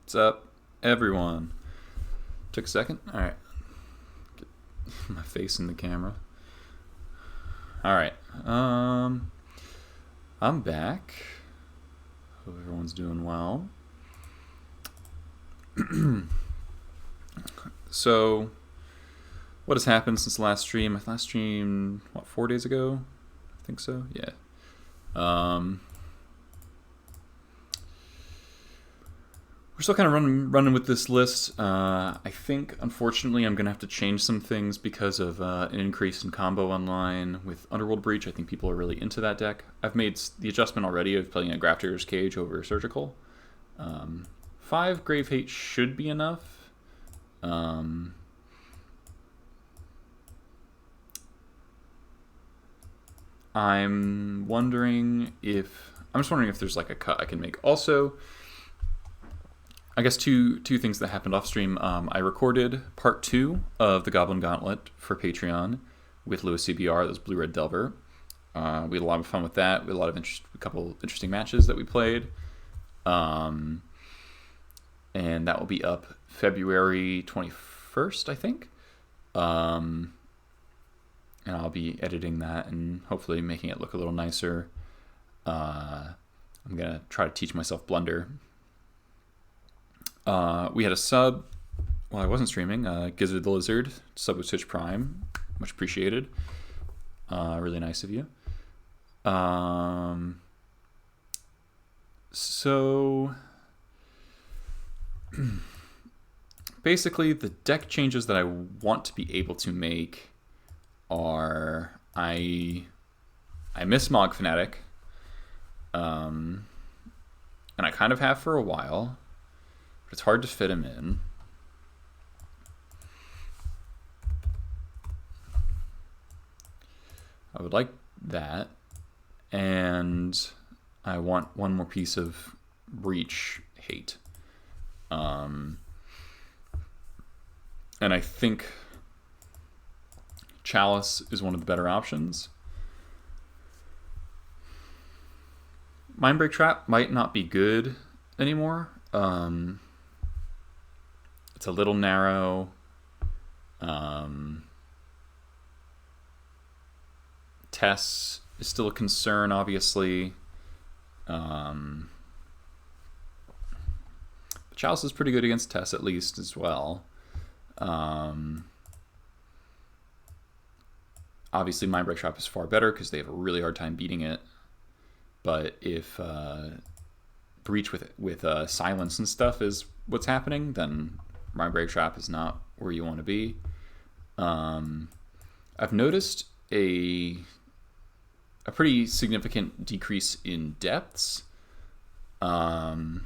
What's up, everyone? Took a second. All right. Get my face in the camera. All right. I'm back. Hope everyone's doing well. So, what has happened since the last stream? My last stream, what, 4 days ago? I think so. Yeah. We're still kind of running with this list. I think, unfortunately, I'm going to have to change some things because of an increase in combo online with Underworld Breach. I think people are really into that deck. I've made the adjustment already of playing a Grafter's Cage over Surgical. 5 Grave Hate should be enough. I'm just wondering if there's like a cut I can make. Also, I guess two things that happened off stream. I recorded part 2 of the Goblin Gauntlet for Patreon with Lewis CBR, this Blue-Red Delver. We had a lot of fun with that. We had a couple interesting matches that we played. And that will be up February 21st, I think. And I'll be editing that and hopefully making it look a little nicer. I'm going to try to teach myself Blunder. We had a sub while I wasn't streaming, Gizzard the Lizard, sub with Twitch Prime. Much appreciated. Really nice of you. So, basically, the deck changes that I want to be able to make are, I miss Mogg Fanatic, and I kind of have for a while. But it's hard to fit him in. I would like that. And I want one more piece of Breach hate. And I think Chalice is one of the better options. Mindbreak Trap might not be good anymore. It's a little narrow. Tess is still a concern, obviously. But Chalice is pretty good against Tess, at least, as well. Obviously, Mindbreak Trap is far better because they have a really hard time beating it. But if Breach with silence and stuff is what's happening, then Mindbreak Trap is not where you want to be. I've noticed a pretty significant decrease in depths, but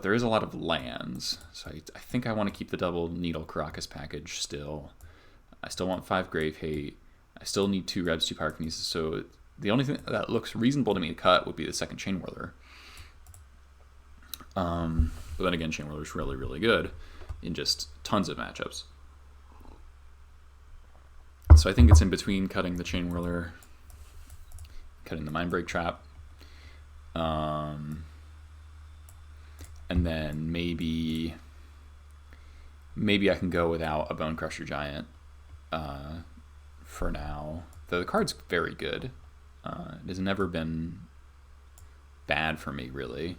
there is a lot of lands, so I think I want to keep the double Needle Caracas package still. I still want 5 Grave Hate. I still need 2 Rebs, 2 Pyrokinesis, so the only thing that looks reasonable to me to cut would be the second Chainwhirler. But then again, Chainwhirler is really, really good in just tons of matchups. So I think it's in between cutting the Chainwhirler, cutting the Mindbreak Trap, and then maybe I can go without a Bone Crusher Giant for now. Though the card's very good. It has never been bad for me, really.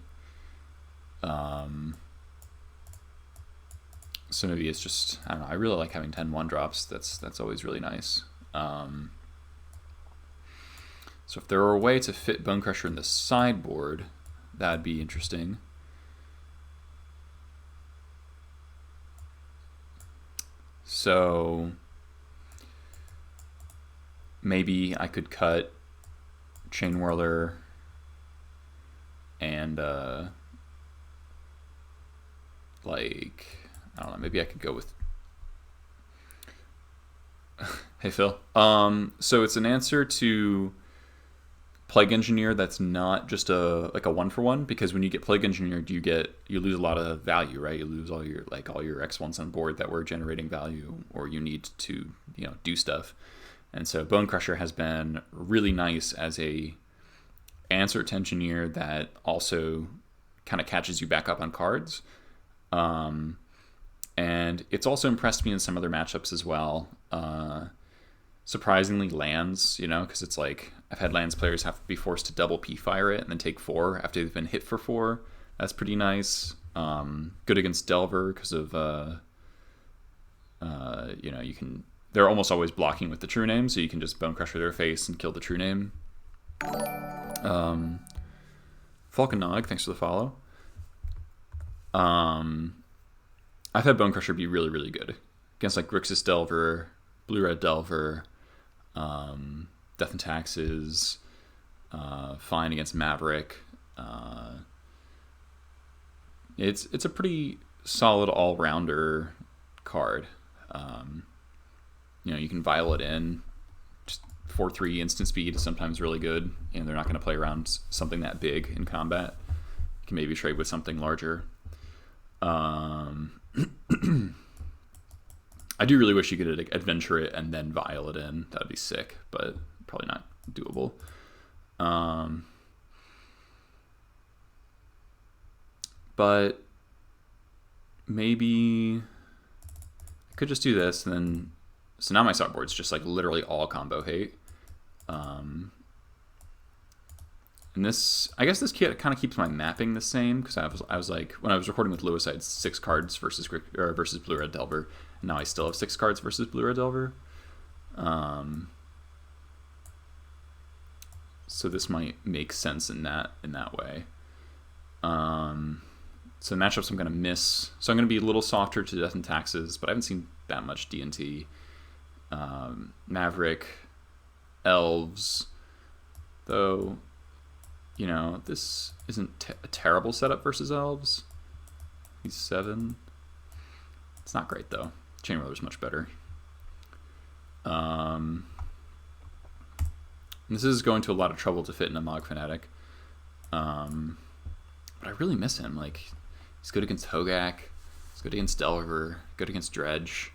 So maybe it's just, I don't know, I really like having 10 1-drops. That's always really nice. So if there were a way to fit Bone Crusher in the sideboard, that'd be interesting. So maybe I could cut Chainwhirler and I don't know, maybe I could go with Hey Phil. So it's an answer to Plague Engineer that's not just a 1-for-1, because when you get Plague Engineered, you lose a lot of value, right? You lose all your X1s on board that were generating value, or you need to do stuff. And so Bone Crusher has been really nice as a answer to Engineer that also kind of catches you back up on cards. And it's also impressed me in some other matchups as well. Surprisingly, lands, you know, because it's like I've had lands players have to be forced to double P-fire it and then take 4 after they've been hit for 4. That's pretty nice. Good against Delver because of, you know, they're almost always blocking with the True Name, so you can just Bone Crusher their face and kill the True Name. Falcon Nog, thanks for the follow. I've had Bone Crusher be really, really good against like Grixis Delver, Blue-Red Delver, Death and Taxes, fine against Maverick. It's a pretty solid all-rounder card. You know, you can vial it in. Just 4/3 instant speed is sometimes really good, and they're not going to play around something that big in combat. You can maybe trade with something larger. I do really wish you could adventure it and then vial it in. That'd be sick, but probably not doable. But maybe I could just do this, and then so now my sideboard's just like literally all combo hate. And this, I guess this kit kind of keeps my mapping the same, because I was like, when I was recording with Lewis, I had 6 cards versus Blue-Red Delver, and now I still have 6 cards versus Blue-Red Delver. So this might make sense in that way. So matchups I'm going to miss. So I'm going to be a little softer to Death and Taxes, but I haven't seen that much D&T. Maverick, Elves, though, you know, this isn't a terrible setup versus Elves. He's 7. It's not great, though. Chainwhirler's much better. This is going to a lot of trouble to fit in a Mogg Fanatic. But I really miss him. Like, he's good against Hogak. He's good against Delver. Good against Dredge.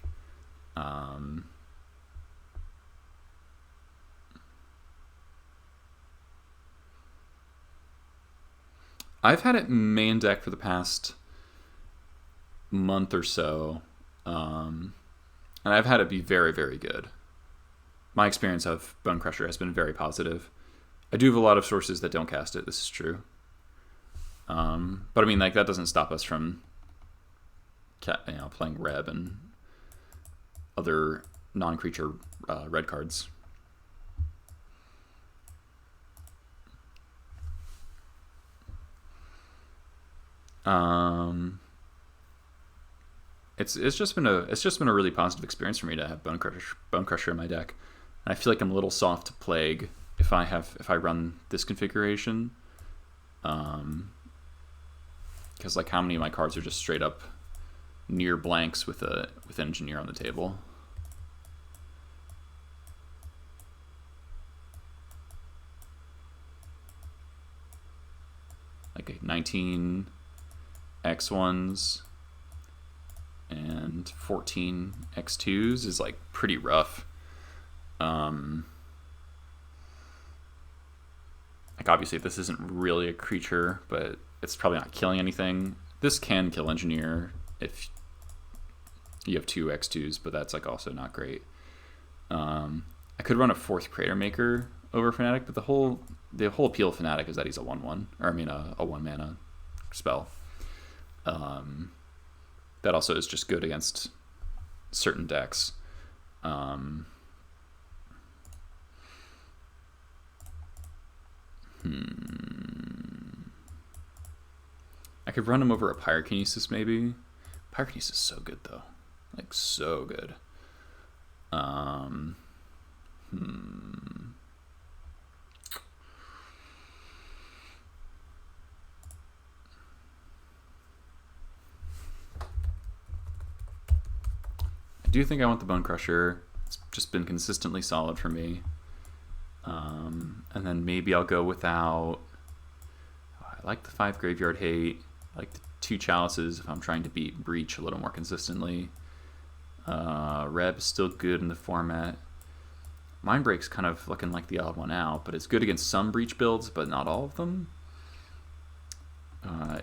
I've had it main deck for the past month or so, and I've had it be very, very good. My experience of Bone Crusher has been very positive. I do have a lot of sources that don't cast it, this is true. But I mean, like, that doesn't stop us from playing Reb and other non-creature red cards. It's just been a really positive experience for me to have Bone Crusher in my deck, and I feel like I'm a little soft to Plague if I run this configuration, because like how many of my cards are just straight up near blanks with Engineer on the table. Like 19 X1s and 14 X2s is like pretty rough. Like obviously this isn't really a creature, but it's probably not killing anything. This can kill Engineer if you have 2 X2s, but that's like also not great. I could run a 4th Cratermaker over Fanatic, but the whole appeal of Fanatic is that he's a 1/1, or I mean a 1-mana spell. That also is just good against certain decks. I could run him over a Pyrokinesis maybe. Pyrokinesis is so good though, like so good. I do think I want the Bone Crusher. It's just been consistently solid for me. And then maybe I'll go without... I like the 5 Graveyard Hate. I like the 2 Chalices if I'm trying to beat Breach a little more consistently. Reb is still good in the format. Mindbreak's kind of looking like the odd one out, but it's good against some Breach builds, but not all of them.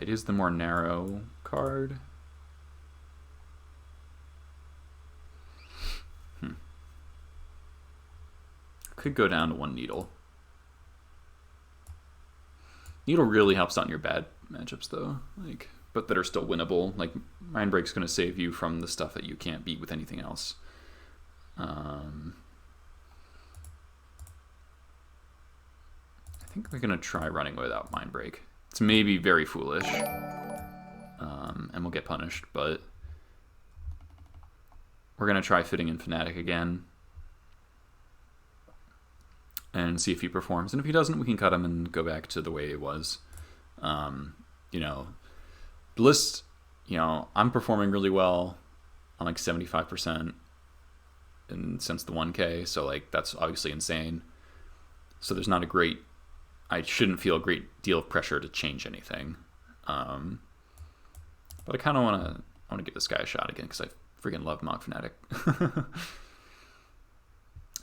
It is the more narrow card. Could go down to 1 Needle. Needle really helps out in your bad matchups though, like, but that are still winnable. Like Mindbreak's going to save you from the stuff that you can't beat with anything else. I think we're going to try running without Mindbreak. It's maybe very foolish, and we'll get punished, but we're going to try fitting in Fanatic again and see if he performs. And if he doesn't, we can cut him and go back to the way it was. You know, the list, you know, I'm performing really well. I'm like 75% since the 1K, so like that's obviously insane. So there's not a great, I shouldn't feel a great deal of pressure to change anything. But I kind of want to give this guy a shot again because I freaking love Mogg Fanatic.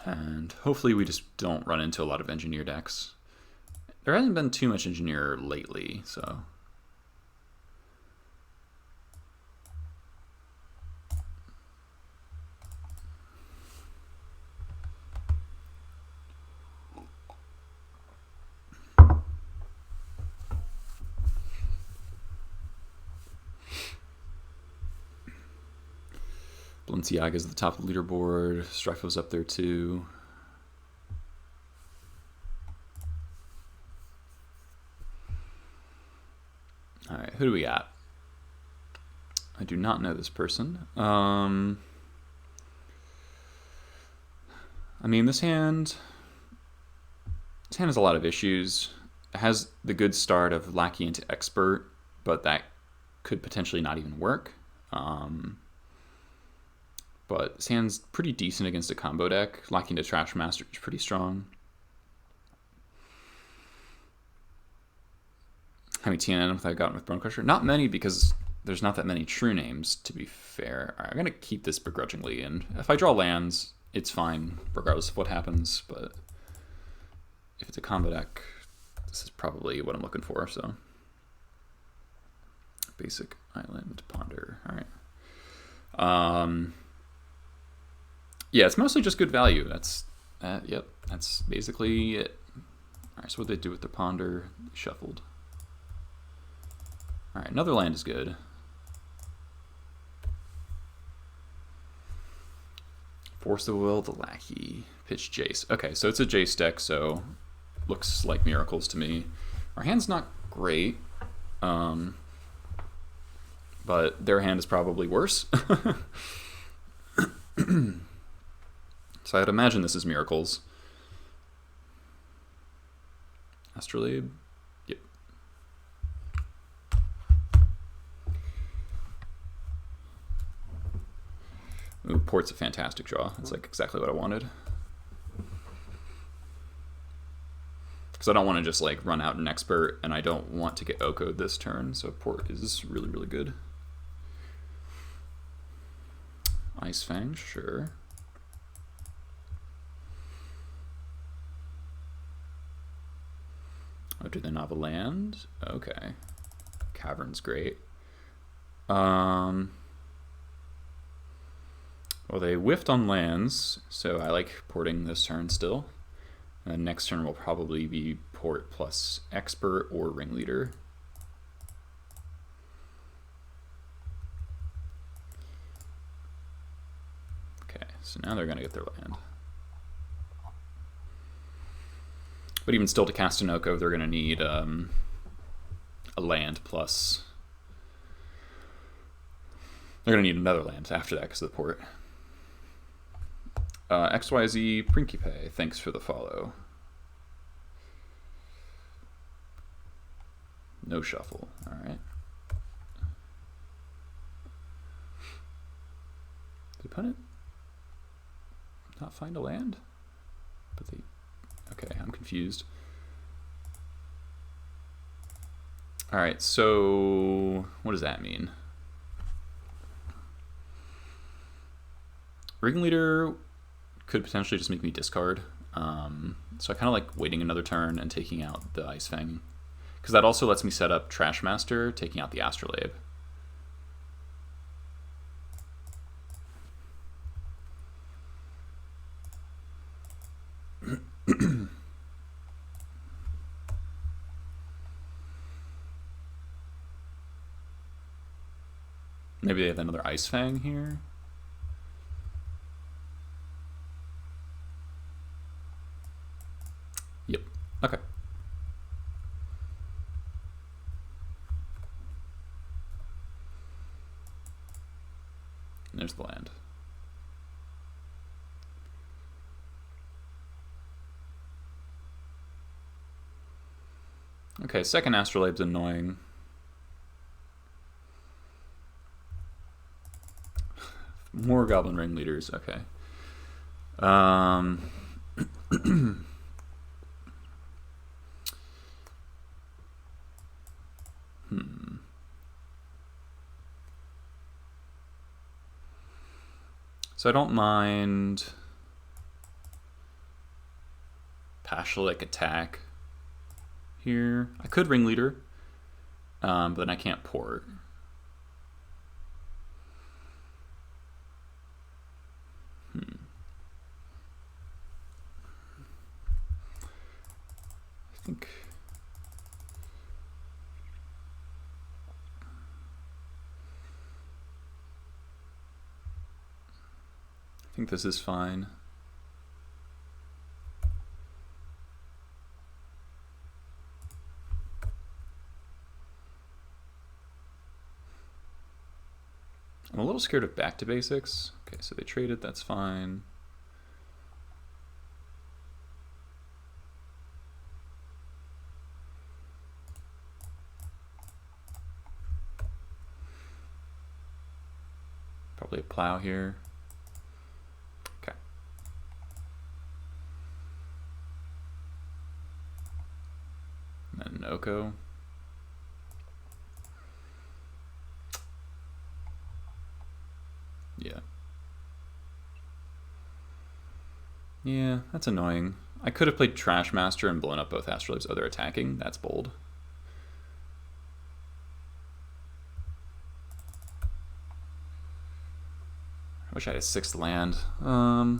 And hopefully we just don't run into a lot of engineer decks. There hasn't been too much engineer lately, so. Balenciaga's at the top of the leaderboard. Strifo's up there too. All right, who do we got? I do not know this person. I mean, this hand has a lot of issues. It has the good start of Lackey into Expert, but that could potentially not even work. But this hand's pretty decent against a combo deck. Lackey into Trashmaster is pretty strong. How many TNN have I gotten with Bone Crusher? Not many, because there's not that many true names, to be fair. All right, I'm going to keep this begrudgingly, and if I draw lands, it's fine, regardless of what happens, but if it's a combo deck, this is probably what I'm looking for, so. Basic Island Ponder, all right. Yeah, it's mostly just good value. Yep, that's basically it. All right, so what they do with the Ponder, shuffled. All right, another land is good. Force of Will, the Lackey, pitch Jace. Okay, so it's a Jace deck, so looks like Miracles to me. Our hand's not great, but their hand is probably worse. So I'd imagine this is Miracles. Astrolabe. Yep. Ooh, Port's a fantastic draw. That's like exactly what I wanted. Because I don't want to just like run out an Expert, and I don't want to get OHKO'd this turn, so Port is really, really good. Ice Fang, sure. Oh, do they not have a land? Okay. Cavern's great. Well, they whiffed on lands, so I like porting this turn still. And next turn will probably be Port plus Expert or Ringleader. Okay, so now they're going to get their land. But even still, to cast an OHKO, they're going to need a land plus. They're going to need another land after that because of the Port. XYZ Principe, thanks for the follow. No shuffle, all right. Did opponent not find a land? But they. Okay, I'm confused. All right, so what does that mean? Ringleader could potentially just make me discard. So I kind of like waiting another turn and taking out the Ice Fang. Because that also lets me set up Trashmaster, taking out the Astrolabe. Maybe they have another Ice Fang here. Yep. Okay. And there's the land. Okay, second Astrolabe's annoying. More Goblin Ringleaders, okay. So I don't mind Pashalik attack here. I could Ringleader, but then I can't port. I think this is fine. I'm a little scared of back to basics. Okay, so they traded, that's fine. Probably a plow here. Okay. And then an Oko. Yeah. Yeah, that's annoying. I could have played Trashmaster and blown up both Astrolabes. Oh, they're attacking? That's bold. I wish I had a 6th land. Alright,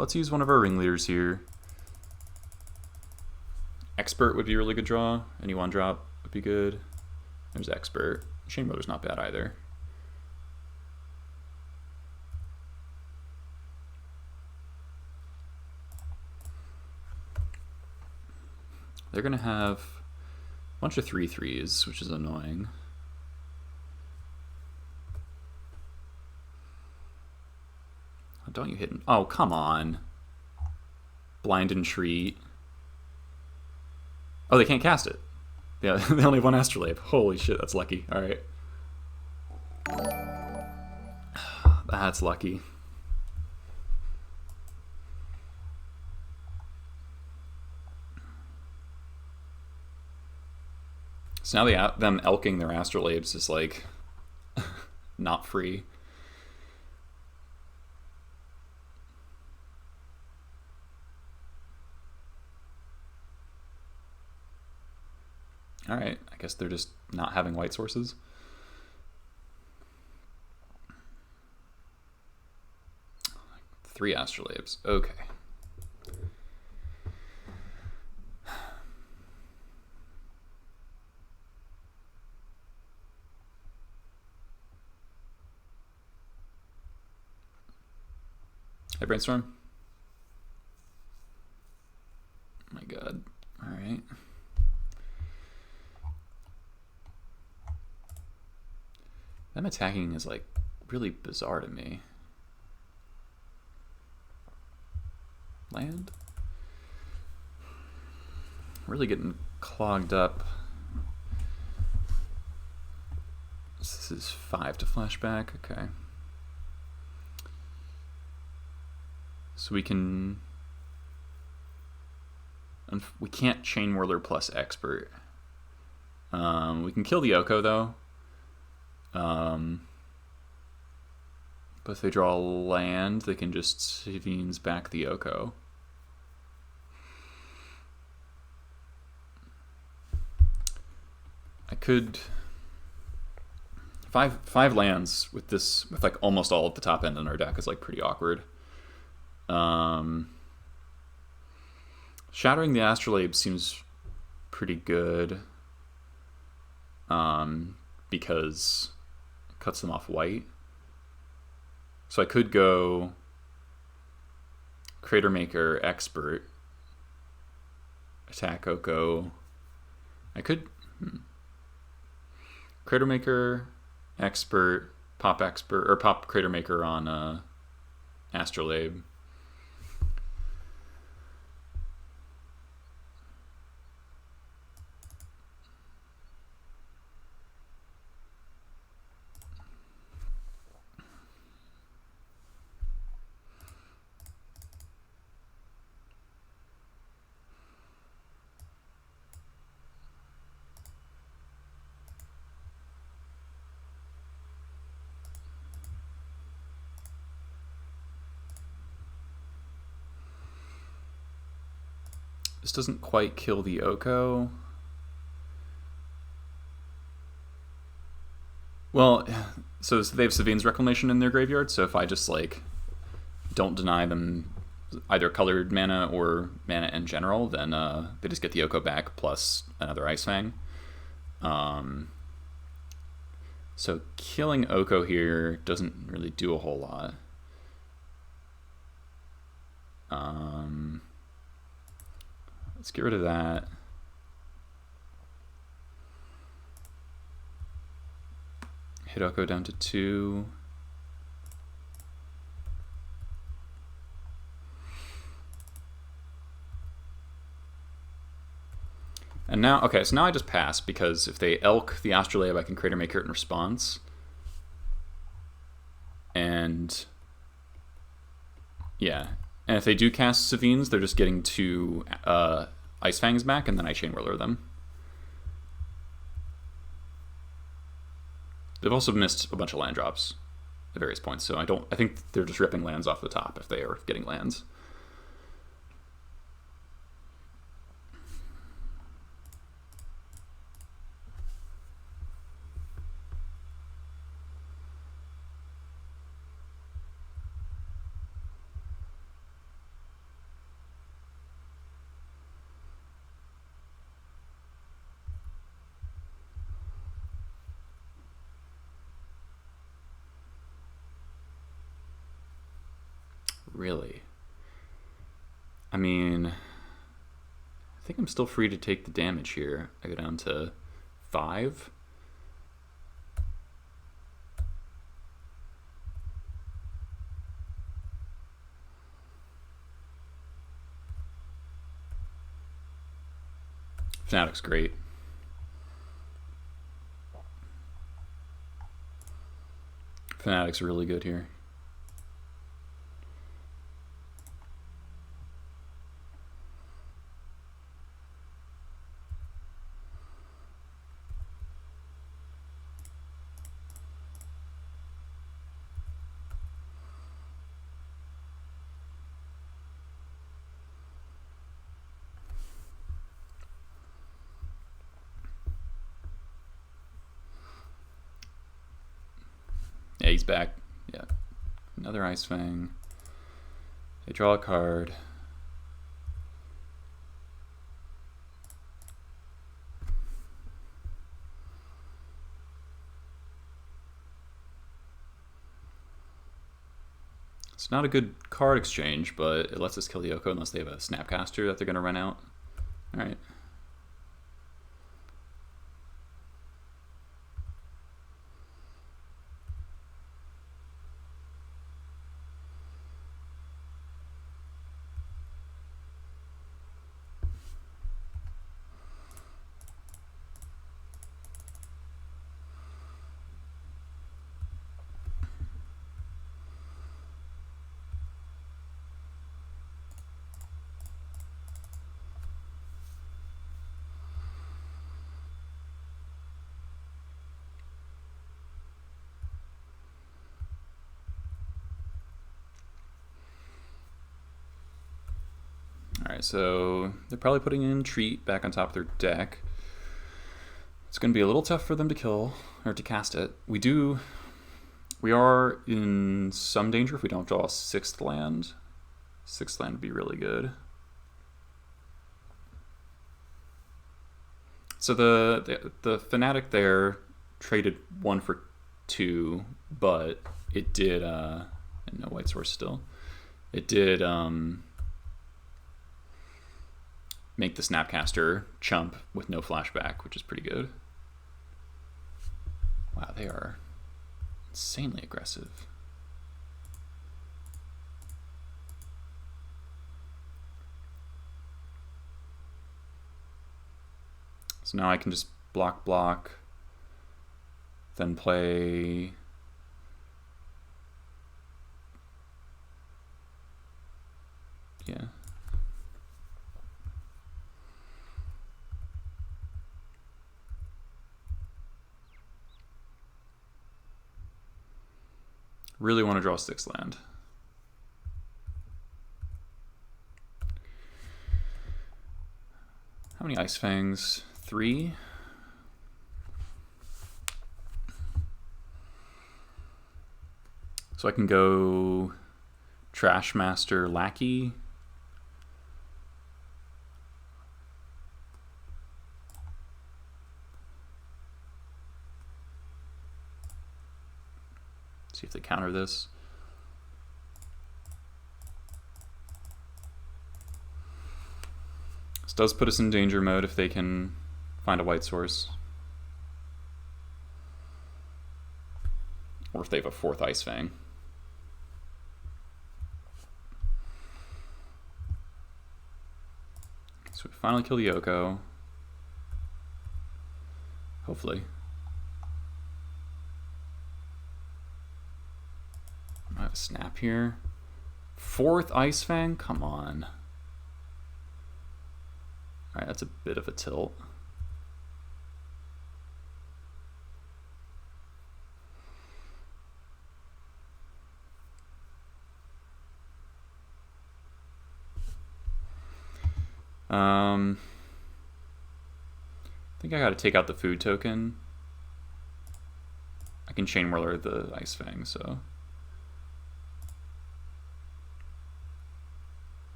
let's use one of our Ringleaders here. Expert would be a really good draw. Any 1-drop would be good. There's Expert. Chainwhirler's not bad either. They're going to have a bunch of 3/3s, which is annoying. Oh, don't you hit him? Oh, come on. Blind Entreat. Oh, they can't cast it. Yeah, they only have 1 Astrolabe. Holy shit, that's lucky. Alright. That's lucky. So now them elking their Astrolabes is like not free. Alright, I guess they're just not having white sources. Three Astrolabes, okay. Hey, Brainstorm. Oh my god. Alright. Them attacking is like really bizarre to me. Land? Really getting clogged up. This is 5 to flashback, okay. So we can't Chainwhirler plus Expert. We can kill the Oko though. But if they draw land, they can just Savines back the Oko. could five lands with this, with like almost all of the top end in our deck is like pretty awkward. Shattering the Astrolabe seems pretty good, because it cuts them off white. So I could go Cratermaker Expert, attack Oko. I could Cratermaker Expert, pop Cratermaker on Astrolabe. This doesn't quite kill the Oko. Well, so they have Savine's Reclamation in their graveyard, so if I just like don't deny them either colored mana or mana in general, then they just get the Oko back plus another Ice Fang. So killing Oko here doesn't really do a whole lot. Let's get rid of that. Hit Oko down to 2. And now, okay, so now I just pass, because if they elk the Astrolabe, I can Cratermaker it in response. And yeah, and if they do cast Savines, they're just getting 2 Ice Fangs back, and then I Chainwhirler them. They've also missed a bunch of land drops at various points, so I think they're just ripping lands off the top if they are getting lands. Really? I mean, I think I'm still free to take the damage here. I go down to 5. Fanatic's great. Fanatic's really good here. Yeah, he's back. Yeah. Another Ice Fang. They draw a card. It's not a good card exchange, but it lets us kill the Oko unless they have a Snapcaster that they're going to run out. Alright. Alright, so they're probably putting in Treat back on top of their deck. It's going to be a little tough for them to kill, or to cast it. We are in some danger if we don't draw a 6th land. 6th land would be really good. So the Fanatic there traded 1 for 2, but it did, and no white source still, it did make the Snapcaster chump with no flashback, which is pretty good. Wow, they are insanely aggressive. So now I can just block, then play really want to draw a 6th land. How many Ice Fangs? 3? So I can go Trashmaster Lackey. See if they counter this. This does put us in danger mode if they can find a white source. Or if they have a 4th Ice Fang. So we finally kill the Yoko. Hopefully. I have a snap here. 4th Ice Fang? Come on. Alright, that's a bit of a tilt. I think I gotta take out the food token. I can Chainwhirler the Ice Fang, so.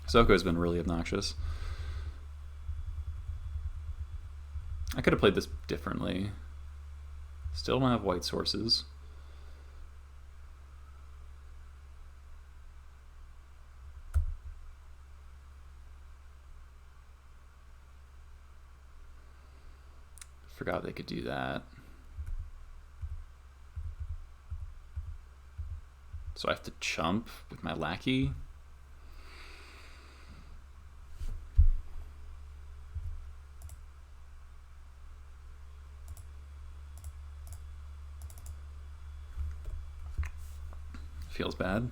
Soko has been really obnoxious. I could have played this differently. Still don't have white sources. Forgot they could do that. So I have to chump with my Lackey. Feels bad.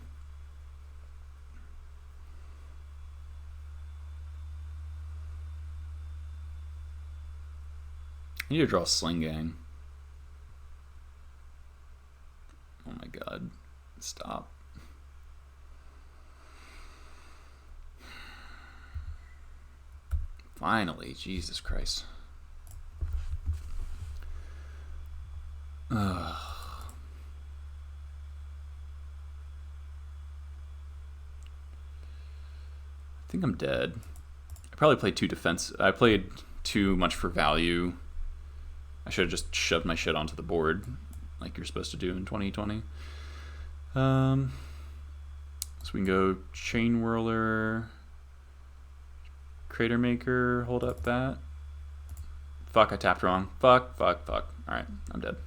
I need to draw a Sling-Gang. Oh my god. Stop. Finally, Jesus Christ. Ugh. I think I'm dead. I probably played too defense. I played too much for value. I should have just shoved my shit onto the board like you're supposed to do in 2020. So we can go Chainwhirler, Cratermaker, hold up that. Fuck, I tapped wrong. Fuck. Alright, I'm dead.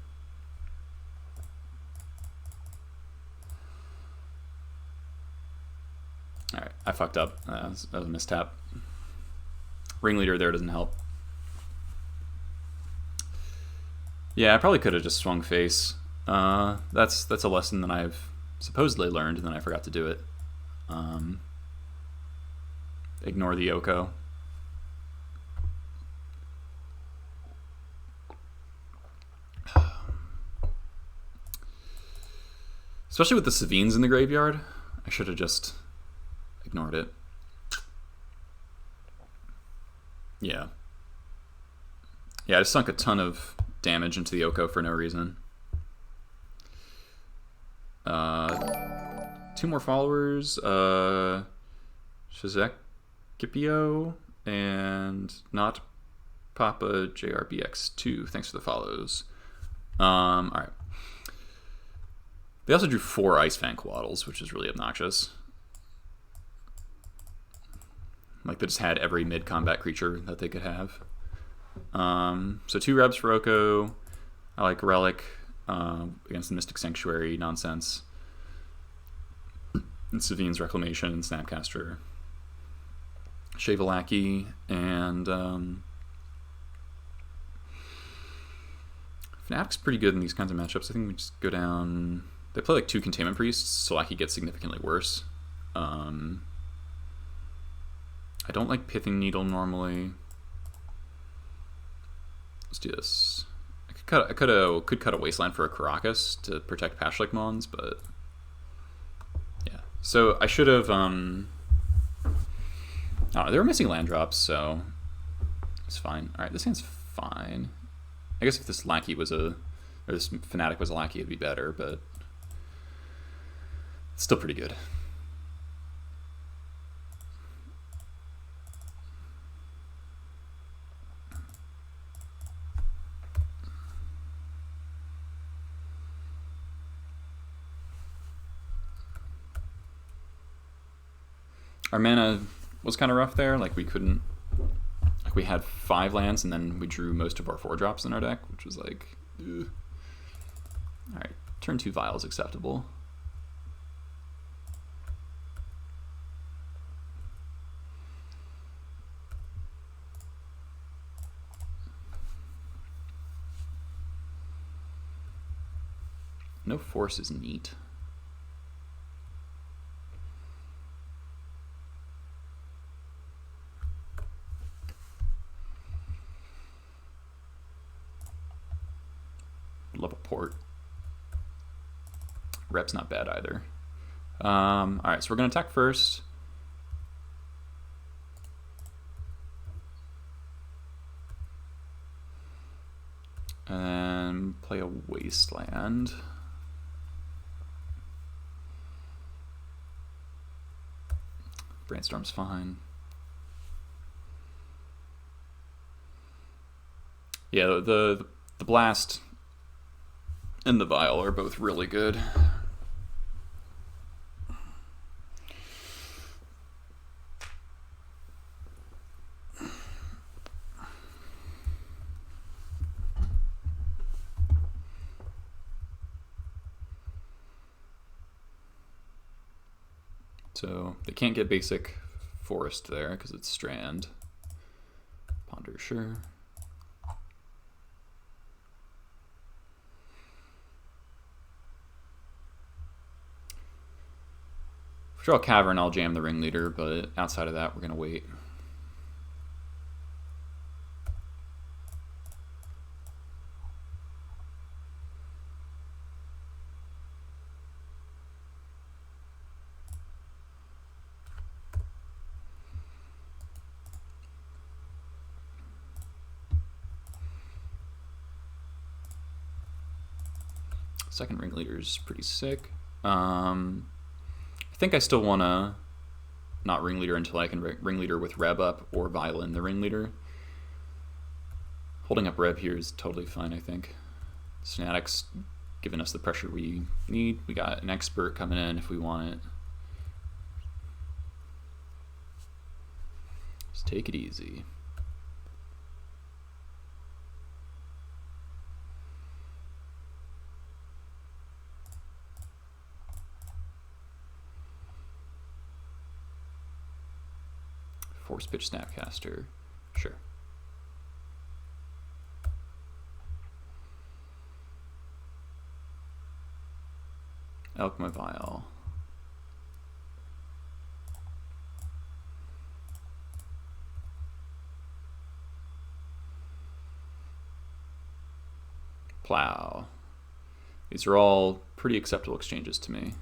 Alright, I fucked up. That was a mistap. Ringleader there doesn't help. Yeah, I probably could have just swung face. That's a lesson that I've supposedly learned, and then I forgot to do it. Ignore the Yoko. Especially with the Savines in the graveyard, I should have just ignored it. Yeah. Yeah, I just sunk a ton of damage into the Oko for no reason. 2 more followers. Shazekipio and not Papa JRBX2. Thanks for the follows. Alright. They also drew 4 Ice Fang Coatls, which is really obnoxious. Like, they just had every mid-combat creature that they could have. So 2 Rebs for Oko. I like Relic against the Mystic Sanctuary nonsense. And Savine's Reclamation and Snapcaster. Lackey and Fnatic's pretty good in these kinds of matchups. I think we just go down. They play like 2 Containment Priests, so Lackey gets significantly worse. I don't like Pithing Needle normally. Let's do this. I could cut a Wasteland for a Caracas to protect Pashalik Mons, but yeah. So I should have. They were missing land drops, so it's fine. All right, this hand's fine. I guess if this Lackey was or this Fanatic was a Lackey, it'd be better, but it's still pretty good. Our mana was kind of rough there. Like, we couldn't... Like, we had 5 lands, and then we drew most of our 4-drops in our deck, which was like... Ugh. Alright, turn 2 Vials acceptable. No Force is neat. Love a port. Rep's not bad either. Alright, so we're going to attack first. And play a Wasteland. Brainstorm's fine. Yeah, the Blast and the Vial are both really good. So they can't get basic Forest there because it's Strand. Ponder, sure. Draw Cavern, I'll jam the Ringleader, but outside of that, we're going to wait. Second Ringleader's pretty sick. I think I still want to not Ringleader until I can Ringleader with Reb up or Vial in the Ringleader. Holding up Reb here is totally fine, I think. Fnatic's giving us the pressure we need. We got an Expert coming in if we want it. Just take it easy. Force Pitch Snapcaster, sure. Alchemy Vial. Plow. These are all pretty acceptable exchanges to me.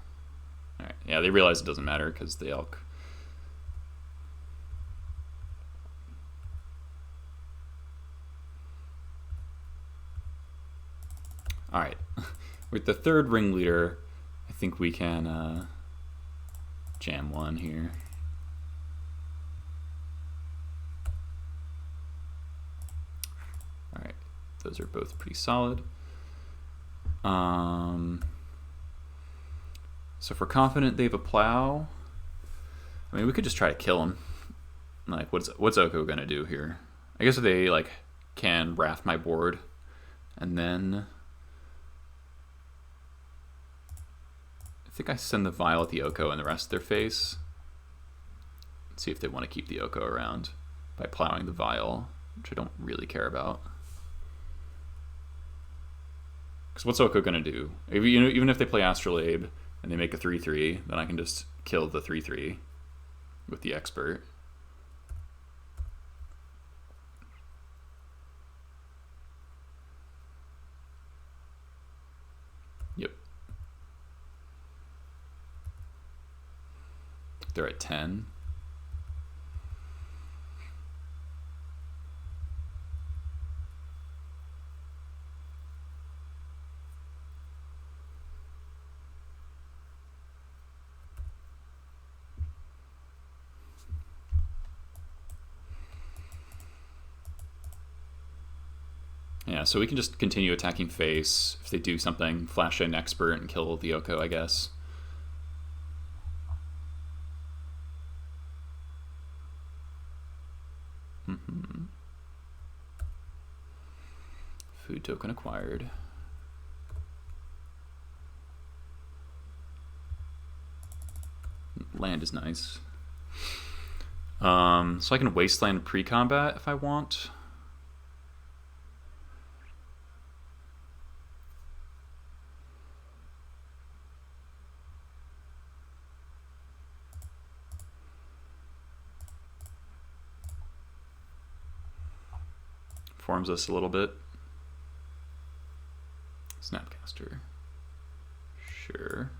All right, yeah, they realize it doesn't matter because the Elk. Alright. With the third Ringleader, I think we can jam one here. Alright. Those are both pretty solid. So if we're confident they have a plow, I mean, we could just try to kill him. Like, what's Oko gonna do here? I guess if they like can wrath my board, and then I think I send the Vial at the Oko and the rest of their face. Let's see if they want to keep the Oko around by plowing the Vial, which I don't really care about. Because what's Oko gonna do? Even if they play Astrolabe and they make a 3/3, then I can just kill the 3/3 with the Expert. Yep. They're at 10. Yeah, so we can just continue attacking face. If they do something, flash an Expert and kill the Oko, I guess. Food token acquired. Land is nice. So I can Wasteland pre-combat if I want. Forms us a little bit. Snapcaster. Sure.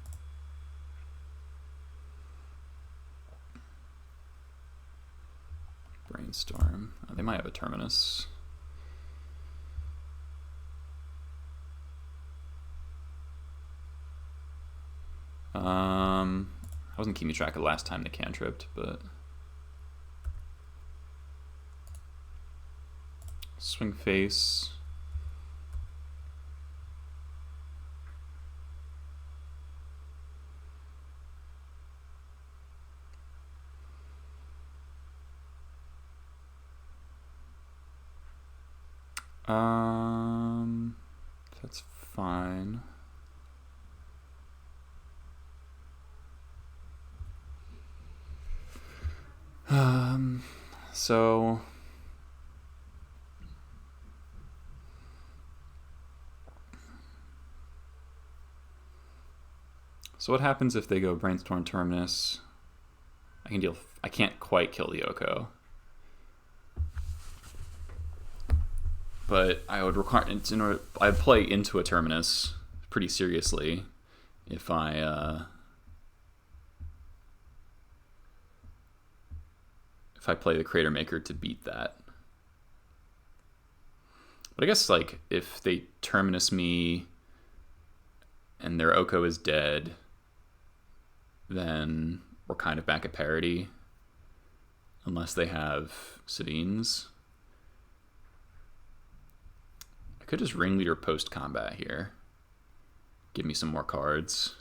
Brainstorm. Oh, they might have a Terminus. I wasn't keeping track of the last time they cantripped, but swing face. That's fine. So what happens if they go Brainstorm Terminus? I can't quite kill the Oko. But I would require, I'd play into a Terminus pretty seriously if I play the Cratermaker to beat that. But I guess like if they Terminus me and their Oko is dead, then we're kind of back at parity, unless they have Savines. I could just Ringleader post-combat here. Give me some more cards.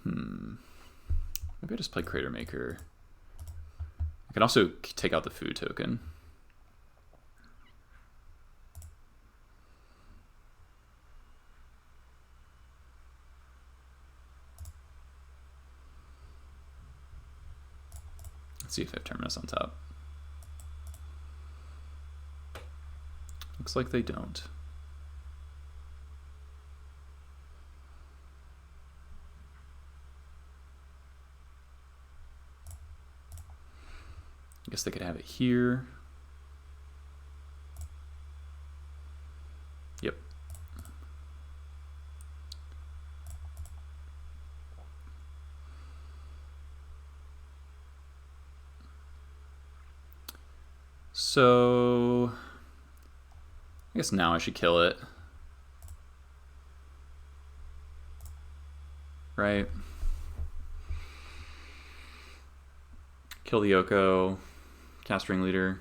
Maybe I just play Cratermaker. I can also take out the food token. Let's see if I have Terminus on top. Looks like they don't. I guess they could have it here. Yep. So I guess now I should kill it. Right? Kill the Yoko, cast Ringleader.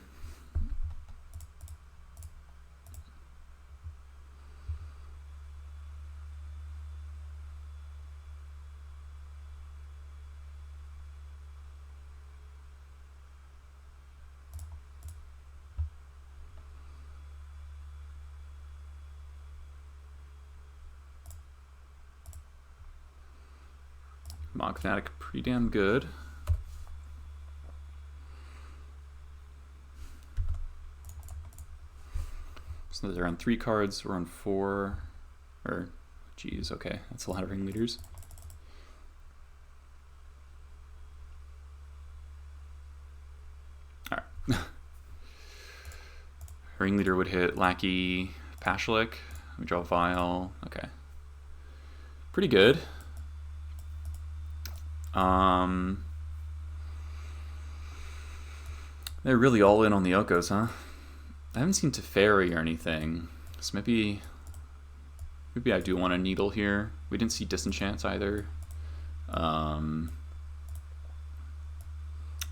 Mogg Fanatic pretty damn good. So they're on 3 cards, we're on 4. Or, geez, okay, that's a lot of Ringleaders. Alright. Ringleader would hit Lackey, Pashalik. We draw Vial. Okay. Pretty good. They're really all in on the Okos, huh? I haven't seen Teferi or anything, so maybe I do want a Needle here. We didn't see Disenchants either.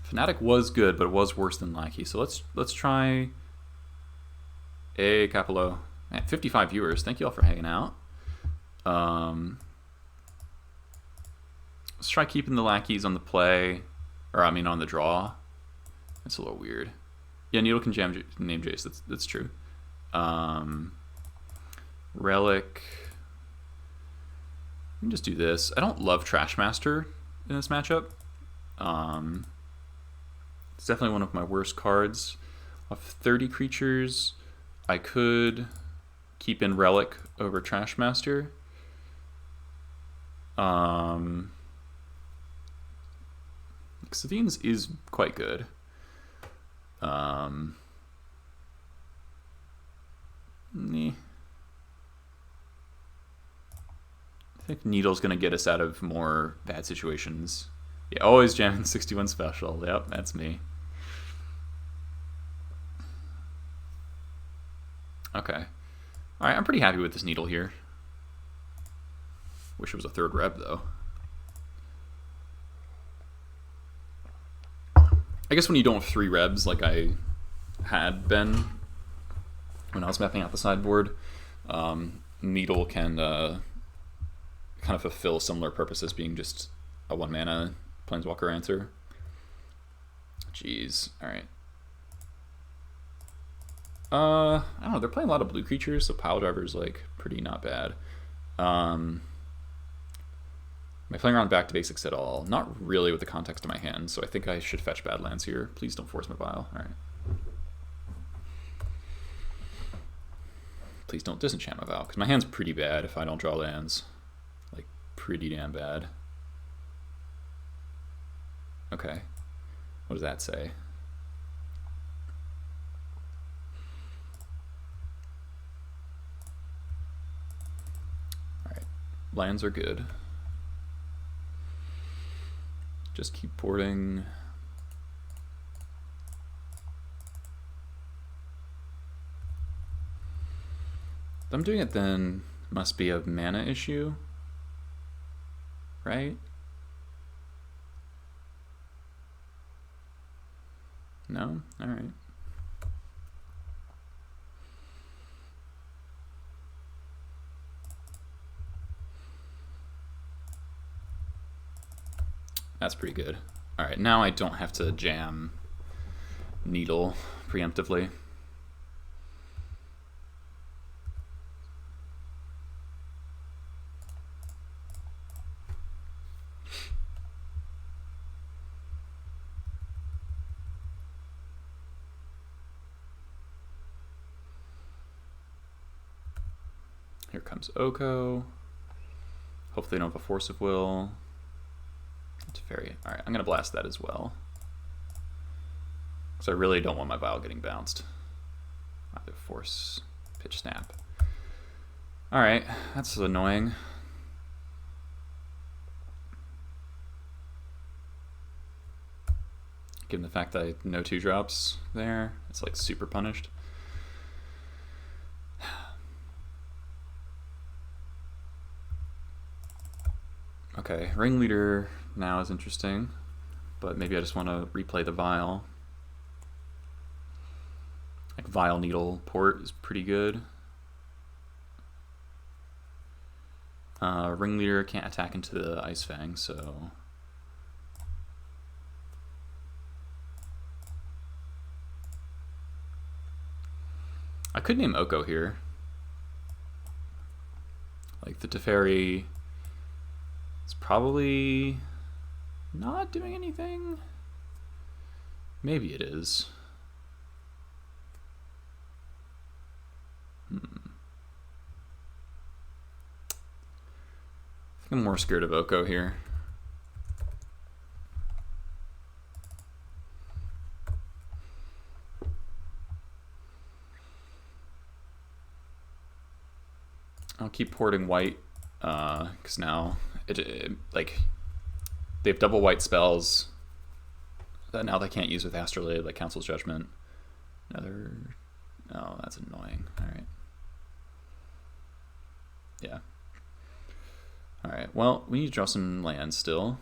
Fanatic was good, but it was worse than Lackey. So let's try a Capello. Man, 55 viewers. Thank you all for hanging out. Let's try keeping the Lackeys on the play, or I mean on the draw. That's a little weird. Yeah, Needle can jam name Jace. That's true. Relic. We can just do this. I don't love Trashmaster in this matchup. It's definitely one of my worst cards. Of 30 creatures, I could keep in Relic over Trashmaster. Xavines is quite good. I think Needle's gonna get us out of more bad situations. Yeah, always jamming 61 special. Yep, that's me. Okay. Alright, I'm pretty happy with this Needle here. Wish it was a 3rd rep, though. I guess when you don't have 3 rebs, like I had been when I was mapping out the sideboard, Needle can kind of fulfill similar purposes, being just a 1-mana Planeswalker answer. Jeez, alright. I don't know, they're playing a lot of blue creatures, so Piledriver's like pretty not bad. Am I playing around back to basics at all? Not really with the context of my hand, so I think I should fetch Badlands here. Please don't force my Vial. Alright. Please don't disenchant my Vial, because my hand's pretty bad if I don't draw lands. Like, pretty damn bad. Okay. What does that say? Alright. Lands are good. Just keep porting. If I'm doing it, then must be a mana issue, right? No? Alright. That's pretty good. Alright, now I don't have to jam Needle preemptively. Here comes Oko. Hopefully they don't have a Force of Will. Teferi. Alright, I'm going to blast that as well. Because I really don't want my Vial getting bounced. Either Force, Pitch Snap. Alright, that's annoying. given the fact that I no 2-drops there. It's like super punished. Okay, Ringleader now is interesting, but maybe I just want to replay the Vial. Like Vial Needle Port is pretty good. Ringleader can't attack into the Ice Fang, so I could name Oko here. Like the Teferi is probably not doing anything. Maybe it is. I think I'm more scared of Oko here. I'll keep porting white, because now like they have double white spells that now they can't use with Astrolabe, like Council's Judgment. Another, oh, that's annoying. All right. Yeah. All right. Well, we need to draw some land still.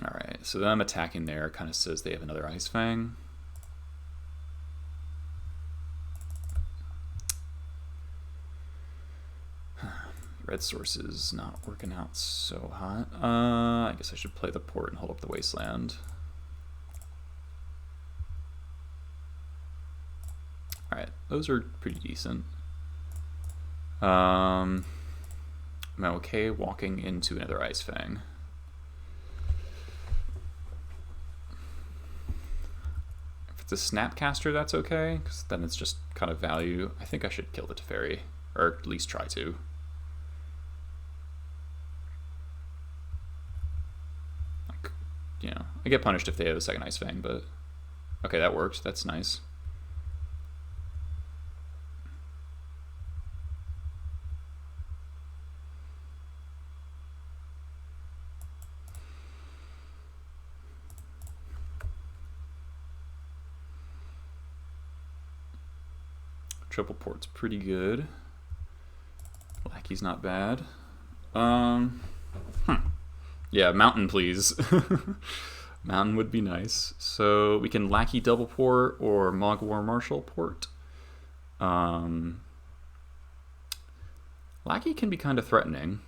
All right. So them attacking there kind of says they have another Ice Fang. Red source is not working out so hot. I guess I should play the port and hold up the Wasteland. Alright, those are pretty decent. I'm okay walking into another Ice Fang. If it's a Snapcaster, that's okay, because then it's just kind of value. I think I should kill the Teferi, or at least try to. You know, I get punished if they have a second Ice Fang, but okay, that worked. That's nice. Triple port's pretty good. Lackey's not bad. Yeah, mountain, please. Mountain would be nice. So we can Lackey double port or Mogg War Marshal port. Lackey can be kind of threatening.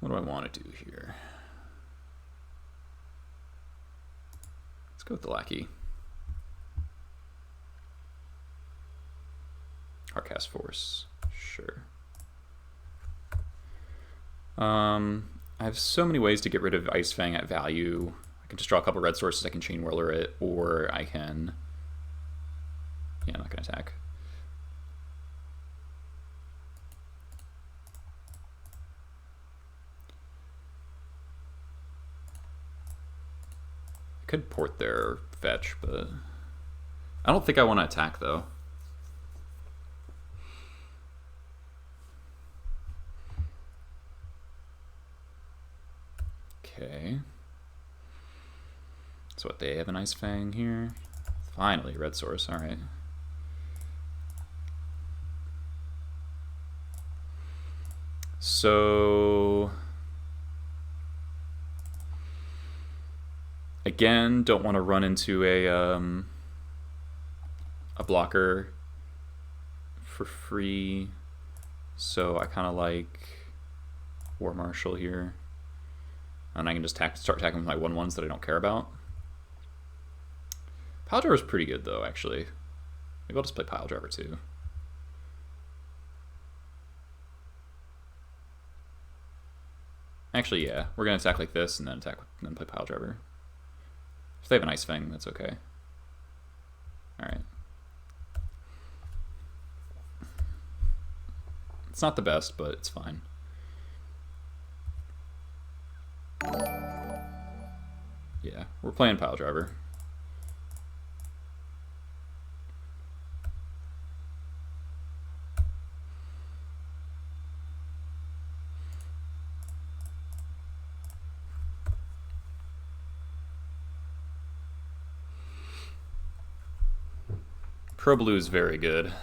What do I want to do here? Let's go with the Lackey. Hardcast Force, sure. I have so many ways to get rid of Ice Fang at value. I can just draw a couple red sources, I can Chainwhirler it, or I can... Yeah, I'm not going to attack. Could port their fetch, but I don't think I want to attack though. Okay. So what, they have an Ice Fang here? Finally, red source, alright. So again, don't want to run into a blocker for free, so I kind of like War Marshal here, and I can just start attacking with my 1/1s that I don't care about. Piledriver is pretty good though, actually. Maybe I'll just play Piledriver too. Actually, yeah, we're gonna attack like this and then attack and then play Piledriver. If they have an Ice Fang, that's okay. Alright. It's not the best, but it's fine. we're playing Piledriver. Pro Blue is very good.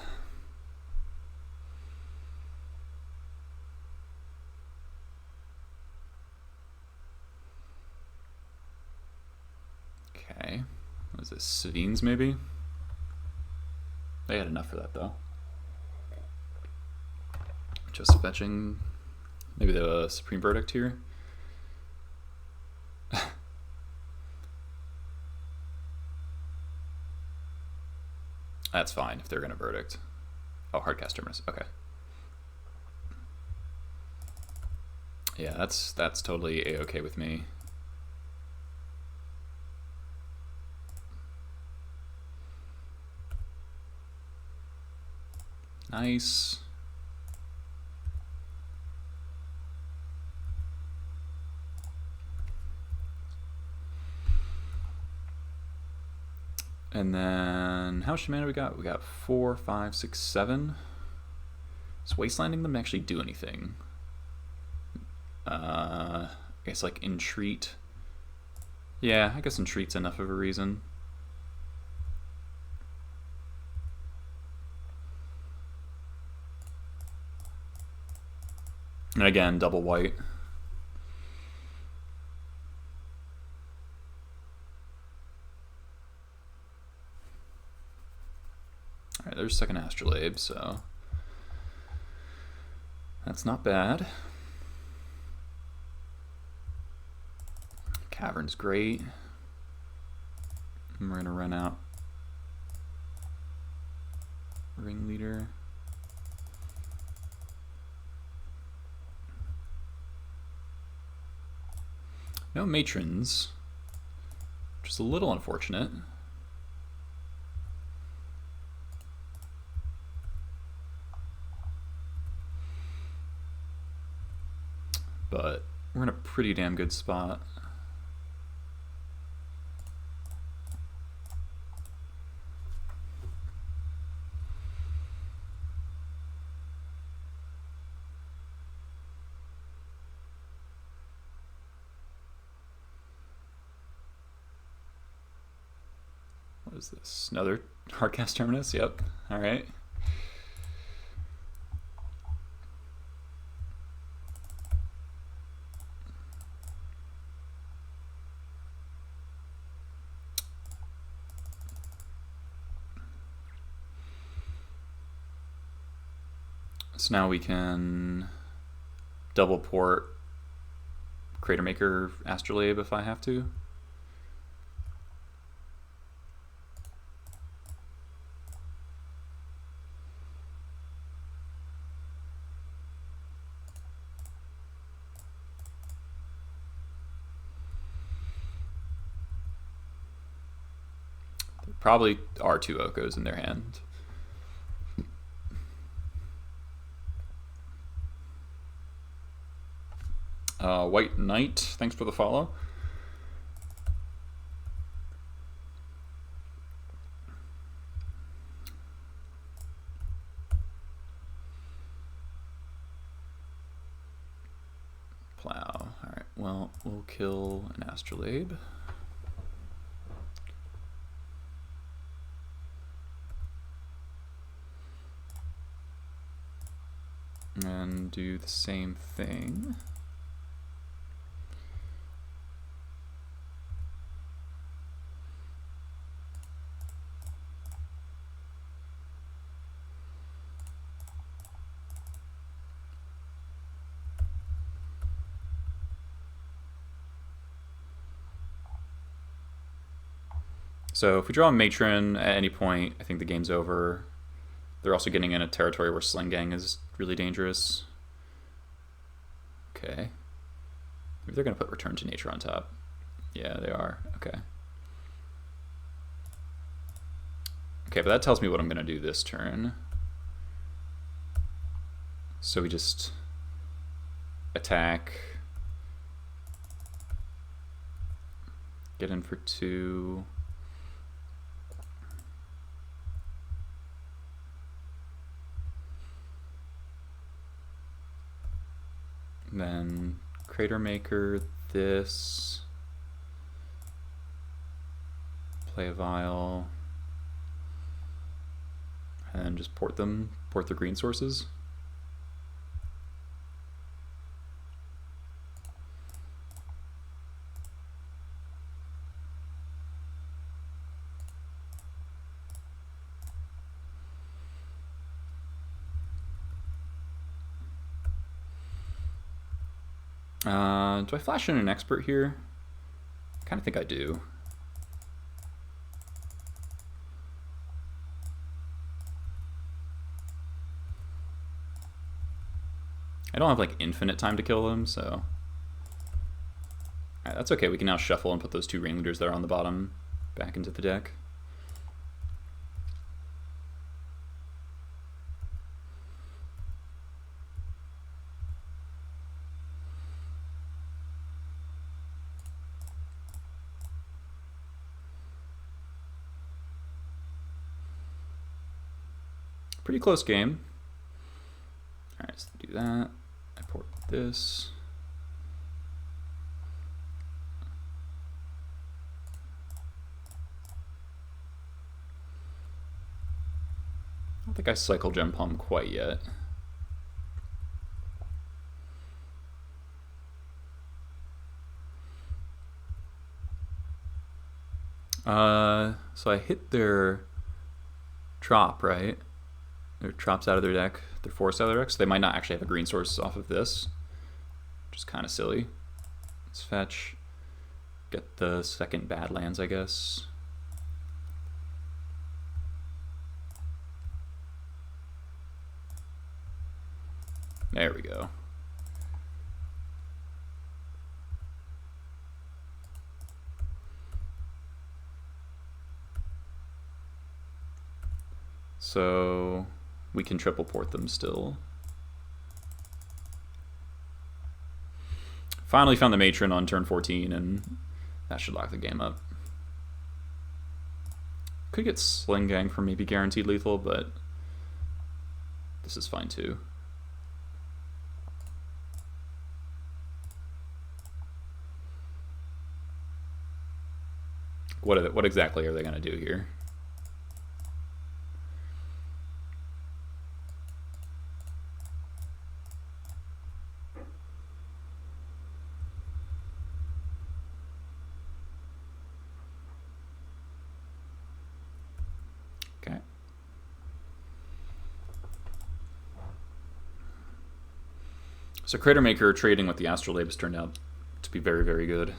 Okay. What is this? Savines, maybe? They had enough for that, though. Just fetching. Maybe the Supreme Verdict here. That's fine if they're going to Verdict. Oh, Hardcast Terminus. Okay. Yeah, that's totally A-okay with me. Nice. And then, how much mana we got? We got 4, 5, 6, 7. Is Wastelanding them actually do anything? I guess like Entreat. Yeah, I guess Entreat's enough of a reason. And again, double white. Alright, there's second Astrolabe, so that's not bad. Cavern's great. And we're gonna run out Ringleader. No Matrons, which is a little unfortunate. But we're in a pretty damn good spot. What is this? Another Hardcast Terminus? Yep. All right. So now we can double port Cratermaker Astrolabe if I have to. There probably are 2 Okos in their hand. White Knight, thanks for the follow. Plow. Alright, well, we'll kill an Astrolabe. And do the same thing. So if we draw a Matron at any point, I think the game's over. They're also getting in a territory where Sling-Gang is really dangerous. Okay. Maybe they're going to put Return to Nature on top. Yeah, they are. Okay. Okay, but that tells me what I'm going to do this turn. So we just attack Get in for 2. Then Cratermaker, this. Play a Vial. And just port the green sources. Do I flash in an expert here? I kind of think I do. I don't have like infinite time to kill them, so alright, that's okay. We can now shuffle and put those 2 Ringleaders there on the bottom back into the deck. Pretty close game. All right, let's do that. I port this. I don't think I cycle Gempalm quite yet. So I hit their Trop, right? Their Trop's out of their deck. They're forced out of their deck, so they might not actually have a green source off of this, which is kind of silly. Let's fetch. Get the second Badlands, I guess. There we go. So we can triple port them still. Finally found the Matron on turn 14, and that should lock the game up. Could get Sling-Gang for maybe guaranteed lethal, but this is fine too. What exactly are they going to do here? Okay. So Cratermaker trading with the Astral Labus turned out to be very, very good.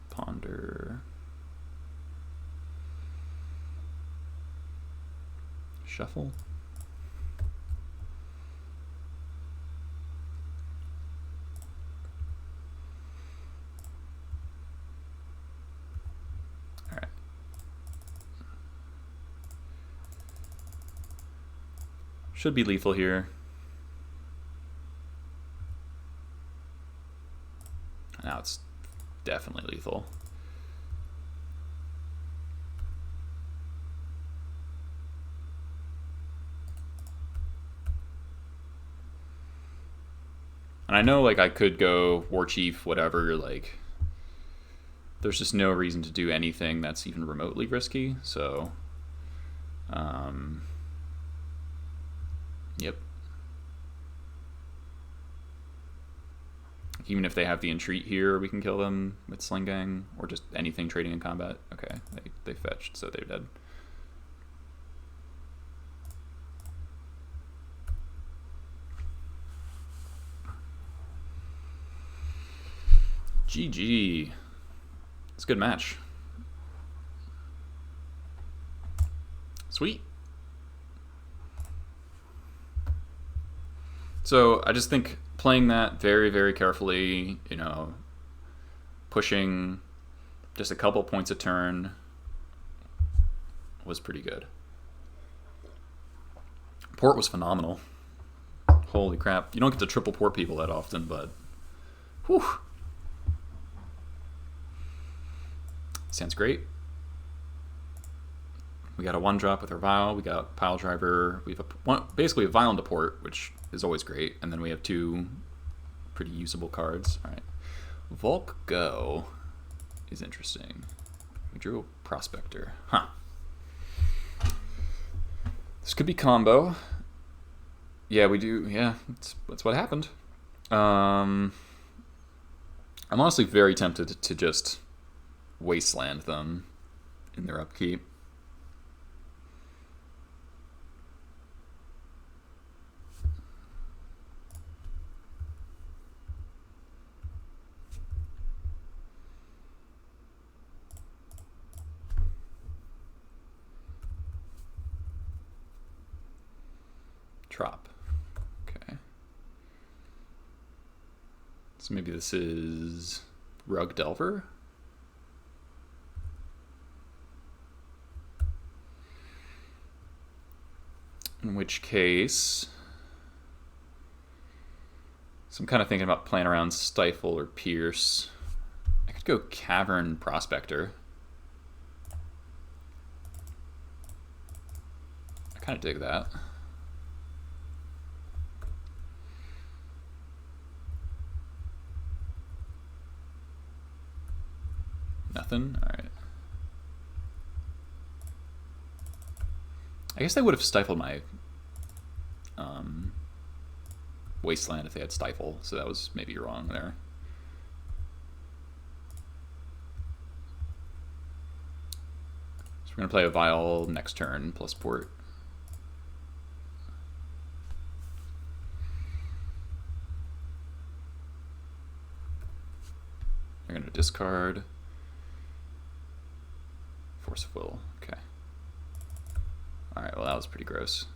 Ponder. Shuffle. All right. Should be lethal here. Now it's definitely lethal. And I know, like, I could go Warchief, whatever, like, there's just no reason to do anything that's even remotely risky, so, yep. Even if they have the Entreat here, we can kill them with Sling-Gang, or just anything trading in combat. Okay, they fetched, so they're dead. GG. It's a good match. Sweet. So I just think playing that very, very carefully, you know, pushing just a couple points a turn was pretty good. Port was phenomenal. Holy crap. You don't get to triple port people that often, but whew. Sounds great. We got a 1-drop with our Vial. We got Piledriver. We have basically a Vial into Port, which is always great. And then we have 2 pretty usable cards. All right. Volk Go is interesting. We drew a Prospector. Huh. This could be combo. Yeah, we do. Yeah, that's what happened. I'm honestly very tempted to just Wasteland them in their upkeep. Trop. Okay. So maybe this is Rug Delver? In which case... So I'm kind of thinking about playing around Stifle or Pierce. I could go Cavern Prospector. I kind of dig that. Nothing? Alright. I guess they would have stifled my Wasteland if they had Stifle, so that was maybe wrong there. So we're going to play a Vial next turn plus Port. They're going to discard. Force of Will. Okay. Alright, well that was pretty gross.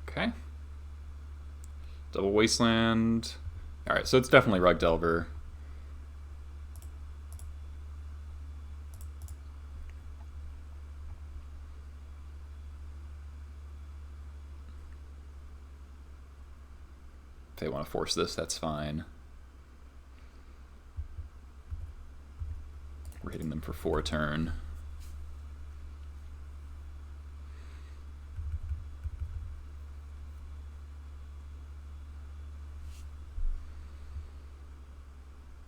Okay. Double Wasteland. Alright, so it's definitely Rug Delver. If they want to force this, that's fine. We're hitting them for 4 a turn.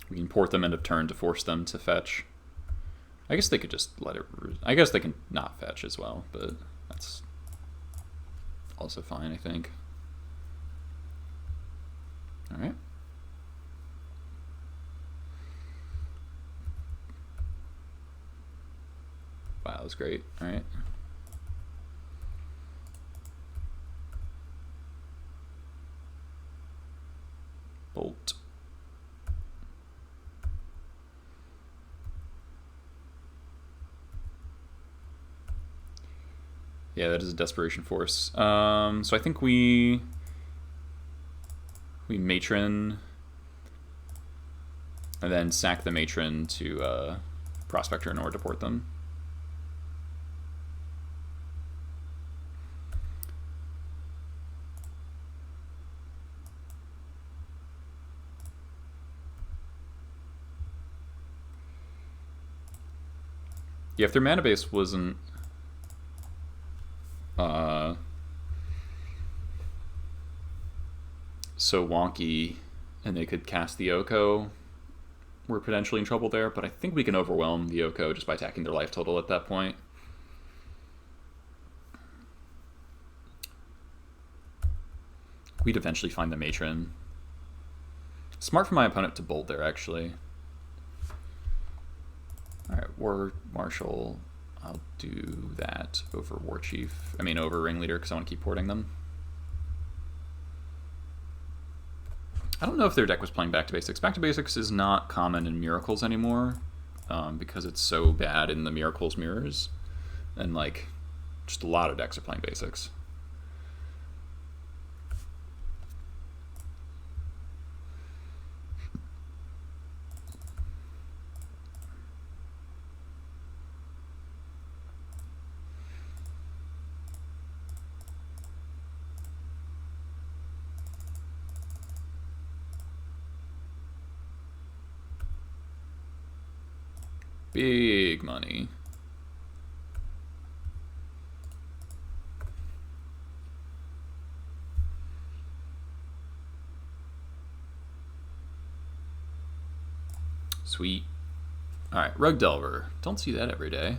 We can port them end of turn to force them to fetch. I guess they could just let it... I guess they can not fetch as well, but that's also fine, I think. Alright. Wow, that was great. Alright. Bolt. Yeah, that is a Desperation Force. So I think we Matron, and then sack the Matron to Prospector in order to port them. Yeah, if their mana base wasn't so wonky and they could cast the Oko, we're potentially in trouble there, but I think we can overwhelm the Oko just by attacking their life total at that point. We'd eventually find the Matron. Smart for my opponent to bolt there, actually. Alright, War Marshal. I'll do that over Warchief. I mean, over Ringleader, because I want to keep porting them. I don't know if their deck was playing Back to Basics. Back to Basics is not common in Miracles anymore, because it's so bad in the Miracles mirrors. And, like, just a lot of decks are playing Basics. Big money. Sweet. Alright, Rug Delver. Don't see that every day.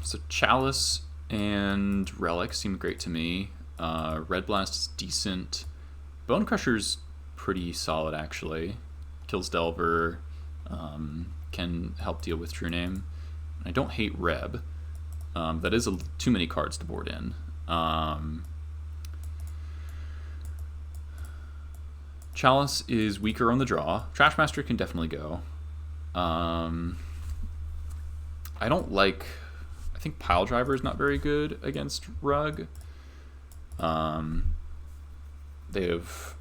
So Chalice and Relic seem great to me. Red Blast is decent. Bone Crusher's pretty solid, actually. Kills Delver. Can help deal with True Name. I don't hate Reb. That is too many cards to board in. Chalice is weaker on the draw. Trashmaster can definitely go. I don't like... I think Piledriver is not very good against Rug. They have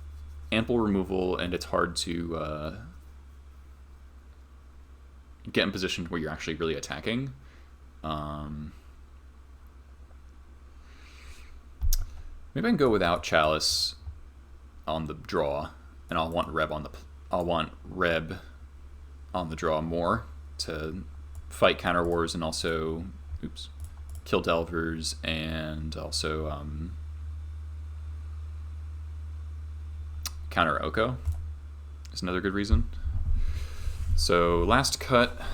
ample removal, and it's hard to get in position where you're actually really attacking. Maybe I can go without Chalice on the draw, and I'll want Reb on the draw more to fight counter wars and also kill Delvers, and also counter Oko is another good reason. So last cut I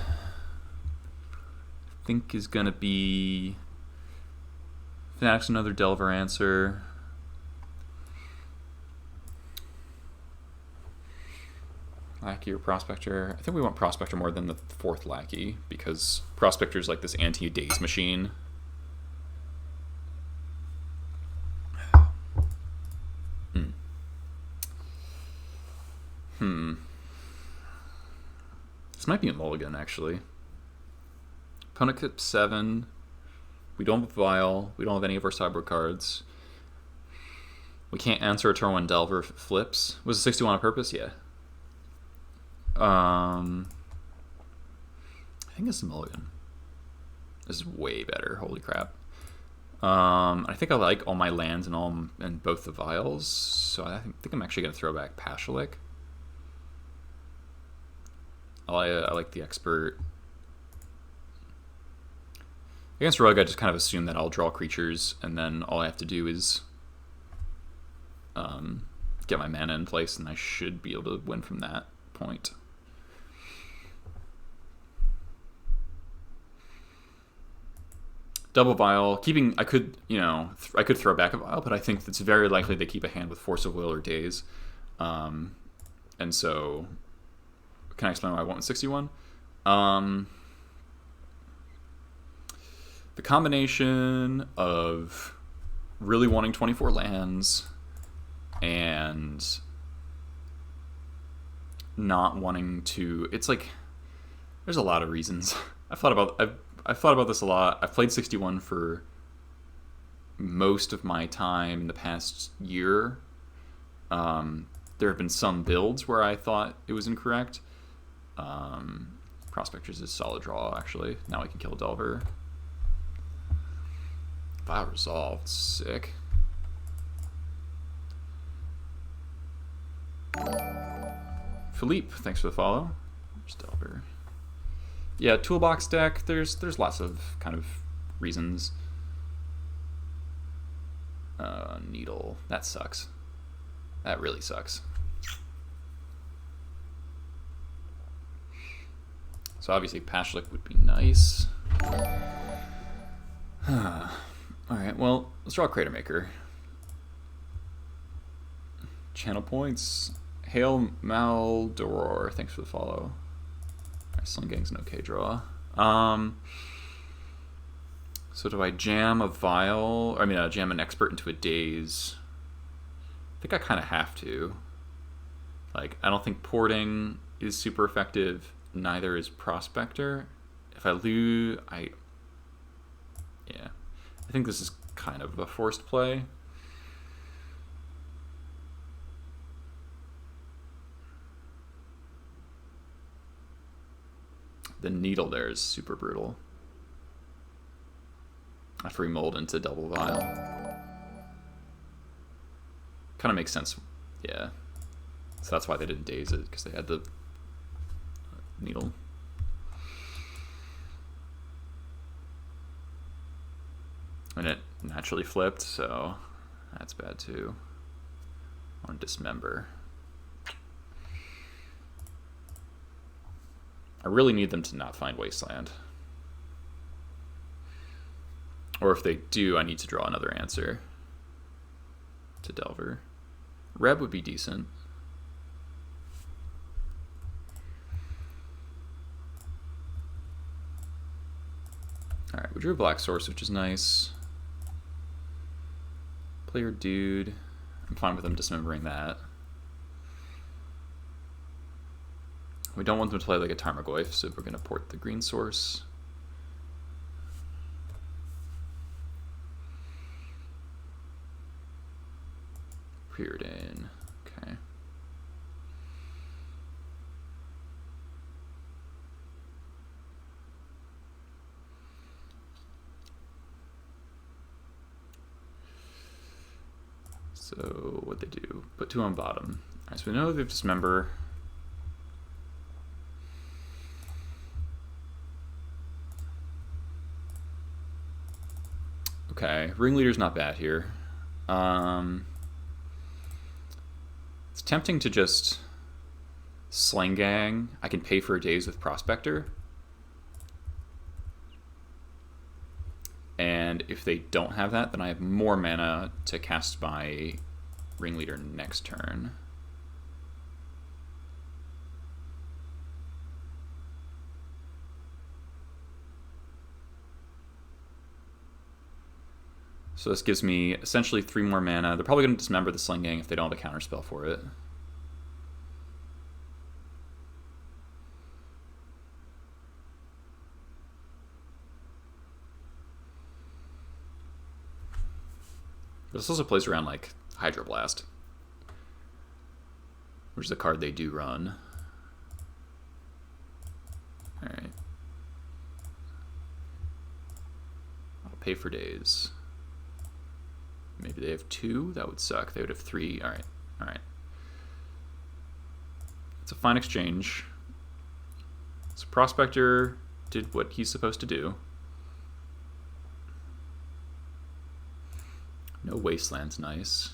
think is gonna be Fanatic's another Delver answer. Lackey or Prospector. I think we want Prospector more than the fourth Lackey, because Prospector's like this anti-daze machine. This might be a mulligan, actually. Opponent clip 7. We don't have Vial. We don't have any of our sideboard cards. We can't answer a turn when Delver flips. Was it 61 on purpose? Yeah. I think it's a mulligan. This is way better. Holy crap. I think I like all my lands and both the Vials, so I think I'm actually going to throw back Pashalik. I like the Expert. Against Rug, I just kind of assume that I'll draw creatures, and then all I have to do is get my mana in place, and I should be able to win from that point. Double Vial, I could throw back a Vial, but I think it's very likely they keep a hand with Force of Will or Daze, and so can I explain why I want 61? The combination of really wanting 24 lands and not wanting to, it's like there's a lot of reasons. I've thought about this a lot. I've played 61 for most of my time in the past year. There have been some builds where I thought it was incorrect. Prospector's is a solid draw, actually. Now I can kill Delver. Vial resolved. Sick. Philippe, thanks for the follow. There's Delver. Yeah, toolbox deck, there's lots of kind of reasons. Needle. That sucks. That really sucks. So obviously Pashalik would be nice. Alright, well, let's draw a Cratermaker. Channel points. Hail Maldoror, thanks for the follow. Sling-Gang's an okay draw. So do I jam a Vial? Jam an Expert into a Daze? I think I kind of have to. Like, I don't think porting is super effective. Neither is Prospector. If I lose, I think this is kind of a forced play. The needle there is super brutal. I free mold into double Vial. Kind of makes sense. Yeah. So that's why they didn't daze it, because they had the needle. And it naturally flipped, so that's bad too. I want to dismember. I really need them to not find Wasteland. Or if they do, I need to draw another answer to Delver. Reb would be decent. Alright, we drew a black source, which is nice. Player dude. I'm fine with them dismembering that. We don't want them to play like a Tarmogoyf, so we're going to port the green source. Riordan. Okay. So what they do? Put 2 on bottom. Alright, so we know they've dismember. Okay, Ringleader's not bad here. It's tempting to just Sling-Gang. I can pay for a daze with Prospector. And if they don't have that, then I have more mana to cast my Ringleader next turn. So this gives me essentially 3 more mana. They're probably going to dismember the Sling-Gang if they don't have a counterspell for it. This also plays around like Hydroblast, which is a card they do run. Alright. I'll pay for days. Maybe they have 2? That would suck. They would have 3. Alright. Alright. It's a fine exchange. So Prospector did what he's supposed to do. No Wasteland's nice.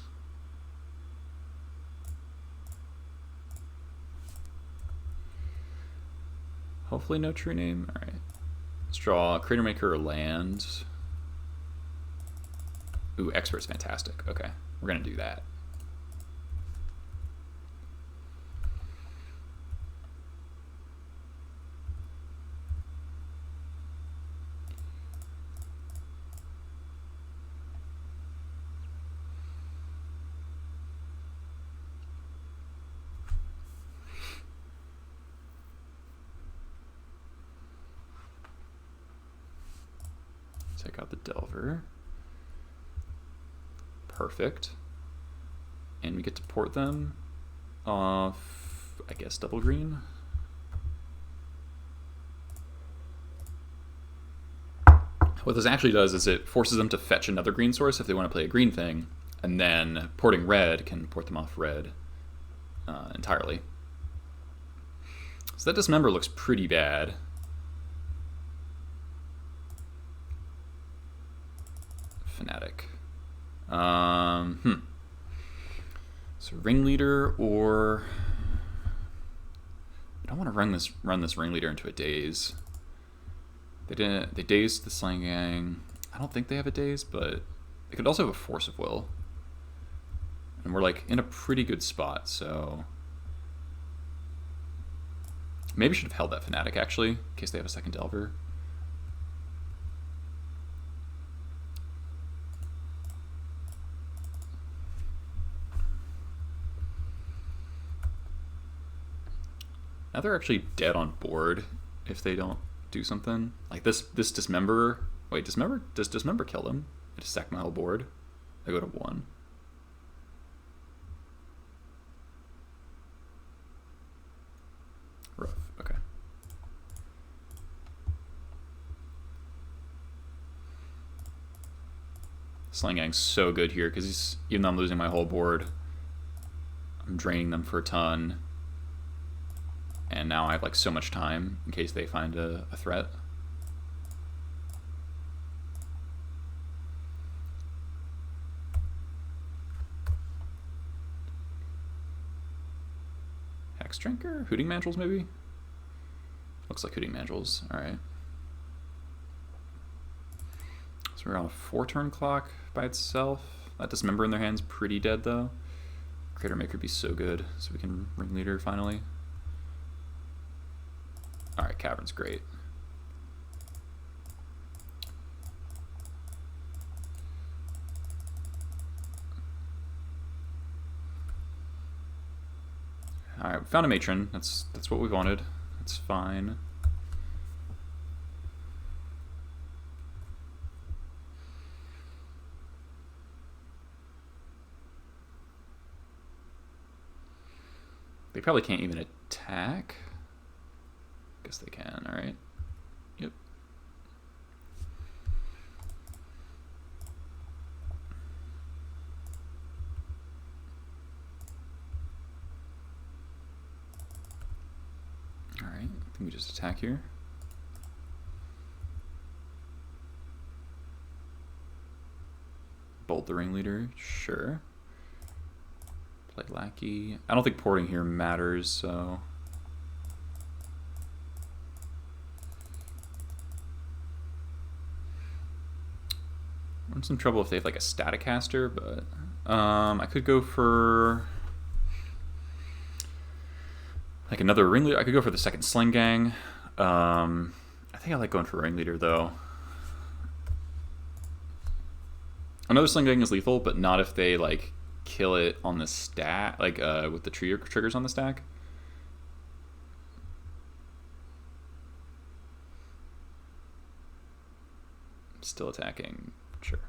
Hopefully no true name. Alright. Let's draw a Cratermaker or land. Ooh, Expert's fantastic. Okay, we're gonna do that. Take out the Delver. Perfect. And we get to port them off, I guess, double green. What this actually does is it forces them to fetch another green source if they want to play a green thing, and then porting red can port them off red entirely. So that dismember looks pretty bad. Fanatic. So Ringleader, or I don't want to run this Ringleader into a daze. They dazed the Sling-Gang. I don't think they have a daze, but they could also have a Force of Will. And we're like in a pretty good spot, so maybe should have held that Fanatic actually, in case they have a second Delver. Now they're actually dead on board if they don't do something. Like this Dismember. Wait, Dismember? Does Dismember kill them? I just sack my whole board. I go to 1. Rough. Okay. Sling-Gang's so good here because even though I'm losing my whole board, I'm draining them for a ton. And now I have like so much time in case they find a threat. Hex Drinker? Hooting Mandrills maybe? Looks like Hooting Mandrills. Alright. So we're on a 4-turn clock by itself. That Dismember in their hand's pretty dead though. Cratermaker would be so good, so we can Ringleader finally. Alright, Cavern's great. Alright, we found a Matron. That's what we wanted. That's fine. They probably can't even attack. Guess they can, alright. Yep. Alright, I think we just attack here. Bolt the Ringleader, sure. Play Lackey. I don't think porting here matters, so... I'm in some trouble if they have like a Staticaster, but I could go for like another Ringleader. I could go for the second Sling-Gang. I think I like going for Ringleader though. Another Sling-Gang is lethal, but not if they like kill it on the stack, like with the triggers on the stack. Still attacking, sure.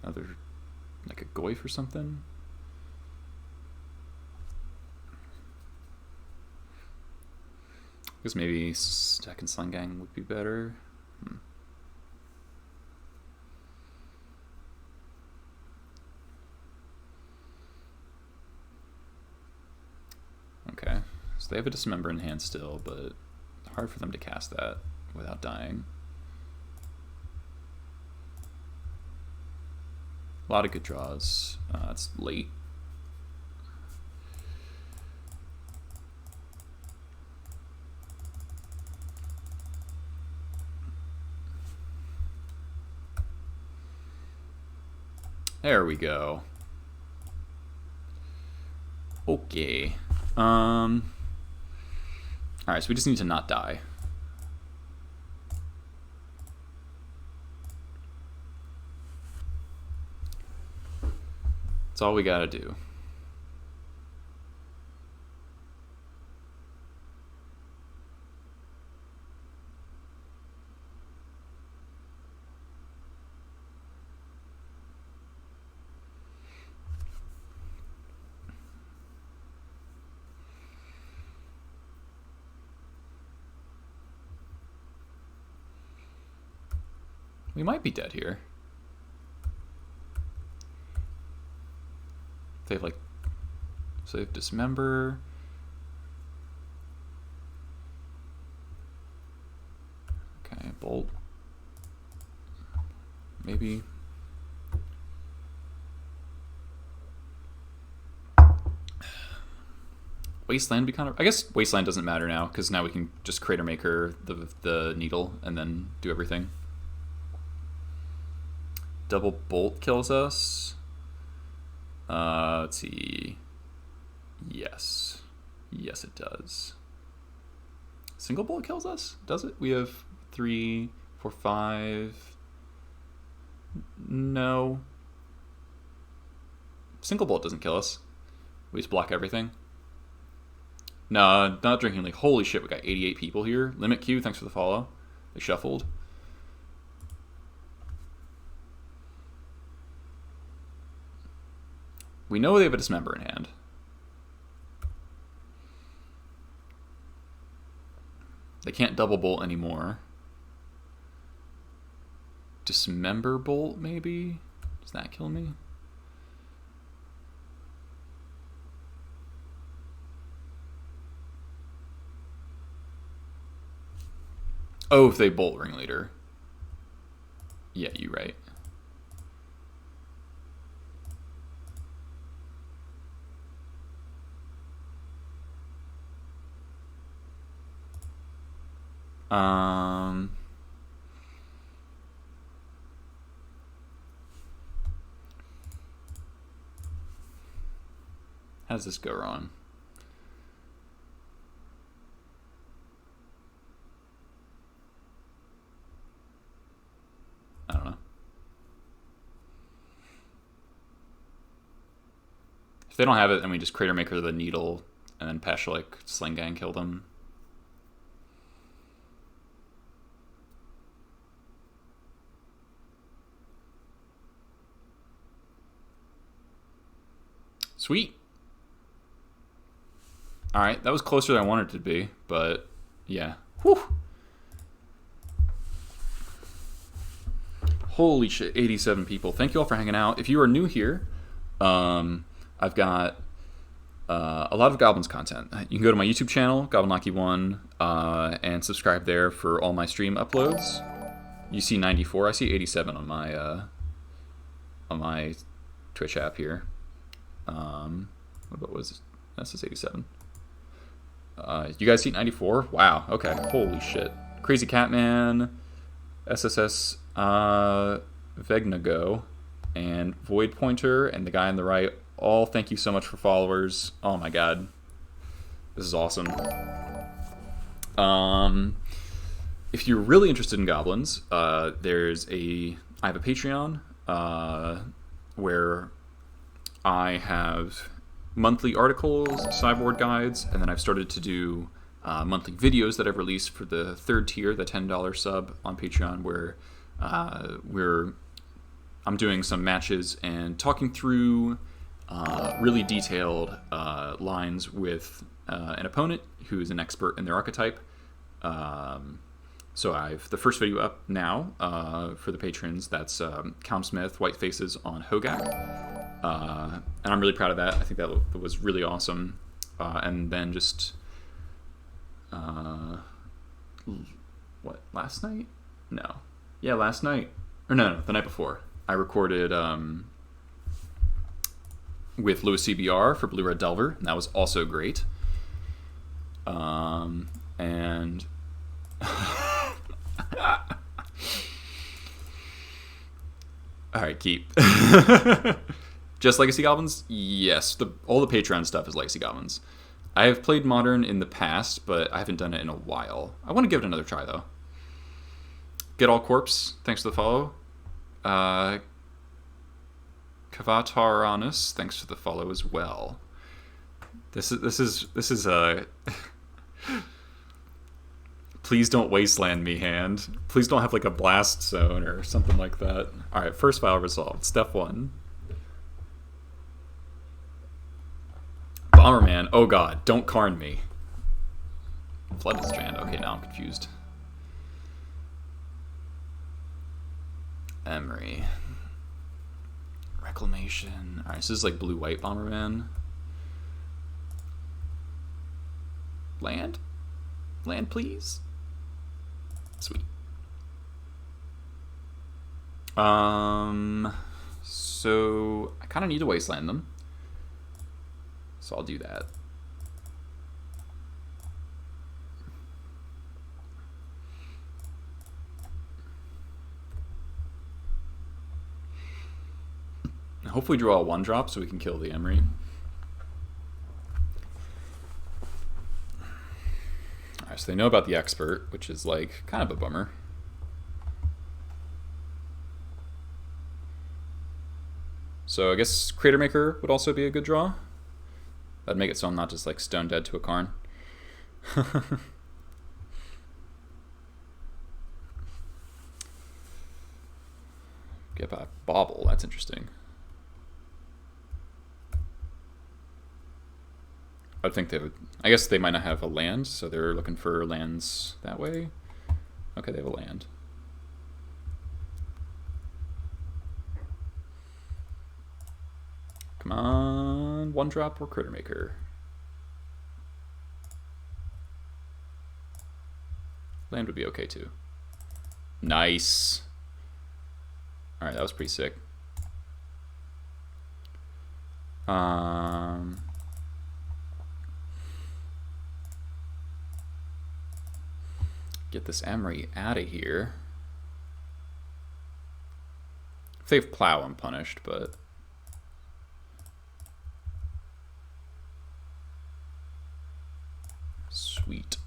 Another, like a Goyf or something. I guess maybe second Sling-Gang would be better. Okay, so they have a Dismember in hand still, but hard for them to cast that without dying. A lot of good draws. It's late. There we go. Okay. Alright, so we just need to not die. That's all we gotta do. We might be dead here. They have like, so they have Dismember. Okay, Bolt. Maybe. Wasteland be kind of, I guess Wasteland doesn't matter now because now we can just Cratermaker the needle and then do everything. Double Bolt kills us. Let's see. Yes. Yes, it does. Single Bolt kills us? Does it? We have 3, 4, 5. No. Single Bolt doesn't kill us. We just block everything. No, not Drinking League. Holy shit, we got 88 people here. Limit Q, thanks for the follow. They shuffled. We know they have a Dismember in hand. They can't double bolt anymore. Dismember Bolt, maybe? Does that kill me? Oh, if they Bolt Ringleader. Yeah, you're right. How does this go wrong? I don't know. If they don't have it, then we just Cratermaker the Needle, and then Pashalik Sling-Gang kill them. Sweet. Alright, that was closer than I wanted it to be, but yeah. Whew. Holy shit, 87 people. Thank you all for hanging out. If you are new here, I've got a lot of Goblins content. You can go to my YouTube channel, Goblin Lackey 1, and subscribe there for all my stream uploads. You see 94. I see 87 on my Twitch app here. What was it? That's just 87. You guys see 94? Wow. Okay. Holy shit. Crazy Catman, SSS Vegnago, and Void Pointer, and the guy on the right. All thank you so much for followers. Oh my god. This is awesome. If you're really interested in goblins, I have a Patreon where I have monthly articles, sideboard guides, and then I've started to do monthly videos that I've released for the third tier, the $10 sub on Patreon, where I'm doing some matches and talking through really detailed lines with an opponent who's an expert in their archetype. So I've the first video up now for the patrons. That's Calm Smith, White Faces on Hogak. And I'm really proud of that. I think that was really awesome. And then just what, last night? No. Yeah, last night. Or no, the night before. I recorded with Lewis CBR for Blue Red Delver, and that was also great. And all right, keep. Just Legacy Goblins? Yes. All the Patreon stuff is Legacy Goblins. I have played Modern in the past, but I haven't done it in a while. I want to give it another try, though. Get All Corpse, thanks for the follow. Kavataranus, thanks for the follow as well. This is please don't Wasteland me hand. Please don't have like a blast zone or something like that. All right, first file resolved. Step 1. Bomberman. Oh god, don't Karn me. Flooded Strand. Okay, now I'm confused. Emry. Reclamation. Alright, so this is like blue-white Bomberman. Land? Land, please? Sweet. So I kind of need to Wasteland them. So I'll do that. Hopefully draw a 1-drop so we can kill the Emry. Alright, so they know about the Expert, which is like kind of a bummer. So I guess Cratermaker would also be a good draw. That'd make it so I'm not just like stone dead to a Karn. Get back Bobble, that's interesting. I think they would. I guess they might not have a land, so they're looking for lands that way. Okay, they have a land. Come on, 1-drop or Cratermaker. Land would be okay too. Nice. Alright, that was pretty sick. Get this Emry out of here. If they have Plow, I'm punished, but... Sweet.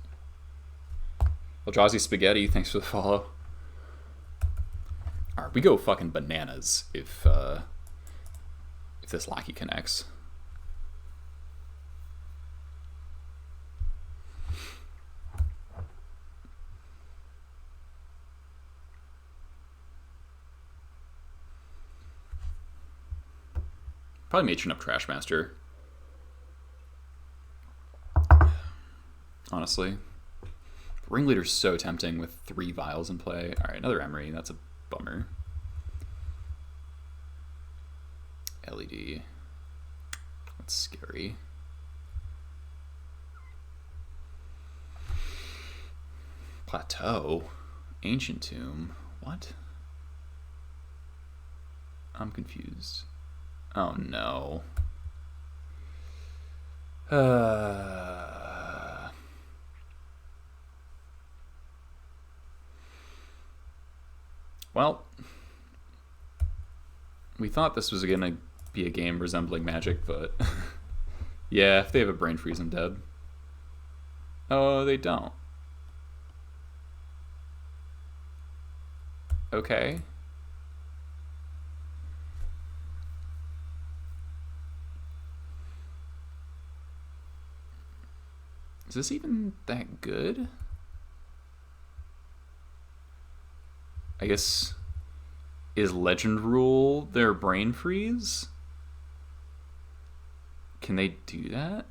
Eldrazi Spaghetti, thanks for the follow. Alright, we go fucking bananas if this Lackey connects. Probably Matron up Trashmaster. Honestly. Ringleader's so tempting with 3 vials in play. Alright, another Emry. That's a bummer. LED. That's scary. Plateau? Ancient Tomb? What? I'm confused. Oh no. Well, we thought this was gonna be a game resembling Magic, but yeah, if they have a Brain Freeze, I'm dead. Oh, they don't. Okay. Is this even that good? I guess, is Legend Rule their Brain Freeze? Can they do that?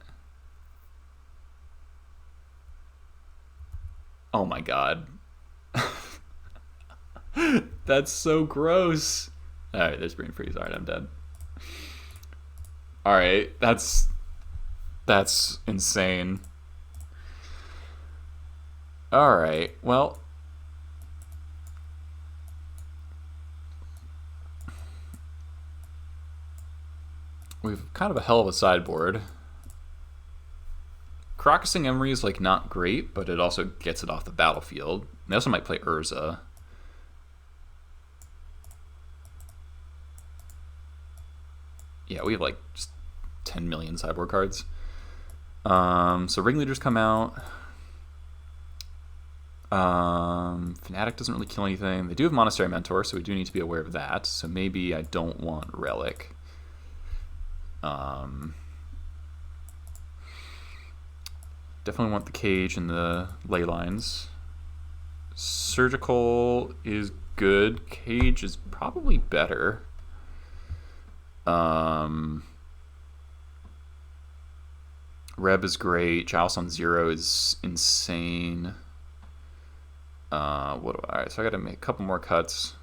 Oh my god. That's so gross. Alright, there's Brain Freeze. Alright, I'm dead. Alright, that's insane. Alright, well. We've kind of a hell of a sideboard. Crocusing Emry is like not great, but it also gets it off the battlefield. They also might play Urza. Yeah, we have like just 10 million sideboard cards. So Ringleaders come out. Fanatic doesn't really kill anything. They do have Monastery Mentor, so we do need to be aware of that. So maybe I don't want Relic. Definitely want the Cage and the Leylines. Surgical is good. Cage is probably better. Reb is great. Chalice on 0 is insane. Alright, so I gotta make a couple more cuts.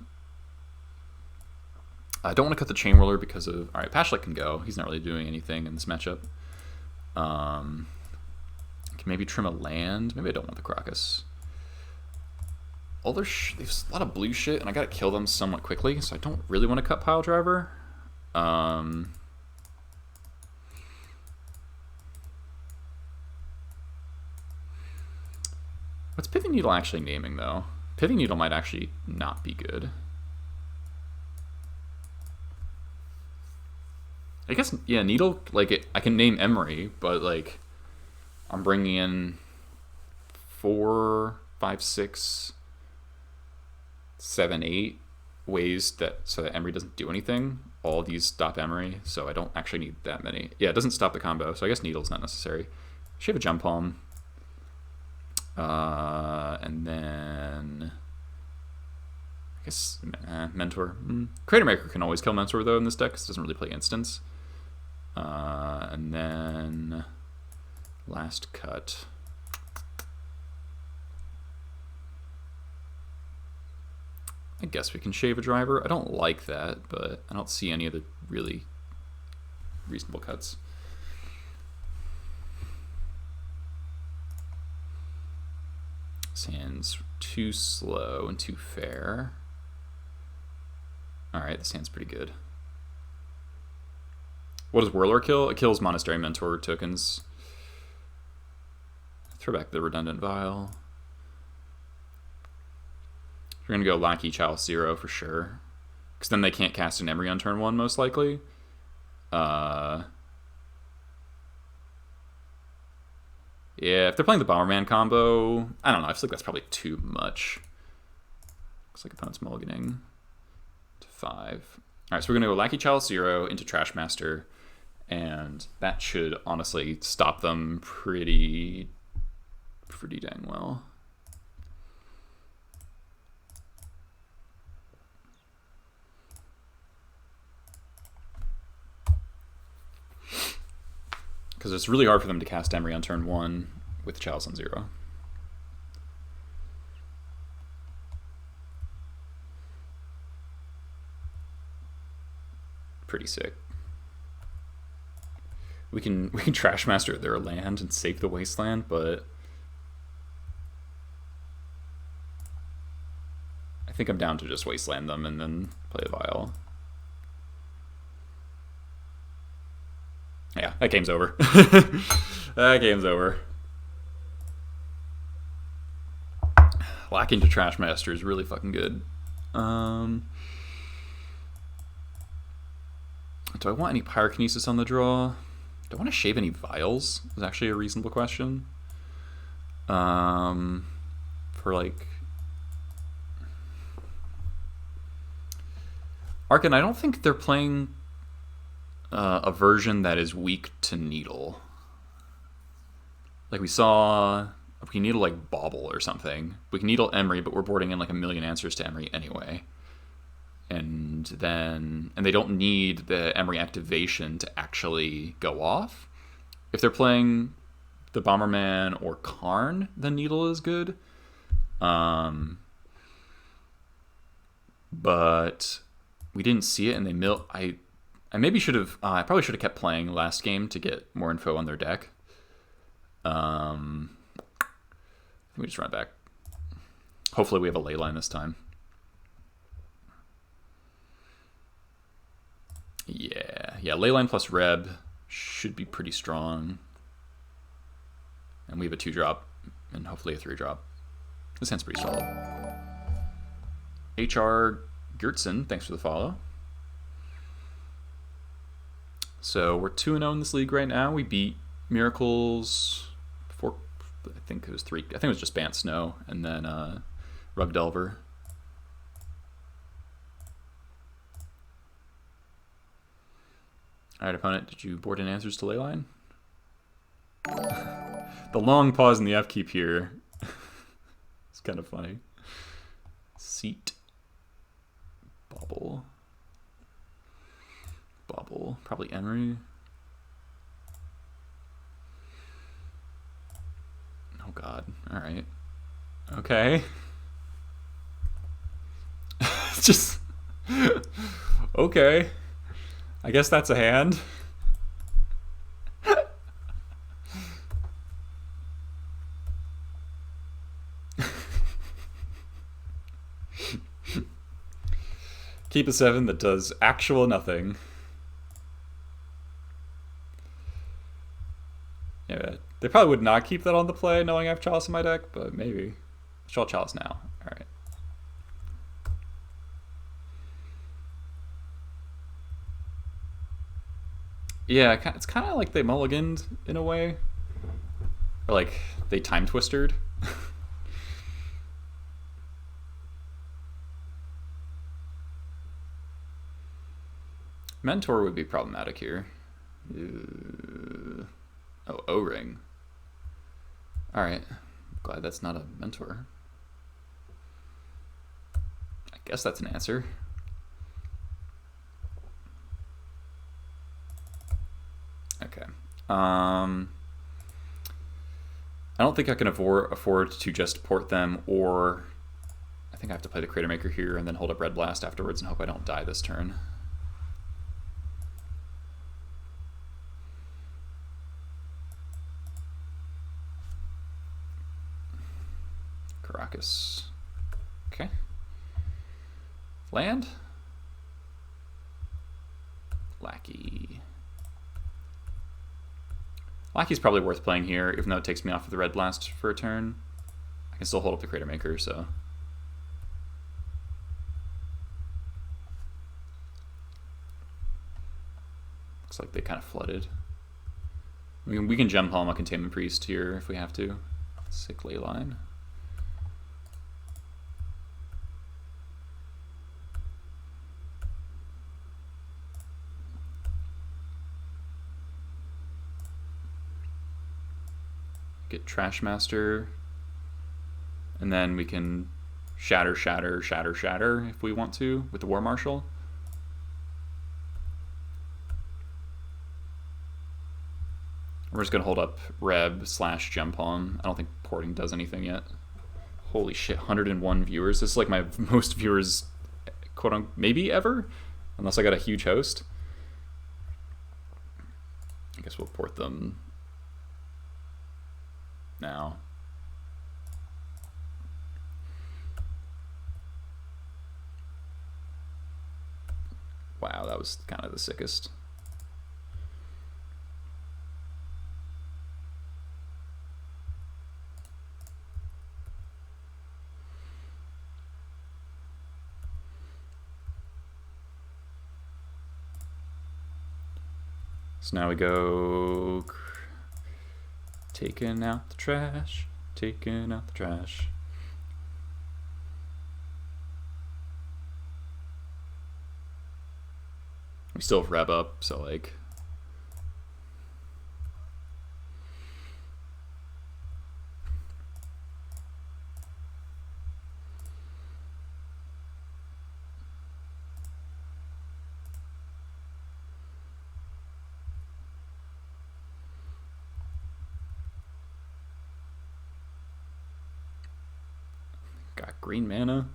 I don't want to cut the Chainwhirler because of... Alright, Pashalik can go. He's not really doing anything in this matchup. Can maybe trim a land. Maybe I don't want the Crocus. All their there's a lot of blue shit, and I gotta kill them somewhat quickly, so I don't really want to cut Piledriver. What's Pithing Needle actually naming, though? Pithing Needle might actually not be good. I guess, yeah, Needle, like, I can name Emry, but, like, I'm bringing in 4, 5, 6, 7, 8 ways so that Emry doesn't do anything. All these stop Emry, so I don't actually need that many. Yeah, it doesn't stop the combo, so I guess Needle's not necessary. Should have a Gempalm. And then... I guess Mentor. Cratermaker can always kill Mentor, though, in this deck, because it doesn't really play instants. And then... Last cut. I guess we can shave a driver. I don't like that, but I don't see any of the really reasonable cuts. This hand's too slow and too fair. Alright, this hand's pretty good. What does Whirler kill? It kills Monastery Mentor tokens. Throw back the Redundant Vial. We're going to go Lackey Chalice 0 for sure. Because then they can't cast an Emry on turn 1, most likely. Yeah, if they're playing the Bomberman combo, I don't know. I feel like that's probably too much. Looks like opponent's mulliganing to 5. Alright, so we're going to go Lackey Chalice 0 into Trashmaster. And that should honestly stop them pretty dang well. Because it's really hard for them to cast Emry on turn 1 with Chalice on 0. Pretty sick. We can Trashmaster their land and save the Wasteland, but I think I'm down to just Wasteland them and then play the Vial. Yeah, that game's over. That game's over. Lacking to Trashmaster is really fucking good. Do I want any Pyrokinesis on the draw? Do I want to shave any Vials? Is actually a reasonable question. For like Arkan, I don't think they're playing a version that is weak to Needle. Like we saw, we can Needle like Bauble or something. We can Needle Emry, but we're boarding in like a million answers to Emry anyway. And they don't need the Emry activation to actually go off. If they're playing the Bomberman or Karn, then Needle is good. But we didn't see it, and they I maybe should have. I probably should have kept playing last game to get more info on their deck. I think we just run it back. Hopefully, we have a Leyline this time. Yeah. Leyline plus Reb should be pretty strong, and we have a 2-drop and hopefully a 3-drop. This hand's pretty solid. HR Gertson, thanks for the follow. So we're 2-0 in this league right now. We beat Miracles before, I think it was 3. I think it was just Bant Snow and then Rug Delver. Alright, opponent, did you board in answers to Leyline? The long pause in the upkeep here. It's kind of funny. Seat. Bauble. Probably Emry. Oh god. Alright. Okay. It's just... okay. I guess that's a hand. Keep a 7 that does actual nothing. Yeah, they probably would not keep that on the play knowing I have Chalice in my deck, but maybe. Let's draw Chalice now. Alright. Yeah, it's kind of like they mulliganed in a way. Or like they time twistered. Mentor would be problematic here. Oh, O-Ring. Alright. Glad that's not a Mentor. I guess that's an answer. Okay. I don't think I can afford to just port them, or I think I have to play the Cratermaker here and then hold up Red Blast afterwards and hope I don't die this turn. Yakus. Okay. Land. Lackey. Lackey's probably worth playing here, even though it takes me off of the red blast for a turn. I can still hold up the Cratermaker, so. Looks like they kind of flooded. We can Gempalm a Containment Priest here if we have to. Sick Leyline. Get Trashmaster, and then we can shatter if we want to with the War Marshal. We're just gonna hold up Reb / Gempalm. I don't think porting does anything yet. Holy shit, 101 viewers. This is like my most viewers, quote unquote, maybe ever, unless I got a huge host. I guess we'll port them now. Wow, that was kind of the sickest. So now we go taking out the trash, taking out the trash. We still have Reb up, so like. Got green mana.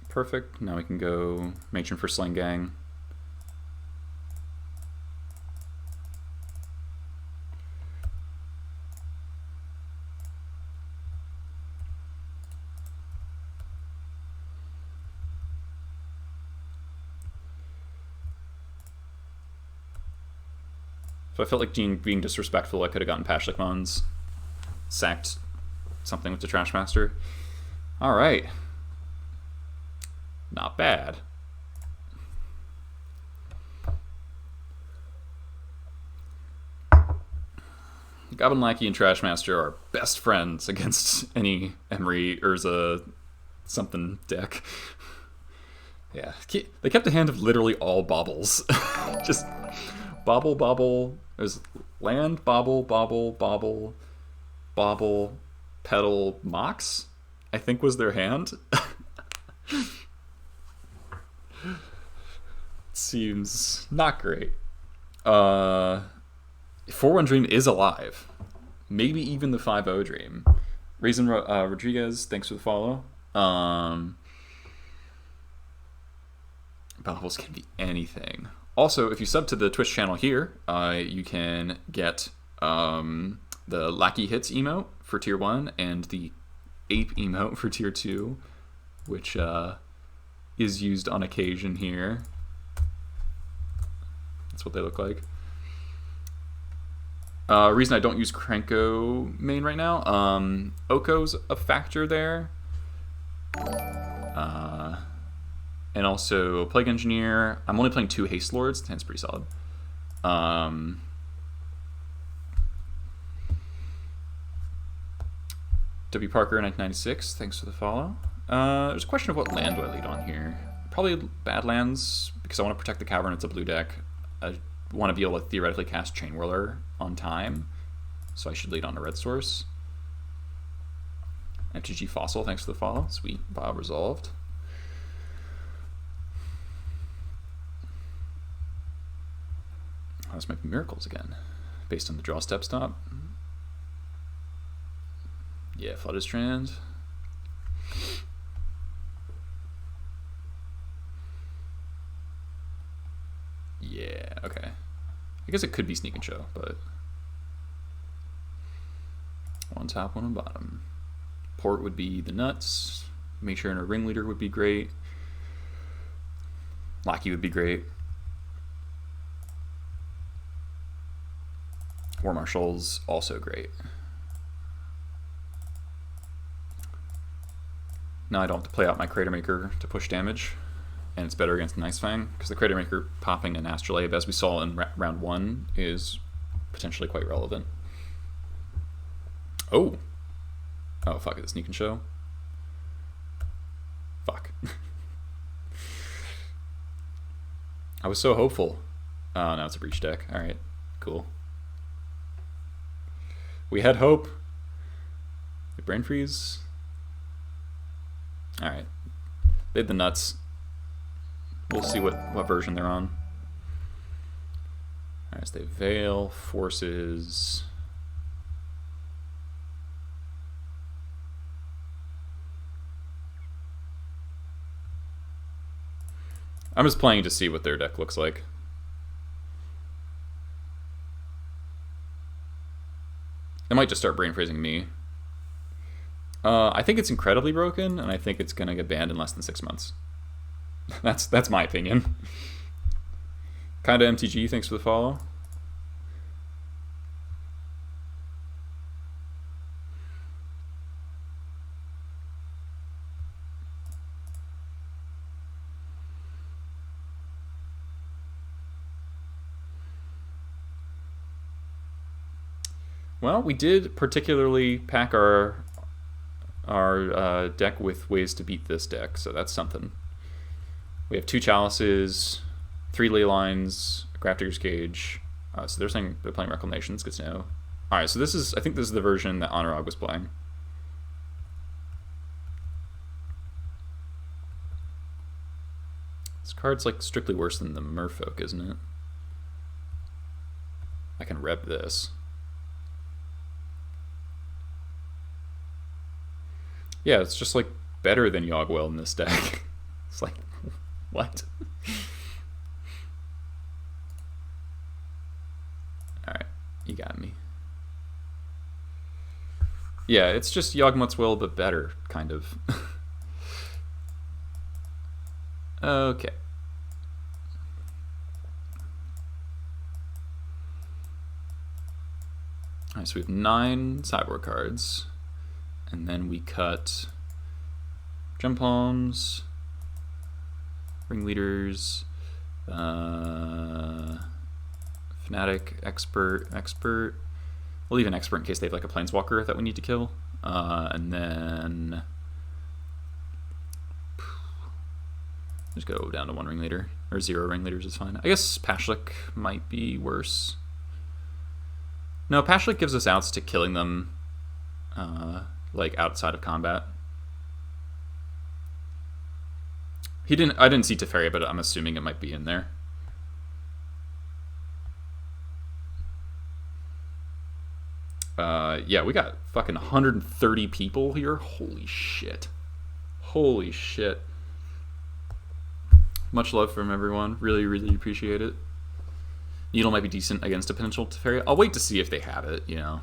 Perfect. Now we can go Matron for Sling-Gang. So I felt like being disrespectful. I could have gotten Pashalik Mons, sacked something with the Trashmaster. All right. Not bad. Goblin Lackey and Trashmaster are best friends against any Emry, Urza, something deck. Yeah, they kept a hand of literally all baubles. Just bauble, bauble. There's land, bauble, bauble, bauble, bauble, petal, mox, I think was their hand. Seems not great. 4-1 Dream is alive. Maybe even the 5-0 Dream. Raisin Rodriguez, thanks for the follow. Baubles can be anything. Also, if you sub to the Twitch channel here, you can get the Lackey Hits emote for Tier 1 and the Ape emote for Tier 2, which is used on occasion here. That's what they look like. Reason I don't use Krenko main right now, Oko's a factor there. And also Plague Engineer. I'm only playing 2 Haste Lords. That's pretty solid. W. Parker 1996, thanks for the follow. There's a question of what land do I lead on here. Probably Badlands, because I want to protect the Cavern. It's a blue deck. I want to be able to theoretically cast Chainwhirler on time, so I should lead on a red source. MTG Fossil, thanks for the follow. Sweet. Bob resolved. Oh, this might be Miracles again, based on the draw step stop. Yeah, Flooded Strand. I guess it could be Sneak and Show, but one top, one on bottom. Port would be the nuts. Matron or Ringleader would be great. Lackey would be great. War Marshal's also great. Now I don't have to play out my Cratermaker to push damage, and it's better against Nice Fang, because the Cratermaker popping an Astrolabe, as we saw in round 1, is potentially quite relevant. Oh! Oh, fuck, it's a Sneak and Show? Fuck. I was so hopeful. Oh, now it's a Breach deck. Alright, cool. We had hope. Brain Freeze. Alright. They had the nuts. We'll see what version they're on. Alright, so they Veil, Forces. I'm just playing to see what their deck looks like. They might just start brain freezing me. I think it's incredibly broken, and I think it's gonna get banned in less than 6 months. That's my opinion. Kinda MTG, thanks for the follow. Well, we did particularly pack our deck with ways to beat this deck, so that's something. We have 2 Chalices, 3 Leylines, a Grafdigger's Cage. So they're saying they're playing Reclamations. Good to know. All right, so this is, I think this is the version that Anurag was playing. This card's like strictly worse than the Merfolk, isn't it? I can rep this. Yeah, it's just like better than Yogg-Well in this deck. It's like, what? Alright, you got me. Yeah, it's just Yawgmoth's Will, but better, kind of. Okay. Alright, so we have 9 sideboard cards. And then we cut Gempalms, Ringleaders, Fanatic, Expert. We'll leave an Expert in case they have like a Planeswalker that we need to kill. And then just go down to 1 Ringleader, or 0 Ringleaders is fine. I guess Pashalik might be worse. No, Pashalik gives us outs to killing them like outside of combat. I didn't see Teferi, but I'm assuming it might be in there. Yeah, we got fucking 130 people here. Holy shit. Holy shit. Much love from everyone. Really, really appreciate it. Needle might be decent against a potential Teferi. I'll wait to see if they have it, you know.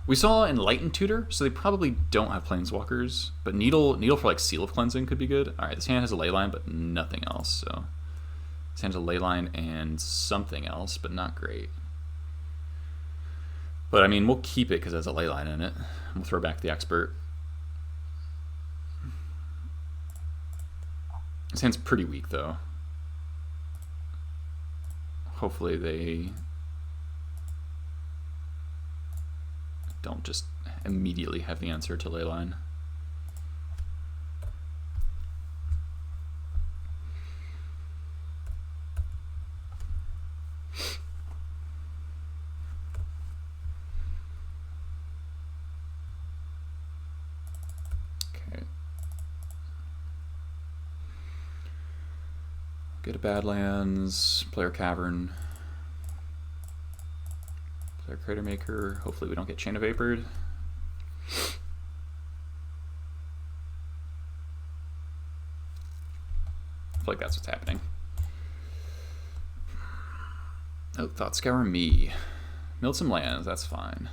We saw Enlightened Tutor, so they probably don't have Planeswalkers, but Needle for like Seal of Cleansing could be good. Alright, this hand has a Leyline, but nothing else, so this hand has a Leyline and something else, but not great. But I mean, we'll keep it because it has a Leyline in it. We'll throw back the Expert. This hand's pretty weak, though. Hopefully they don't just immediately have the answer to Leyline. Okay. Get a Badlands, player Cavern. Our Cratermaker. Hopefully we don't get Chain of Vapored. I feel like that's what's happening. Oh, Thought Scour me. Milled some lands, that's fine.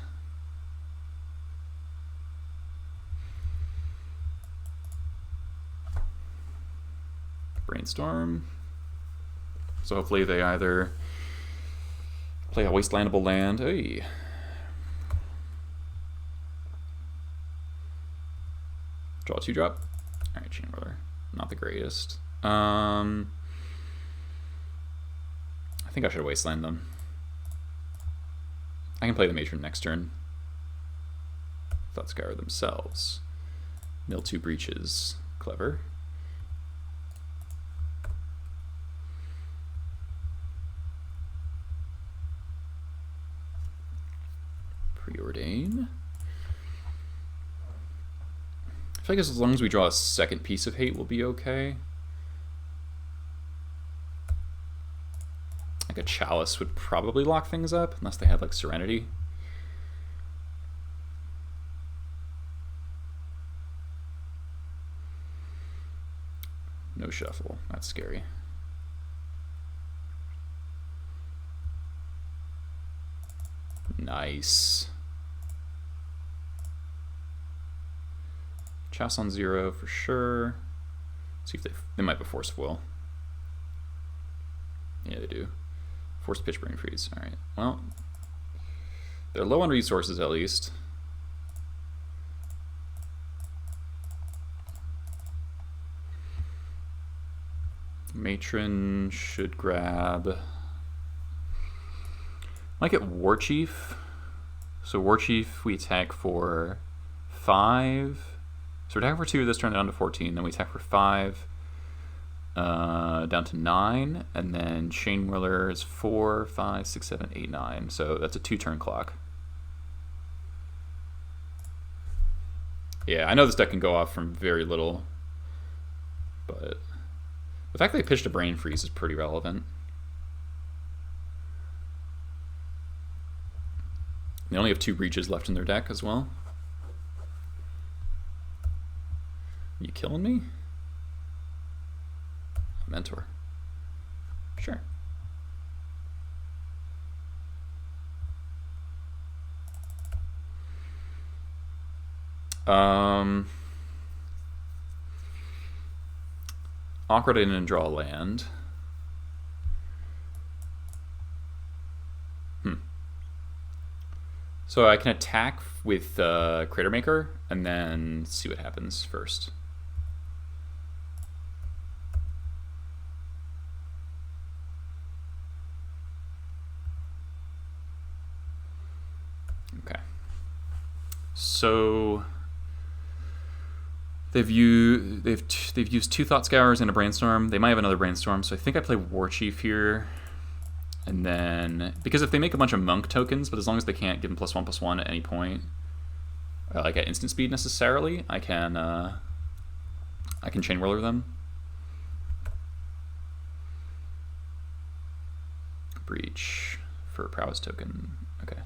Brainstorm. So hopefully they either play a wastelandable land. Hey. Draw a 2-drop. Alright, Chainwhirler. Not the greatest. I think I should wasteland them. I can play the Matron next turn. Thought Scour themselves. Mill 2 Breaches. Clever. Preordain. I feel like as long as we draw a second piece of hate, we'll be okay. Like a Chalice would probably lock things up, unless they had like Serenity. No shuffle, that's scary. Nice. Chalice on 0 for sure. Let's see if they might have Force Foil. Yeah, they do. Forced Pitch Brain Freeze. Alright, well, they're low on resources at least. Matron should grab. I might get Warchief. So Warchief, we attack for 5. So we're attacking for 2 this turn down to 14. Then we attack for 5 down to 9. And then Chainwhirler is 4, 5, 6, 7, 8, 9. So that's a 2-turn clock. Yeah, I know this deck can go off from very little. But the fact that they pitched a Brain Freeze is pretty relevant. They only have 2 Breaches left in their deck as well. You killing me? Mentor. Sure. Awkward in and draw a land. So I can attack with Cratermaker and then see what happens first. Okay. So they've used 2 Thought Scours and a Brainstorm. They might have another Brainstorm, so I think I play Warchief here. And then, because if they make a bunch of Monk tokens, but as long as they can't give them +1/+1 at any point, like at instant speed necessarily, I can Chainwhirler them. Breach for a prowess token. Okay.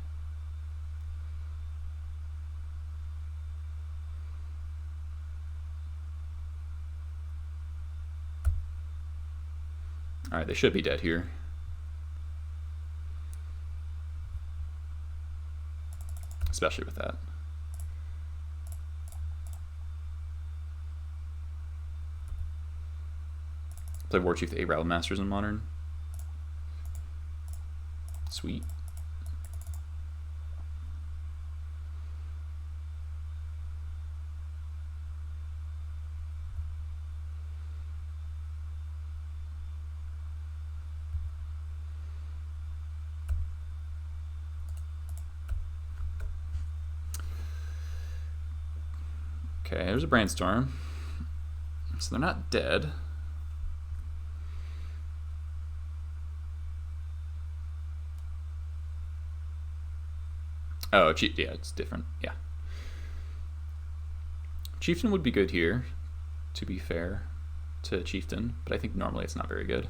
All right, they should be dead here. Especially with that. Play Warchief the 8 Rattle Masters in Modern. Sweet. Okay, there's a Brainstorm. So they're not dead. Oh, yeah, it's different. Yeah. Chieftain would be good here, to be fair to Chieftain, but I think normally it's not very good.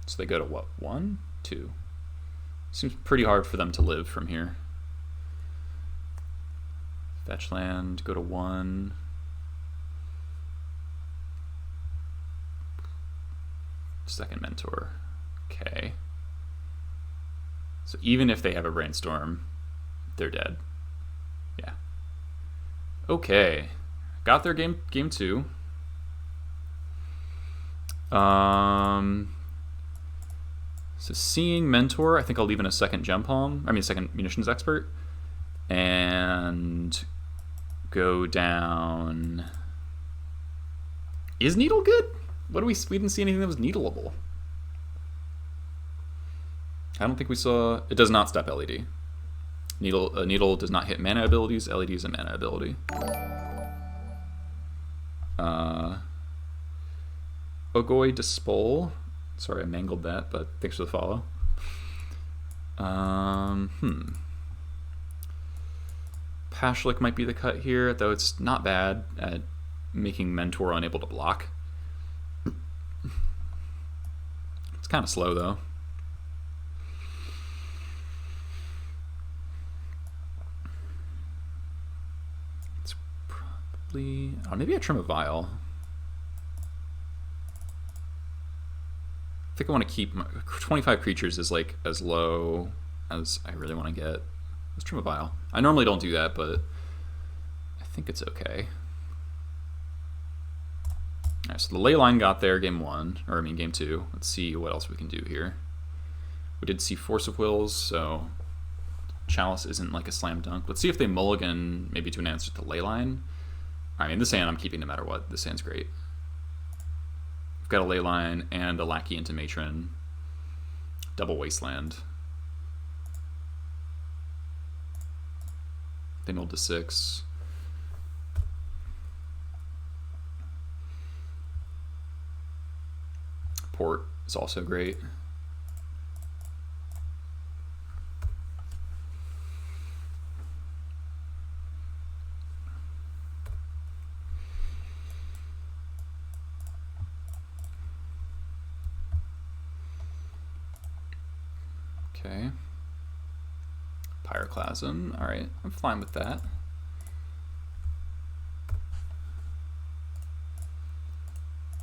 So they go to what? 1, 2. Seems pretty hard for them to live from here. Fetch land, go to 1. Second Mentor. Okay. So even if they have a Brainstorm, they're dead. Yeah. Okay. Got their game 2. So seeing Mentor, I think I'll leave in a second second Munitions Expert. And go down. Is Needle good? What do we didn't see anything that was needleable. I don't think we saw. It does not stop LED. Needle does not hit mana abilities. LED is a mana ability. Ogoi Dispol. Sorry, I mangled that, but thanks for the follow. Pashalik might be the cut here, though it's not bad at making Mentor unable to block. It's kind of slow, though. It's probably... Oh, maybe I trim a Vial. I think I want to keep 25 creatures is like as low as I really want to get. Let's trim a Vial. I normally don't do that, but I think it's okay. Alright, so the Leyline got there game 2. Let's see what else we can do here. We did see Force of Wills, so Chalice isn't like a slam dunk. Let's see if they mulligan maybe to an answer to Leyline. I mean, this hand I'm keeping no matter what. This hand's great. We've got a Leyline and a Lackey into Matron. Double Wasteland. They milled to 6. Port is also great. Okay. Pyroclasm. Alright, I'm fine with that.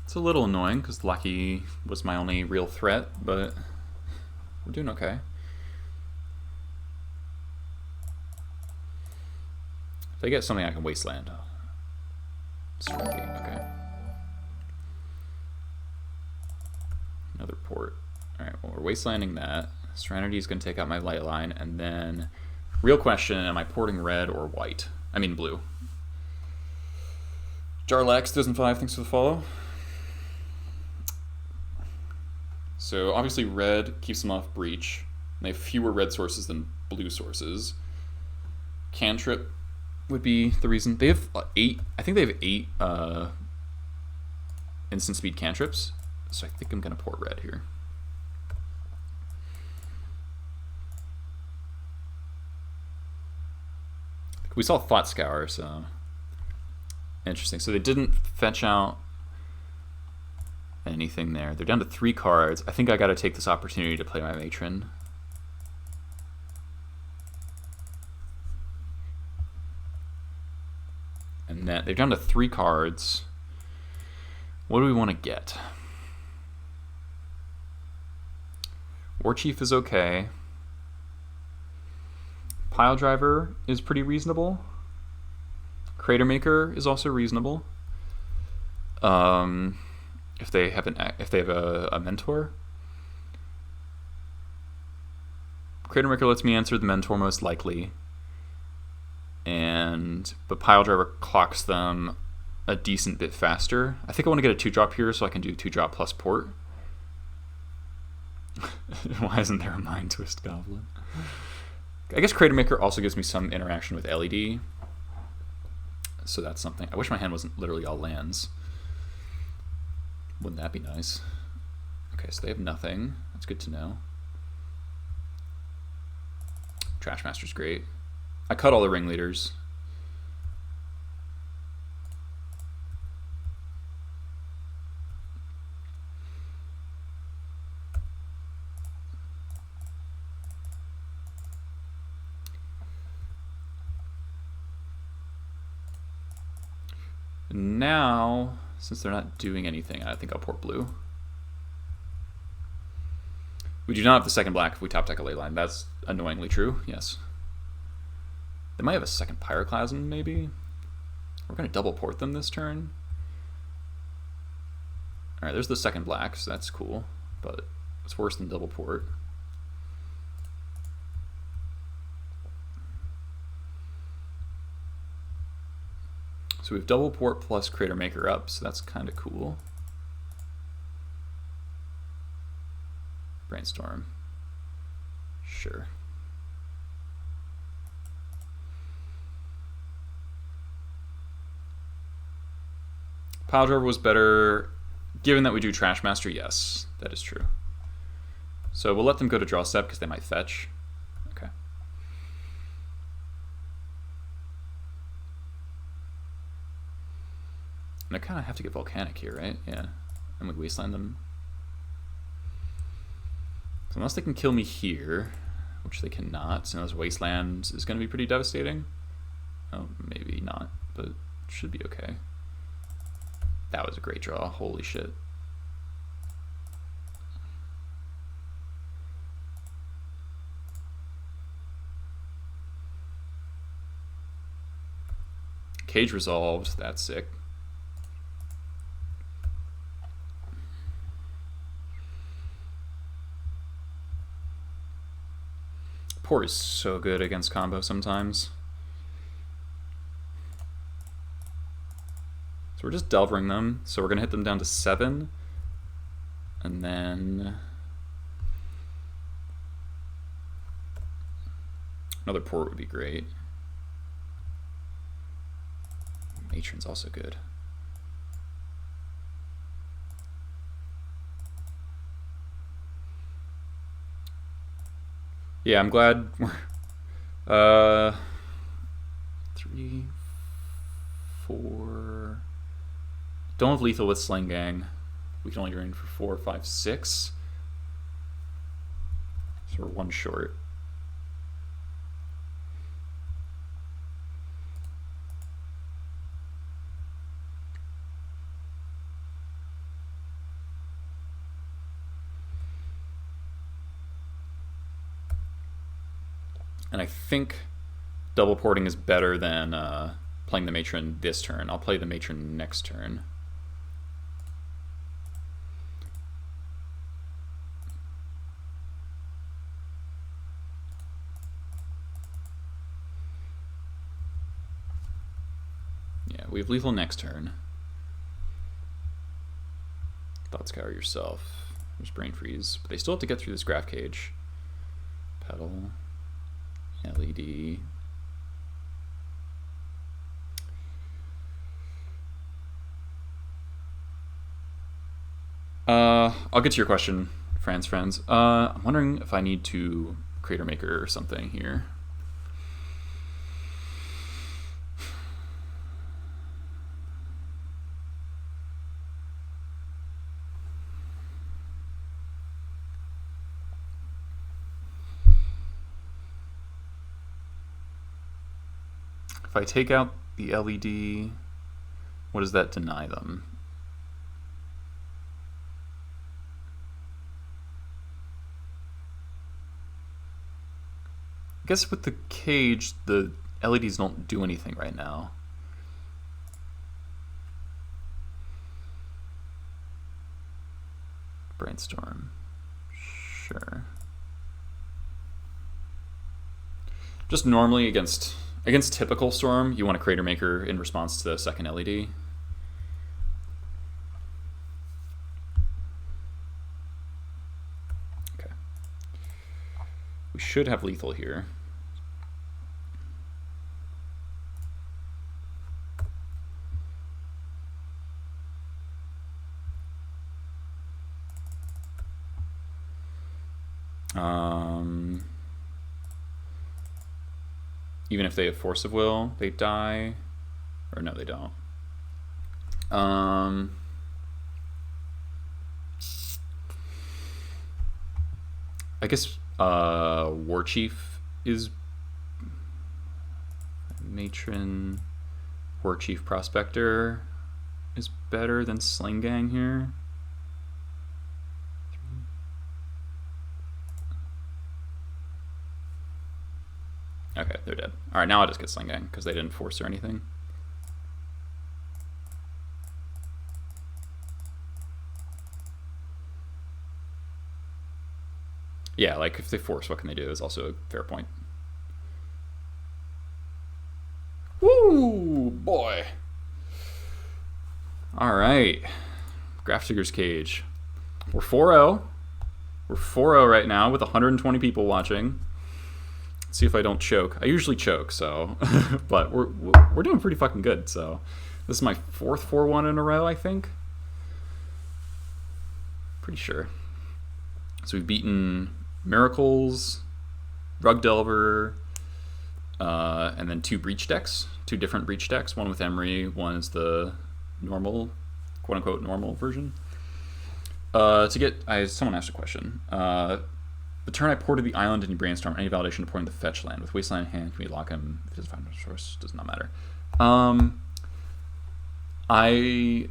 It's a little annoying because Lackey was my only real threat, but we're doing okay. If I get something I can Wasteland. Serenity, okay. Another port. Alright, well, we're Wastelanding that. Serenity is going to take out my Leyline, and then real question, am I porting red or white? I mean blue. Jarlax 2005, thanks for the follow. So obviously red keeps them off Breach. They have fewer red sources than blue sources. Cantrip would be the reason. They have 8, I think they have 8 instant speed cantrips, so I think I'm going to port red here. We saw Thought Scour, so interesting. So they didn't fetch out anything there. They're down to 3 cards. I think I got to take this opportunity to play my Matron. And then they're down to 3 cards. What do we want to get? Warchief is okay. Piledriver is pretty reasonable. Cratermaker is also reasonable. If they have a mentor. Cratermaker lets me answer the mentor most likely. But Piledriver clocks them a decent bit faster. I think I want to get a 2-drop here so I can do 2-drop plus port. Why isn't there a Mind Twist Goblin? I guess Cratermaker also gives me some interaction with LED. So that's something. I wish my hand wasn't literally all lands. Wouldn't that be nice? Okay, so they have nothing. That's good to know. Trashmaster's great. I cut all the ringleaders. Now, since they're not doing anything, I think I'll port blue. We do not have the second black if we top deck a Leyline. That's annoyingly true, yes. They might have a second Pyroclasm, maybe? We're going to double port them this turn. Alright, there's the second black, so that's cool. But it's worse than double port. So we have double port plus Cratermaker up, so that's kind of cool. Brainstorm. Sure. Piledriver was better, given that we do Trashmaster, yes, that is true. So we'll let them go to draw step because they might fetch. Okay. And I kind of have to get Volcanic here, right? Yeah. And we Wasteland them. So unless they can kill me here, which they cannot, so those Wastelands is going to be pretty devastating. Oh, maybe not, but it should be okay. That was a great draw. Holy shit. Cage resolved. That's sick. Port is so good against combo sometimes. So we're just Delvering them. So we're going to hit them down to 7. And then another port would be great. Matron's also good. Yeah, I'm glad we're 3, 4. Don't have lethal with Sling-Gang. We can only drain for 4, 5, 6. So we're 1 short. And I think double porting is better than playing the Matron this turn. I'll play the Matron next turn. Yeah, we have lethal next turn. Thought Scour yourself. There's Brain Freeze. But they still have to get through this Graph Cage. Pedal. LED. I'll get to your question, friends. I'm wondering if I need to Cratermaker or something here. If I take out the LED, what does that deny them? I guess with the cage, the LEDs don't do anything right now. Brainstorm. Sure. Just normally against typical Storm, you want a Cratermaker in response to the second LED. Okay. We should have lethal here. Even if they have Force of Will, they die. Or no, they don't. I guess Warchief is Matron. Warchief Prospector is better than Sling-Gang here. they're dead. All right, now I just get Sling-Gang because they didn't force or anything. Yeah, like if they force, what can they do is also a fair point. Woo, boy. All right, Grafdigger's Cage. We're 4-0. We're 4-0 right now with 120 people watching. Let's see if I don't choke. I usually choke, so, but we're doing pretty fucking good. So, this is my 4th 4-1 in a row, I think. Pretty sure. So we've beaten Miracles, Rug Delver, and then 2 breach decks, 2 different breach decks. One with Emry, one is the normal, quote unquote normal version. Someone asked a question. The turn I ported the island and you brainstorm any validation to porting the fetch land. With Wasteland in hand, can we lock him if his final source does not matter? I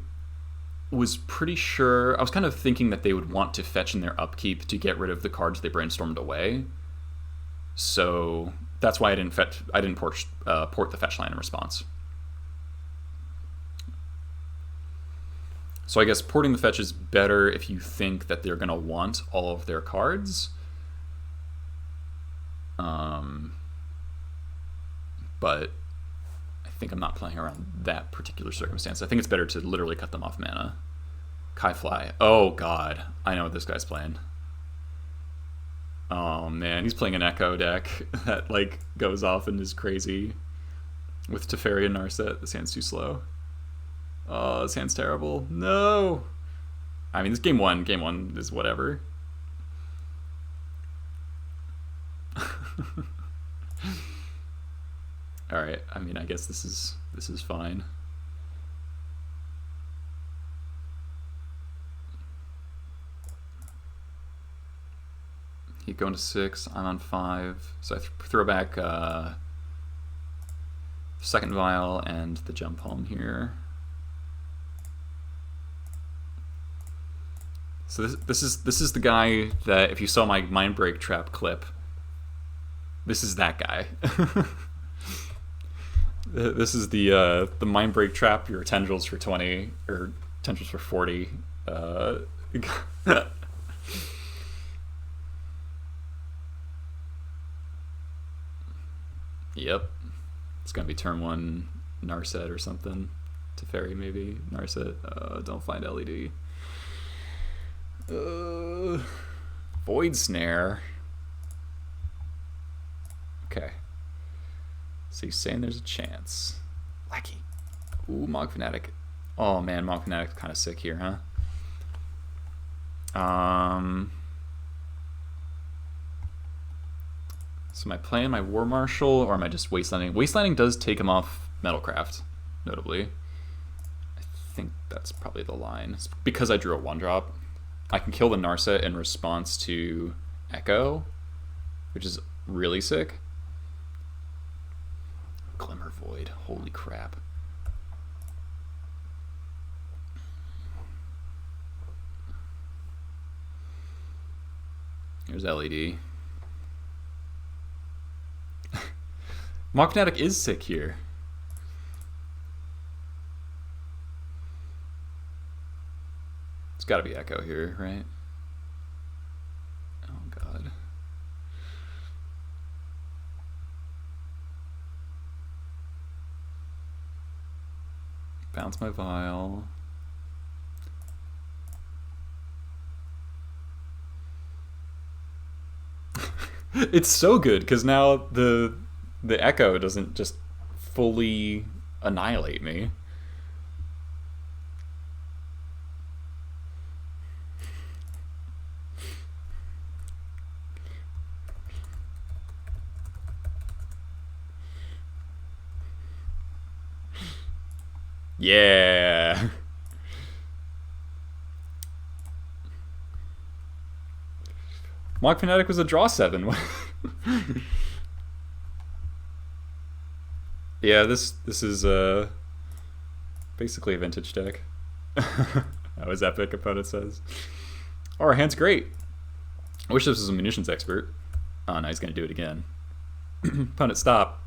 was pretty sure, I was kind of thinking that they would want to fetch in their upkeep to get rid of the cards they brainstormed away. So that's why I didn't port the fetch land in response. So I guess porting the fetch is better if you think that they're going to want all of their cards. But I think I'm not playing around that particular circumstance. I think it's better to literally cut them off mana. Kai Fly. Oh god, I know what this guy's playing. Oh man, he's playing an Echo deck that like goes off and is crazy. With Teferi and Narset, this hand's too slow. Oh, this hand's terrible. No! I mean, this game one is whatever. Alright, I mean, I guess this is fine. He's going to 6, I'm on 5. So I throw back second Vial and the Gempalm here. So this is the guy that, if you saw my Mindbreak Trap clip, this is that guy. This is the Mindbreak Trap, your tendrils for 20, or tendrils for 40. Yep. It's gonna be turn 1 Narset or something. Teferi maybe. Narset. Don't find LED. Void Snare. Okay. So you're saying there's a chance. Lackey. Ooh, Mogg Fanatic. Oh man, Mogg Fanatic's kind of sick here, huh? So am I playing my War Marshal, or am I just Wastelanding? Wastelanding does take him off Metalcraft, notably. I think that's probably the line. It's because I drew a 1-drop. I can kill the Narset in response to Echo, which is really sick. Glimmer Void, holy crap. Here's LED. Mogg Fanatic is sick here. It's gotta be Echo here, right? Oh god. Bounce my Vial. It's so good because now the Echo doesn't just fully annihilate me. Yeah. Mogg Fanatic was a draw 7. Yeah, this is basically a vintage deck. That was epic, opponent says. Oh, our hand's great. I wish this was a Munitions Expert. Oh no, he's gonna do it again. Opponent, stop.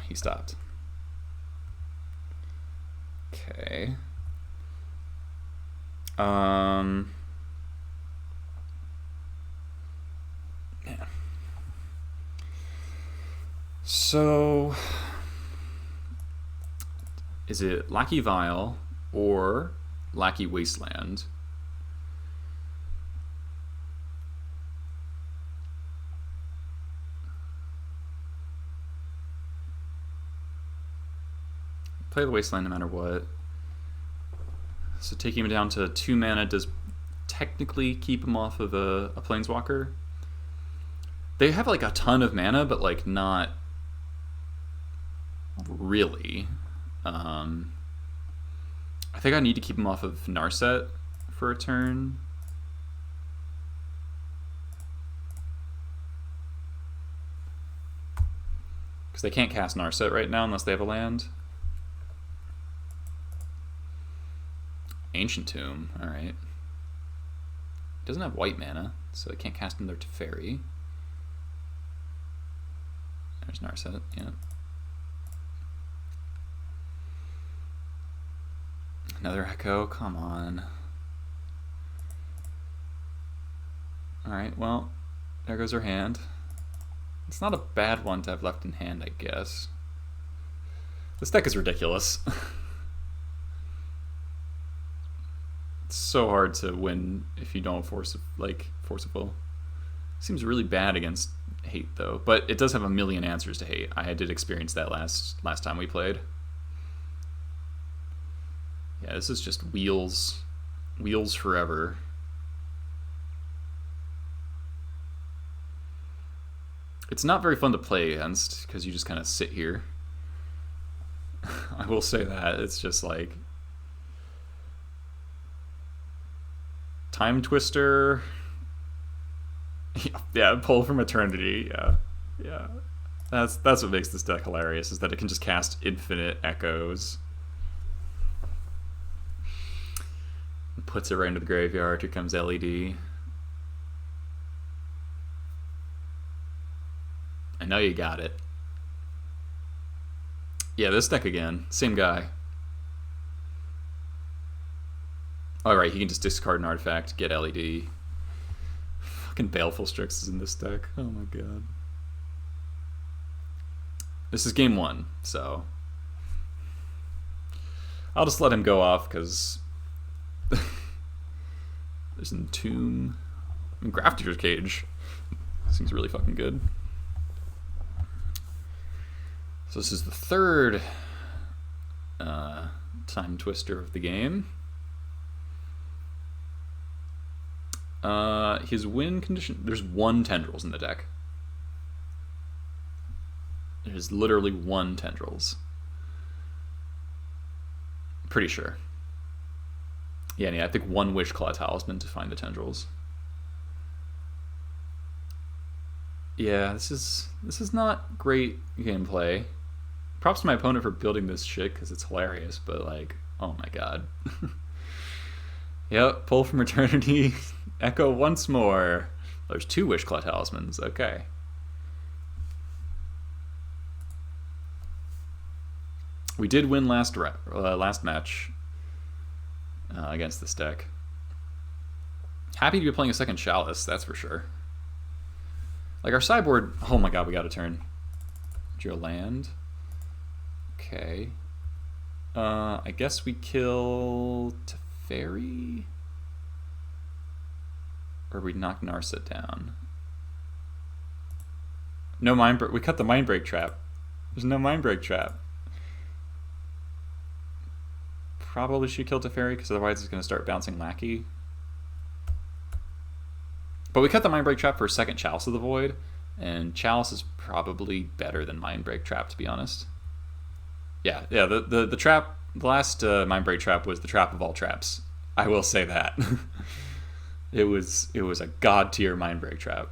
He stopped. Okay. Yeah. So, is it Lackey Vial or Lackey Wasteland? Play the Wasteland no matter what. So taking him down to 2 mana does technically keep him off of a Planeswalker. They have like a ton of mana, but like not really. I think I need to keep him off of Narset for a turn. Because they can't cast Narset right now unless they have a land. Ancient Tomb, alright. Doesn't have white mana, so it can't cast him there to Teferi. There's Narset, yeah. Another Echo, come on. Alright, well, there goes her hand. It's not a bad one to have left in hand, I guess. This deck is ridiculous. It's so hard to win if you don't forcible. Seems really bad against hate though, but it does have a million answers to hate. I did experience that last time we played. Yeah, this is just wheels forever. It's not very fun to play against because you just kind of sit here. I will say that. It's just like Time Twister. Yeah, Pull from Eternity. Yeah. That's what makes this deck hilarious, is that it can just cast infinite echoes. Puts it right into the graveyard. Here comes LED. I know you got it. Yeah, this deck again. Same guy. Alright, he can just discard an artifact, get LED. Fucking Baleful Strix is in this deck. Oh my god. This is game 1, so I'll just let him go off because there's an Entomb. I mean, Grafter's Cage seems really fucking good. So this is the third Time Twister of the game. His win condition, there's 1 Tendrils in the deck. There's literally 1 Tendrils. Pretty sure. Yeah, I think 1 Wishclaw Talisman to find the Tendrils. Yeah, this is not great gameplay. Props to my opponent for building this shit because it's hilarious, but like, oh my god. Yep, Pull from Eternity, Echo once more. There's 2 Wishclaw Talismans, okay. We did win last match against this deck. Happy to be playing a second Chalice, that's for sure. Like our sideboard, oh my god, we got a turn. Drew a land. Okay. I guess we kill Teferi? Or we knock Narset down? No Mindbreak. We cut the Mindbreak trap. There's no Mindbreak trap. Probably should kill Teferi because otherwise it's going to start bouncing Lackey. But we cut the Mindbreak trap for a second Chalice of the Void, and Chalice is probably better than Mindbreak trap, to be honest. Yeah. The trap, the last Mindbreak trap was the trap of all traps. I will say that. It was a god tier Mindbreak trap.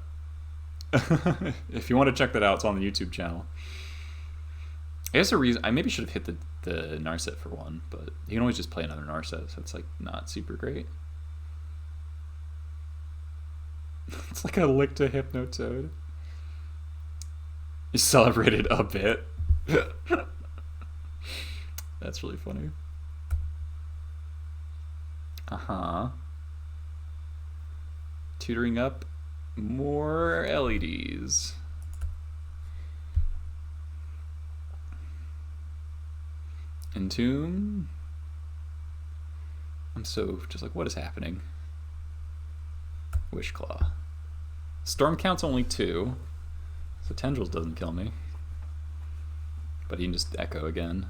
If you want to check that out, it's on the YouTube channel. I guess I maybe should have hit the Narset for 1, but you can always just play another Narset, so it's like not super great. It's like a lick to Hypnotoad. You celebrated a bit. That's really funny. Tutoring up more LEDs. Entomb. I'm so just like, what is happening? Wishclaw. Storm count's only 2, so Tendrils doesn't kill me. But he can just echo again.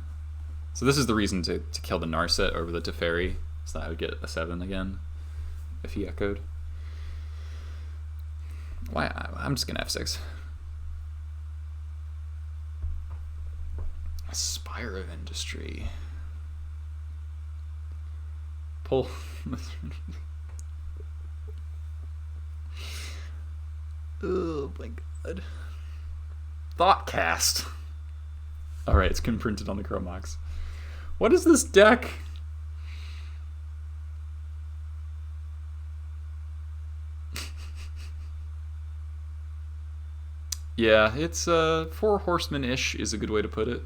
So this is the reason to kill the Narset over the Teferi, so that I would get a 7 again if he echoed. Why? I'm just gonna F6. Spire of Industry. Pull. Oh my god. Thoughtcast. Alright, it's been printed on the Chromox. What is this deck? Yeah, it's 4 horsemen-ish is a good way to put it.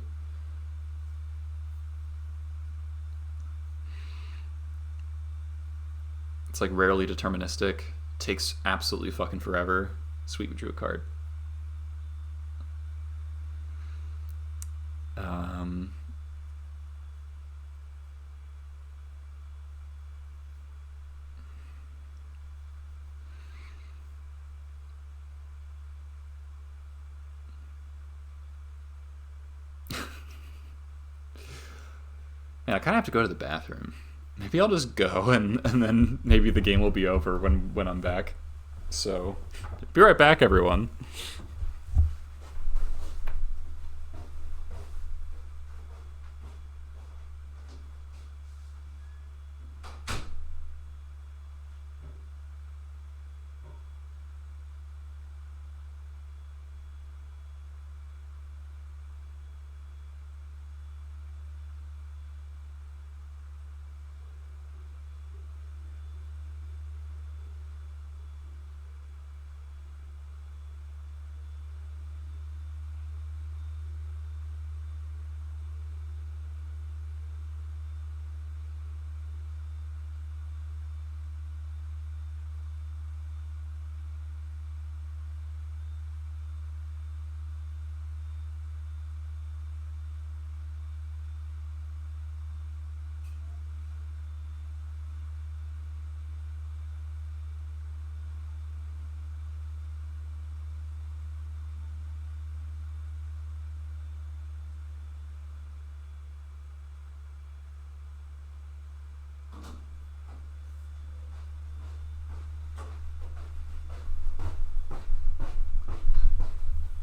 It's like rarely deterministic. Takes absolutely fucking forever. Sweet, we drew a card. Yeah, I kind of have to go to the bathroom. Maybe I'll just go and then maybe the game will be over when I'm back. So, be right back, everyone.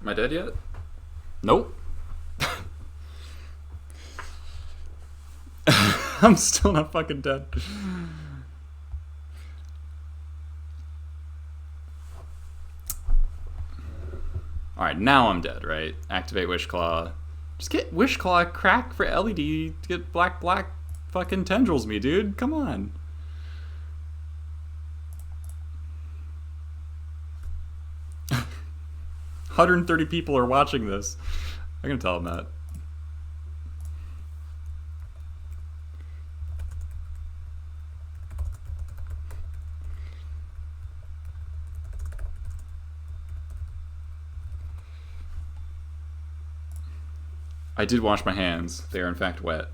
Am I dead yet? Nope. I'm still not fucking dead. Alright, now I'm dead, right? Activate Wishclaw. Just get Wishclaw crack for LED to get black fucking tendrils me, dude. Come on. $130 people are watching this. I'm gonna tell them that. I did wash my hands. They are in fact wet.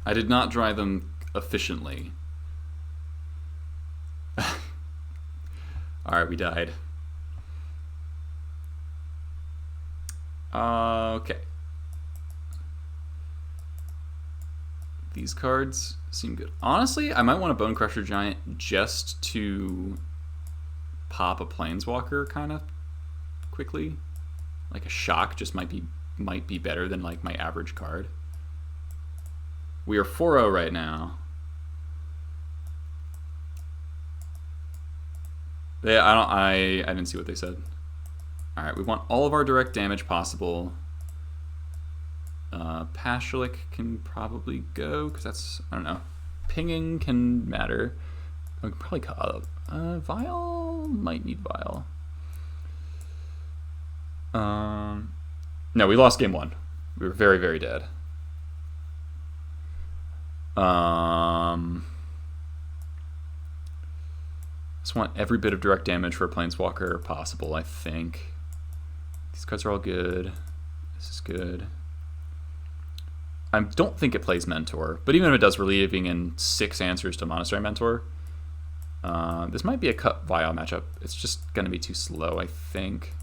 I did not dry them efficiently. Alright, we died. Okay. These cards seem good. Honestly, I might want a Bone Crusher Giant just to pop a Planeswalker kind of quickly. Like a Shock just might be better than like my average card. We are 4-0 right now. I didn't see what they said. All right, we want all of our direct damage possible. Pashalik can probably go, because that's, I don't know. Pinging can matter. We can probably call Vial, might need Vial. No, we lost game 1. We were very, very dead. Just want every bit of direct damage for a Planeswalker possible, I think. These cards are all good. This is good. I don't think it plays Mentor, but even if it does, we're leaving in 6 answers to Monastery Mentor. This might be a cut Vial matchup. It's just going to be too slow, I think.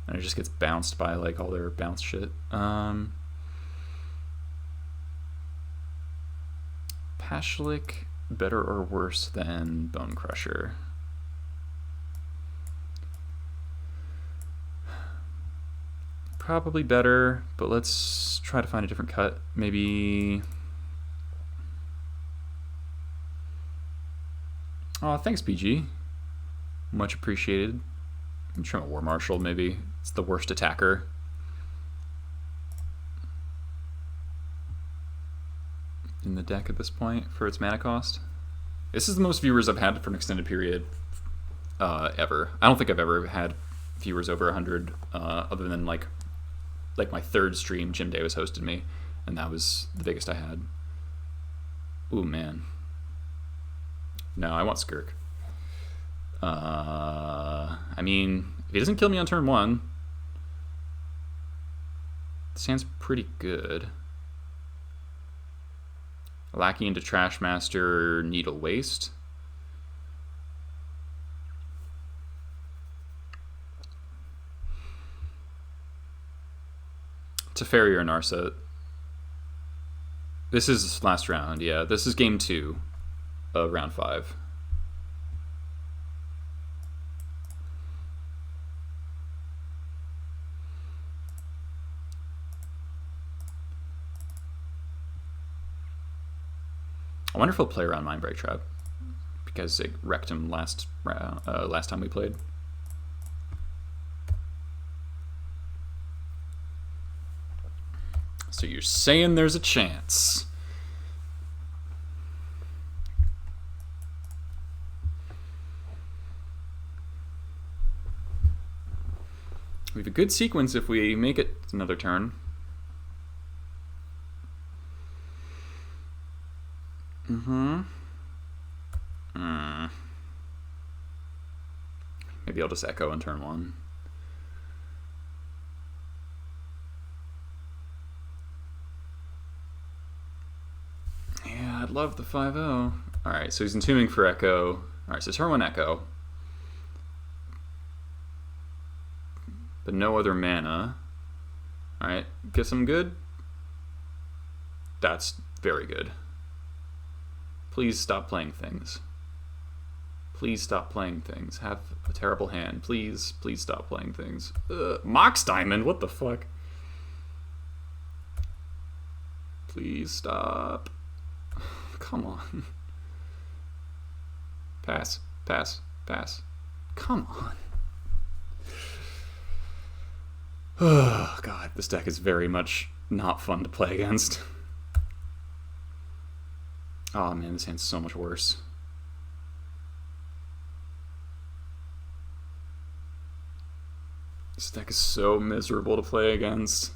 And it just gets bounced by like all their bounce shit. Pashalik, better or worse than Bone Crusher? Probably better, but let's try to find a different cut. Maybe... Oh, thanks, PG. Much appreciated. I'm trying a War Marshal, maybe. It's the worst attacker. In the deck at this point for its mana cost. This is the most viewers I've had for an extended period ever. I don't think I've ever had viewers over 100 other than like my 3rd stream. Jim Davis hosted me, and that was the biggest I had. Ooh, man. No, I want Skirk. I mean, if he doesn't kill me on turn 1, the stand's pretty good. Lackey into Trashmaster, Needle Waste. Teferi or Narset. This is last round, yeah. This is game 2 of round 5. I wonder if he'll play around Mindbreak Trap, because it wrecked him last time we played. So you're saying there's a chance. We have a good sequence if we make it another turn. Maybe I'll just Echo on turn 1. Yeah, I'd love the 5-0. Alright, so he's entombing for Echo. Alright, so turn 1 Echo. But no other mana. Alright, get some good. That's very good. Please stop playing things. Please stop playing things. Have a terrible hand. Please, please stop playing things. Mox Diamond, what the fuck? Please stop. Come on. Pass, pass, pass. Come on. Oh, God, this deck is very much not fun to play against. Oh, man, this hand's so much worse. This deck is so miserable to play against.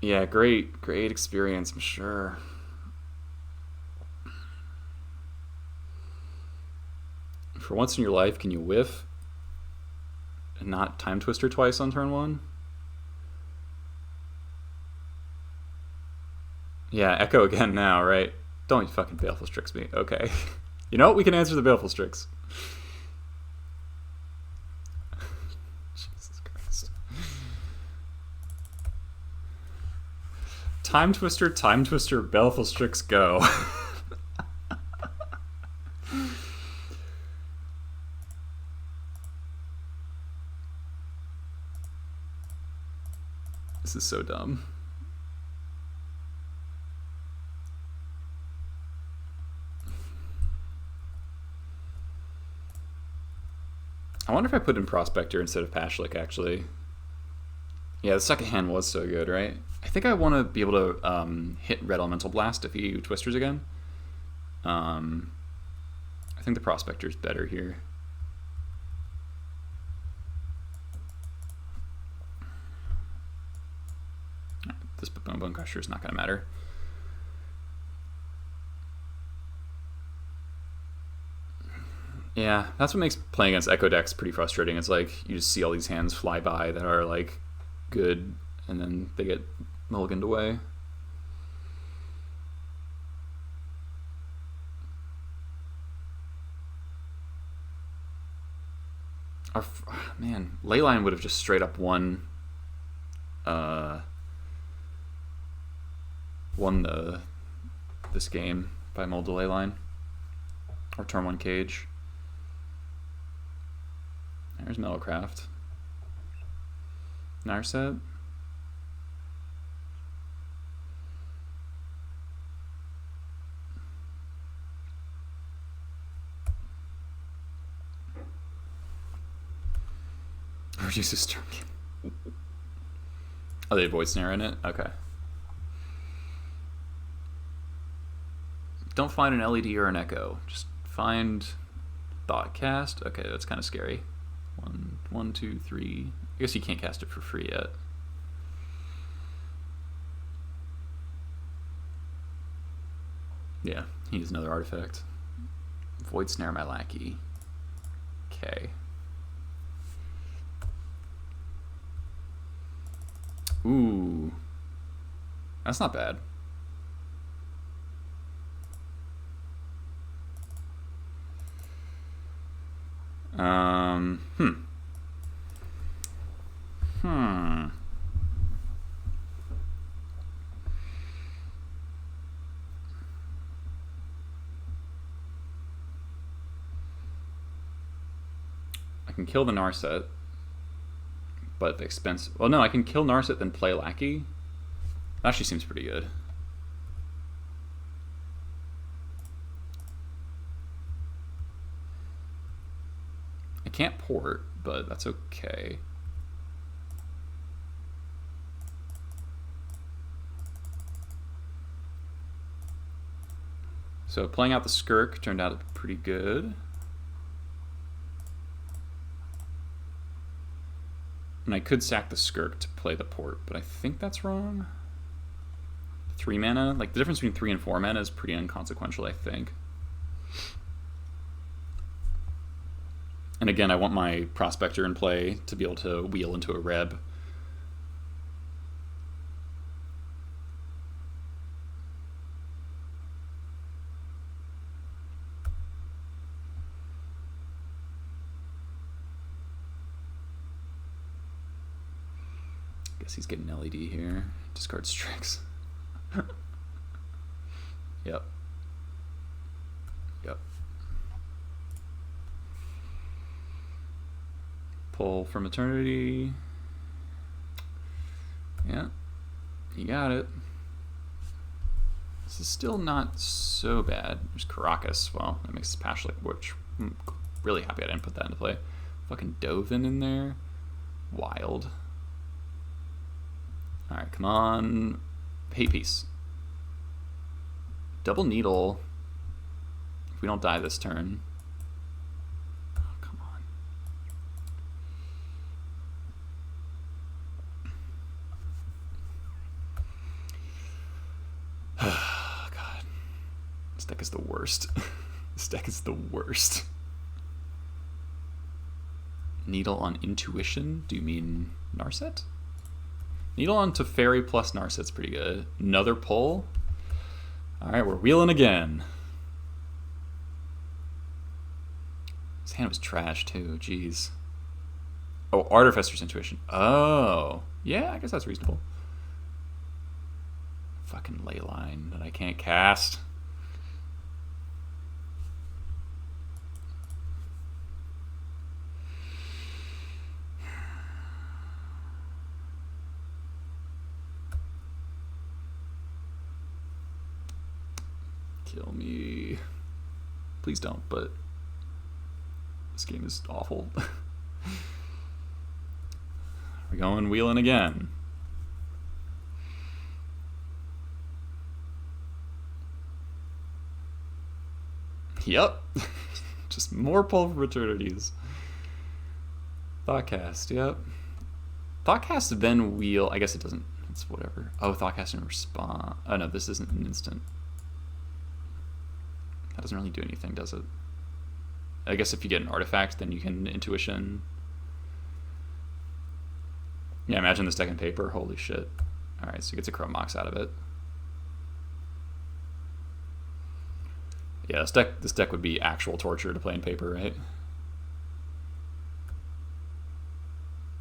Yeah, great experience, I'm sure. For once in your life, can you whiff and not Time Twister twice on turn 1? Yeah, Echo again now, right? Don't you fucking Baleful Strix me. Okay. You know what? We can answer the Baleful Strix. Jesus Christ. Time Twister, Baleful Strix, go. This is so dumb. I wonder if I put in Prospector instead of Pashalik, actually. Yeah, the second hand was so good, right? I think I want to be able to hit Red Elemental Blast if he Twisters again. I think the Prospector's better here. This Bone Crusher is not going to matter. Yeah, that's what makes playing against Echo decks pretty frustrating. It's like you just see all these hands fly by that are like good, and then they get mulliganed away. Man, Leyline would have just straight up won this game by Mold to Leyline or turn 1 Cage. There's Metalcraft. Narset. Reduces turn. Oh, they have Void Snare in it? Okay. Don't find an LED or an Echo. Just find Thoughtcast. Okay, that's kind of scary. 1, 2, 3. I guess you can't cast it for free yet. Yeah, he needs another artifact. Void Snare my Lackey. Okay. Ooh. That's not bad. I can kill the Narset, but at the expense... Well, no, I can kill Narset then play Lackey. That actually seems pretty good. I can't port, but that's okay. So playing out the Skirk turned out pretty good. And I could sack the Skirk to play the port, but I think that's wrong. 3 mana? Like, the difference between 3 and 4 mana is pretty inconsequential, I think. And again, I want my Prospector in play to be able to wheel into a Reb. Guess he's getting LED here. Discard Strix. Yep. Yep. Pull from Eternity. Yeah. You got it. This is still not so bad. There's Caracas. Well, that makes Pashalik, which I'm really happy I didn't put that into play. Fucking Dovin in there. Wild. Alright, come on. Hate Piece. Double Needle. If we don't die this turn. Oh, come on. God. This deck is the worst. This deck is the worst. Needle on Intuition? Do you mean Narset? Needle on Teferi plus Narset's pretty good. Another pull. Alright, we're wheeling again. His hand was trash too, jeez. Oh, Artificer's Intuition. Oh. Yeah, I guess that's reasonable. Fucking Leyline that I can't cast. Kill me. Please don't, but this game is awful. Are We going wheeling again. Yep. Just more pull for fraternities. Thoughtcast, yep. Thoughtcast then wheel. I guess it doesn't. It's whatever. Oh, Thoughtcast and respond. Oh no, this isn't an instant. That doesn't really do anything, does it? I guess if you get an artifact, then you can intuition. Yeah, imagine this deck in paper. Holy shit. Alright, so he gets a Chrome Mox out of it. Yeah, this deck would be actual torture to play in paper, right?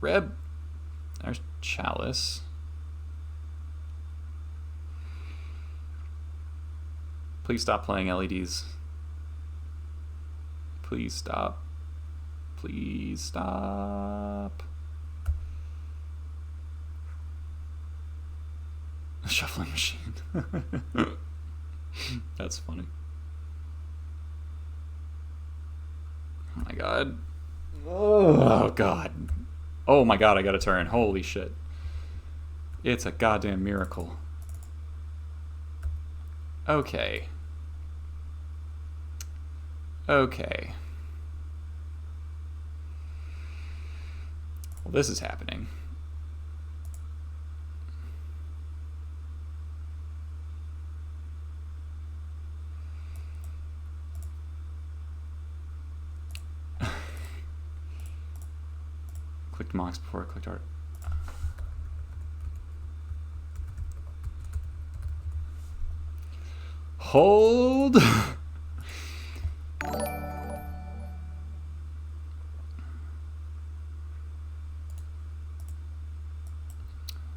Reb. There's Chalice. Please stop playing LEDs. Please stop. Please stop. A shuffling machine. That's funny. Oh my god. Oh god. Oh my god, I got a turn. Holy shit. It's a goddamn miracle. Okay. Okay. Well, this is happening. Clicked Mox before I clicked Art. Hold.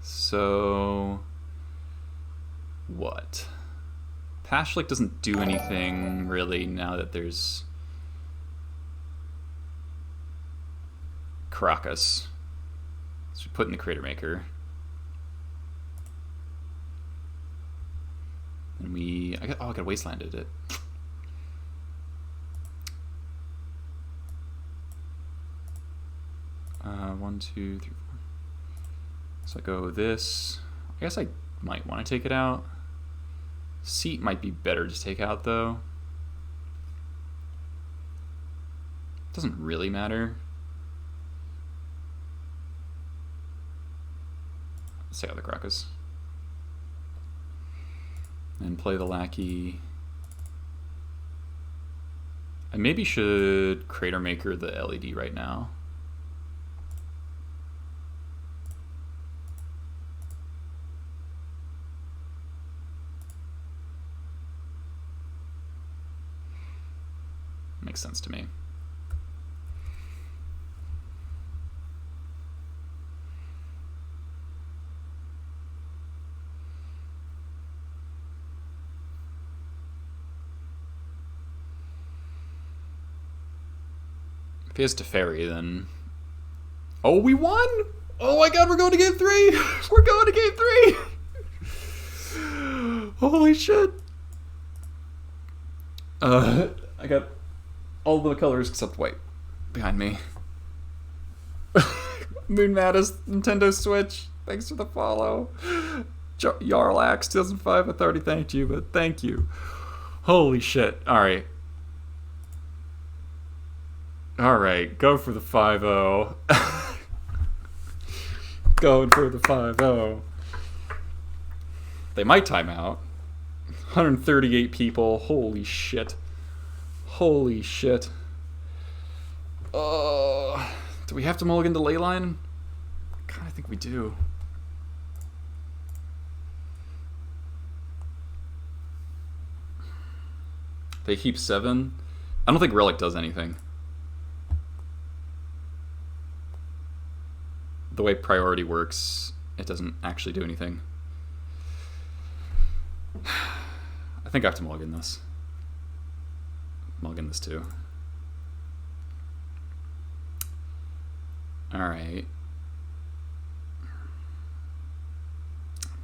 So what? Pashalik doesn't do anything really now that there's Caracas. So we put in the Cratermaker. And I got Wastelanded it. One, two, three, four. So I go this. I guess I might want to take it out. Seat might be better to take out though. Doesn't really matter. Let's take out the Caracas. And play the Lackey. I maybe should Cratermaker the LED right now. Makes sense to me. If he has Teferi, then... Oh, we won! Oh my god, we're going to game 3! We're going to game 3! Holy shit! I got all the colors except white behind me. Moon Mattis, Nintendo Switch, thanks for the follow. Yarlax 2005, I already thanked you, but thank you. Holy shit. Alright. Alright, go for the 5-0. Going for the 5-0. They might time out. 138 people. Holy shit. Holy shit. Do we have to mulligan to Leyline? God, I think we do. They keep 7. I don't think Relic does anything. The way priority works, it doesn't actually do anything. I think I have to mulligan this. Mulligan this too. Alright.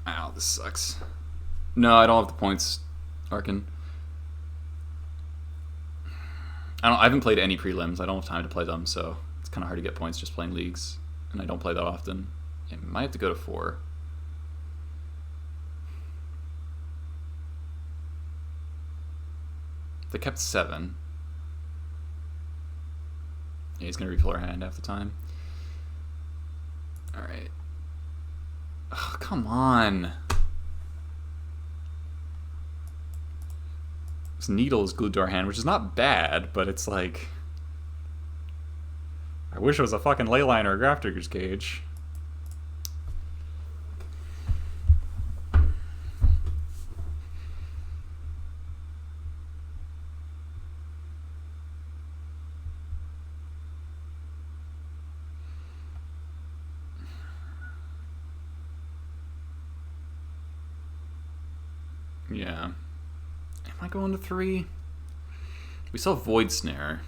Ow, this sucks. No, I don't have the points, Arkin. I haven't played any prelims. I don't have time to play them, so it's kind of hard to get points just playing leagues. And I don't play that often. It might have to go to 4. They kept 7. Yeah, he's gonna refill our hand half the time. Alright. Oh, come on. This needle is glued to our hand, which is not bad, but it's like... I wish it was a fucking Leyline or a Grafdigger's Cage. Yeah. Am I going to 3? We still have Void Snare.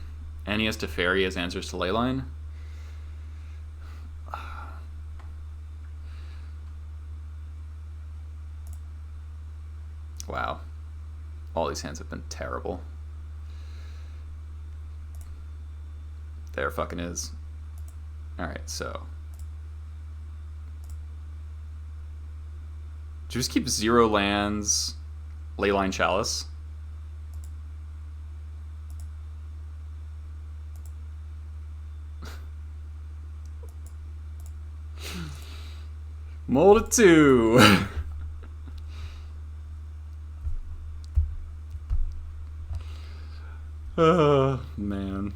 And he has Teferi as answers to Leyline. Wow. All these hands have been terrible. There fucking is. Alright, so. Do you just keep 0 lands, Leyline Chalice? Mold it 2. Oh, man.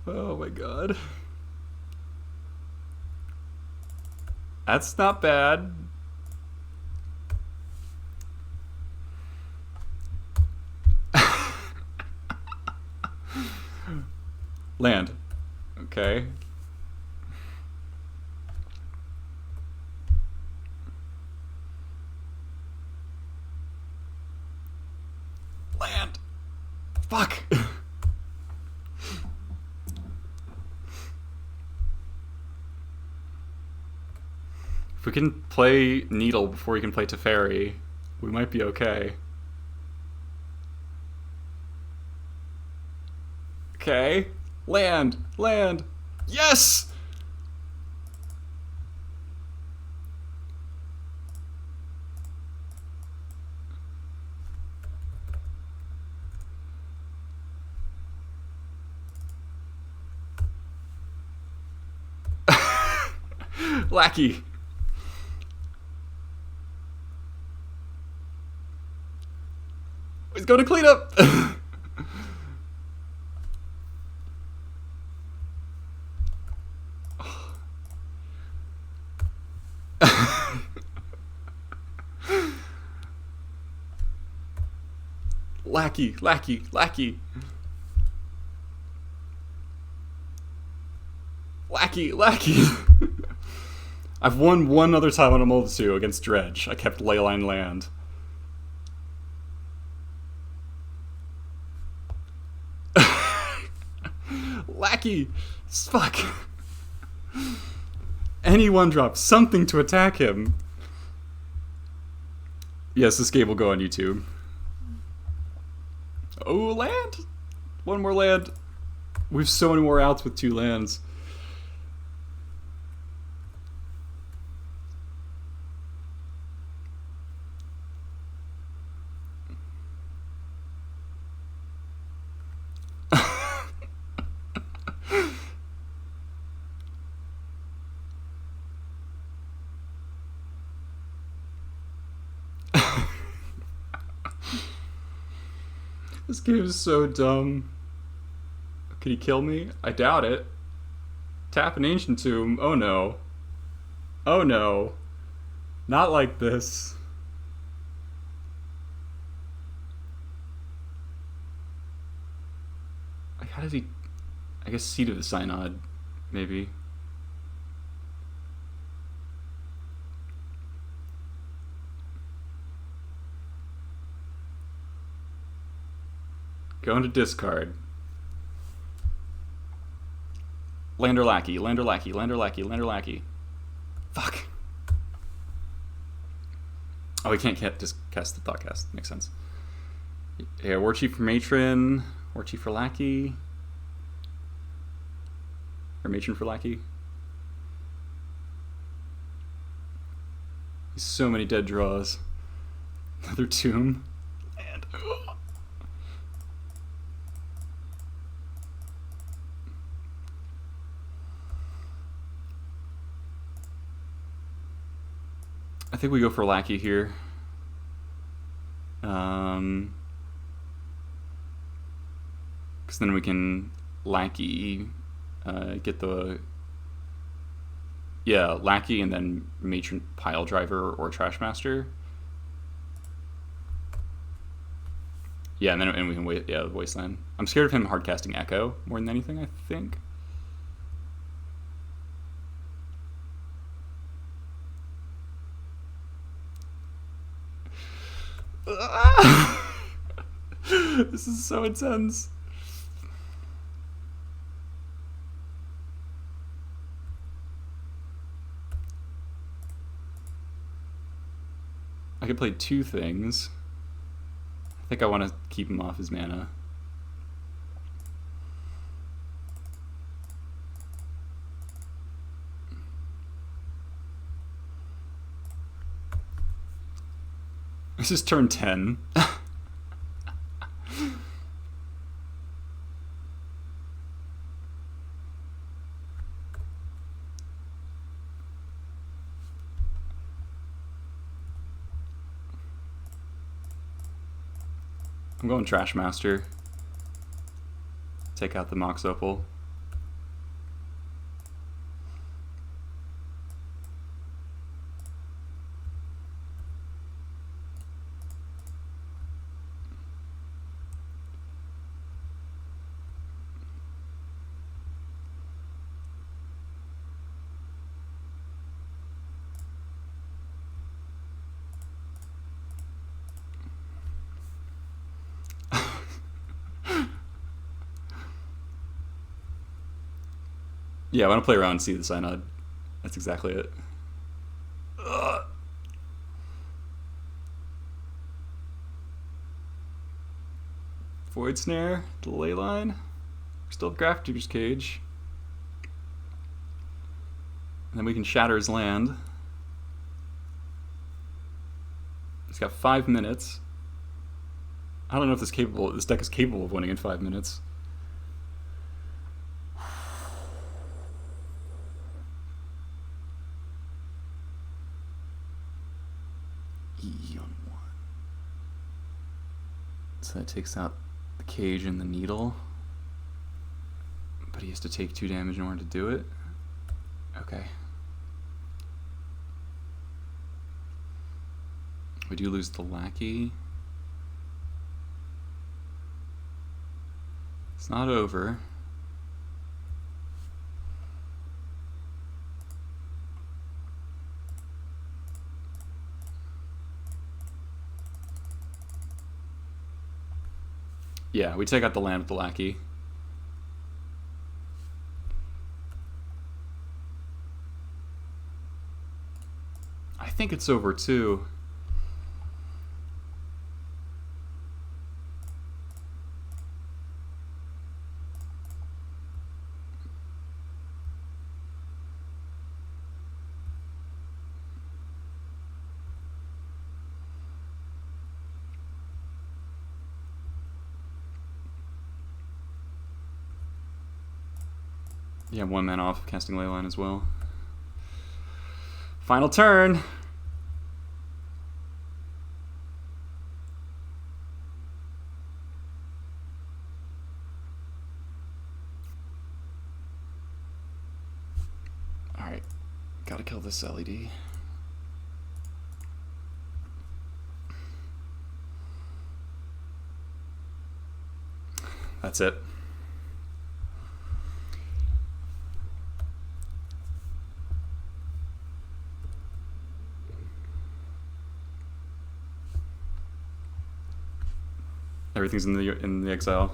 Oh my god. That's not bad. Land. Okay. Land. Fuck. If we can play Needle before we can play Teferi, we might be okay. Okay. Land! Land! Yes! Lackey! He's going to clean up! Lackey, lackey, lackey. Lackey, lackey. I've won one other time on a Mold 2 against Dredge. I kept Leyline land. Lackey! Fuck! Anyone drop something to attack him. Yes, this game will go on YouTube. Oh, land! One more land. We have so many more outs with 2 lands. This game is so dumb. Could he kill me? I doubt it. Tap an Ancient Tomb. Oh no. Oh no. Not like this. Like, how did he... I guess Seed of the Synod, maybe. Going to discard. Lander Lackey, Lander Lackey, Lander Lackey, Lander Lackey. Fuck. Oh, we can't just cast the Thoughtcast. Makes sense. Yeah, Warchief for Matron, Warchief for Lackey. Or Matron for Lackey. So many dead draws. Another Tomb. And... I think we go for Lackey here. Because then we can Lackey, get the... Yeah, Lackey and then Matron Piledriver or Trashmaster. Yeah, and then we can wait. Yeah, Wasteland. I'm scared of him hardcasting Echo more than anything, I think. This is so intense. I could play two things. I think I want to keep him off his mana. This is turn 10. I'm going Trashmaster. Take out the Mox Opal. Yeah, I want to play around and see the Synod. That's exactly it. Ugh. Void Snare, the Leyline. Still have Grafdigger's Cage. And then we can shatter his land. He's got 5 minutes. I don't know if this deck is capable of winning in 5 minutes. So that takes out the cage and the needle. But he has to take 2 damage in order to do it. Okay. We do lose the Lackey. It's not over. Yeah, we take out the land with the Lackey. I think it's over too. Yeah, 1 mana off of casting Leyline as well. Final turn. Alright, gotta kill this LED. That's it. Everything's in the exile.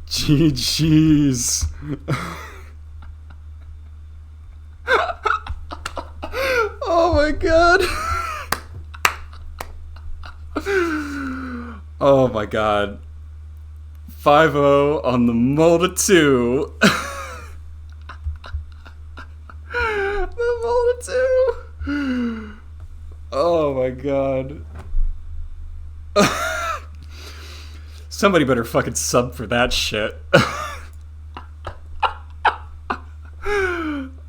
GG's. Oh my god. Oh my god. 5-0 on the Molda 2. The Molda 2. Oh my god. Somebody better fucking sub for that shit.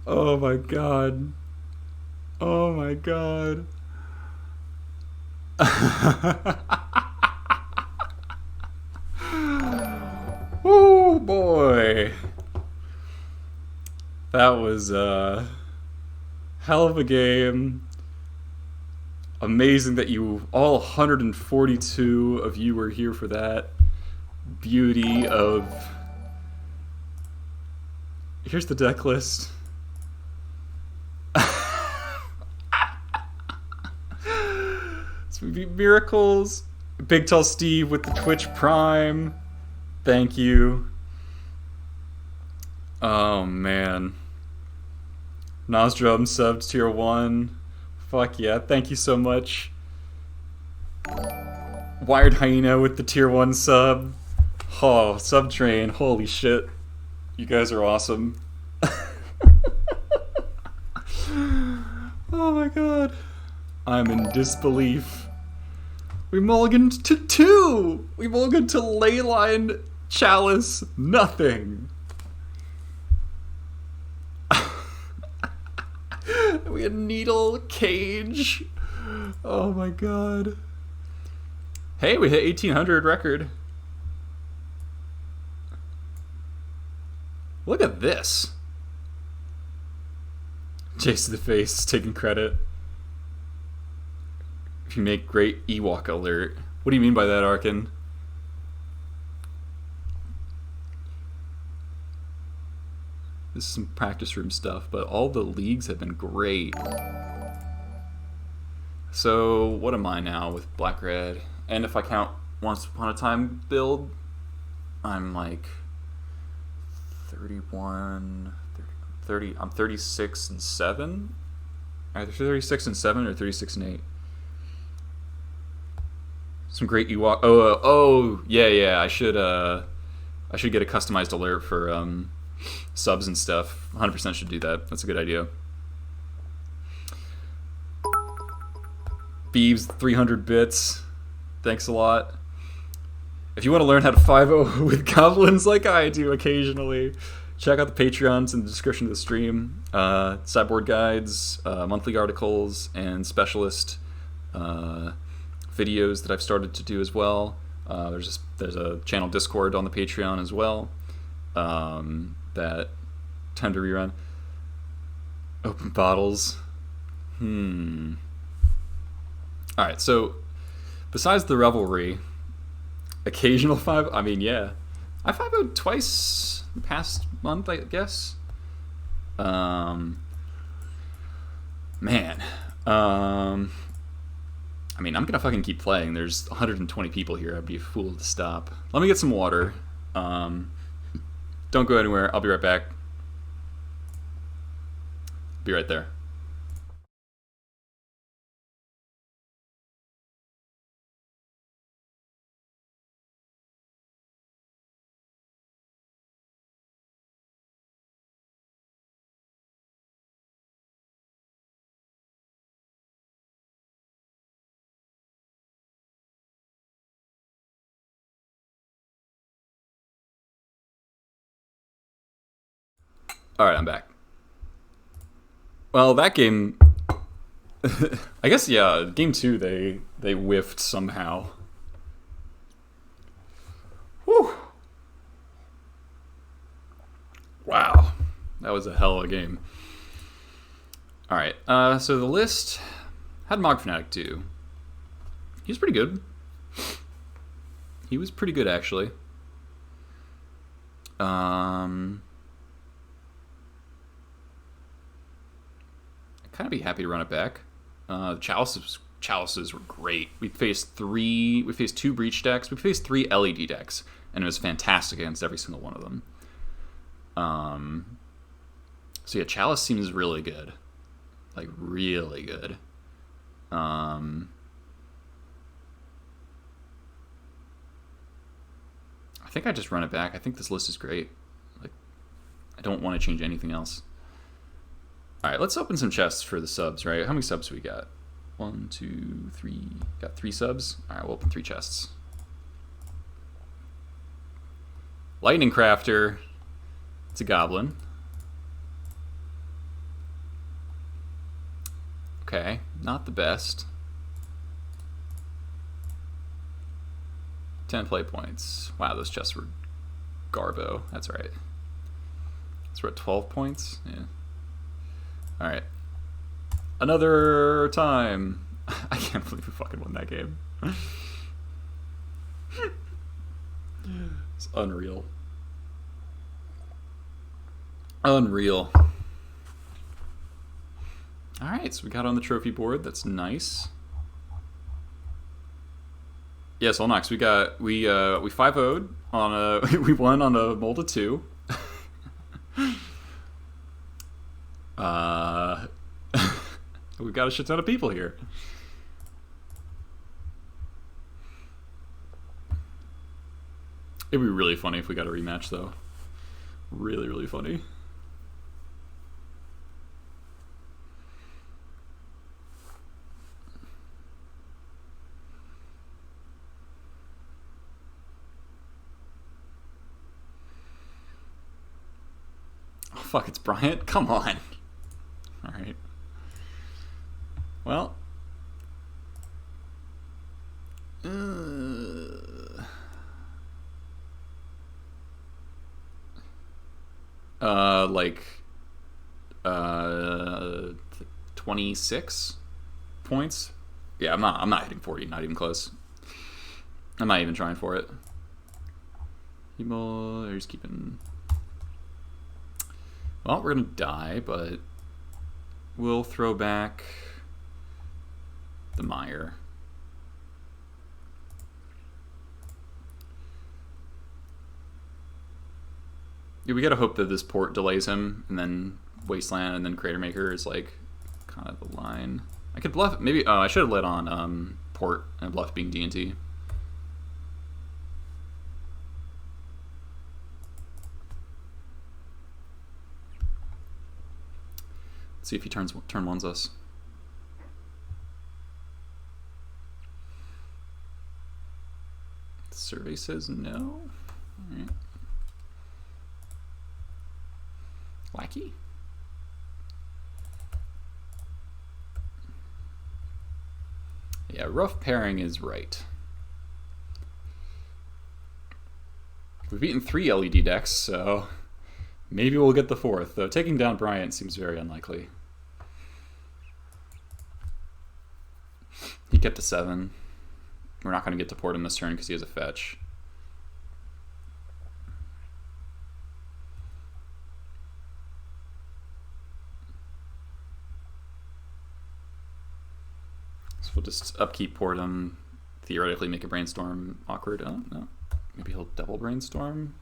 Oh my god. Oh my god. Oh boy. That was a hell of a game. Amazing that you, all 142 of you were here for that. Beauty of... Here's the deck list. Bant Miracles. Big Tall Steve with the Twitch Prime. Thank you. Oh man. Nostrum subbed tier 1. Fuck yeah, thank you so much. Wired Hyena with the tier 1 sub. Oh, Subtrain, holy shit. You guys are awesome. Oh my god. I'm in disbelief. We mulliganed to 2! We mulliganed to Leyline, Chalice, nothing. We had Needle, Cage. Oh my god. Hey, we hit 1800 record. Look at this. Chase to the face, taking credit. If you make great Ewok alert. What do you mean by that, Arkin? This is some practice room stuff, but all the leagues have been great. So, what am I now with Black-Red? And if I count Once Upon a Time build, I'm like 31, 30, I'm 36 and 7? Either 36 and 7 or 36 and 8. Some great Ewok. Oh, yeah. I should get a customized alert for subs and stuff. 100% should do that. That's a good idea. Beebs, 300 bits. Thanks a lot. If you want to learn how to 5-0 with goblins like I do occasionally, check out the Patreons in the description of the stream. Sideboard guides, monthly articles, and specialist videos that I've started to do as well. There's a channel Discord on the Patreon as well that tend to rerun. Open bottles. Alright, so besides the Revelry, occasional 5... I mean, yeah. I 5-0'd twice the past month, I guess. Man. I mean, I'm gonna fucking keep playing. There's 120 people here. I'd be a fool to stop. Let me get some water. Don't go anywhere. I'll be right back. Be right there. Alright, I'm back. Well, that game... I guess, yeah, game 2, they whiffed somehow. Whew. Wow. That was a hell of a game. Alright, so the list had Mogg Fanatic too. He was pretty good. He was pretty good, actually. I kind of be happy to run it back. Chalices were great. We faced two Breach decks. We faced 3 LED decks, and it was fantastic against every single one of them. So yeah, Chalice seems really good. Like, really good. I think I just run it back. I think this list is great. Like, I don't want to change anything else. Alright, let's open some chests for the subs, right? How many subs do we got? 1, 2, 3. Got 3 subs? Alright, we'll open 3 chests. Lightning Crafter. It's a goblin. Okay, not the best. 10 play points. Wow, those chests were garbo. That's right. So we're at 12 points? Yeah. Alright. Another time. I can't believe we fucking won that game. It's unreal. Unreal. Alright, so we got on the trophy board. That's nice. Yeah, Solnox, we 5-0'd on a we won on a mold of 2. We've got a shit ton of people here. It'd be really funny if we got a rematch, though. Really, really funny. Oh, fuck, it's Bryant? Come on. Alright. Well. Like 26 points. Yeah, I'm not hitting 40, not even close. I'm not even trying for it. People are just keeping. Well, we're gonna die, but we'll throw back the Mire. Yeah, we gotta hope that this port delays him, and then Wasteland, and then Cratermaker is like kind of the line. I could bluff. Maybe I should have let on port and bluff being D&T. Let's see if he turn ones us. The survey says no. All right. Lackey. Yeah, rough pairing is right. We've beaten 3 LED decks, so maybe we'll get the 4th, though taking down Bryant seems very unlikely. He kept a 7. We're not going to get to port him this turn because he has a fetch. So we'll just upkeep port him, theoretically make a brainstorm awkward. Oh, no. Maybe he'll double brainstorm.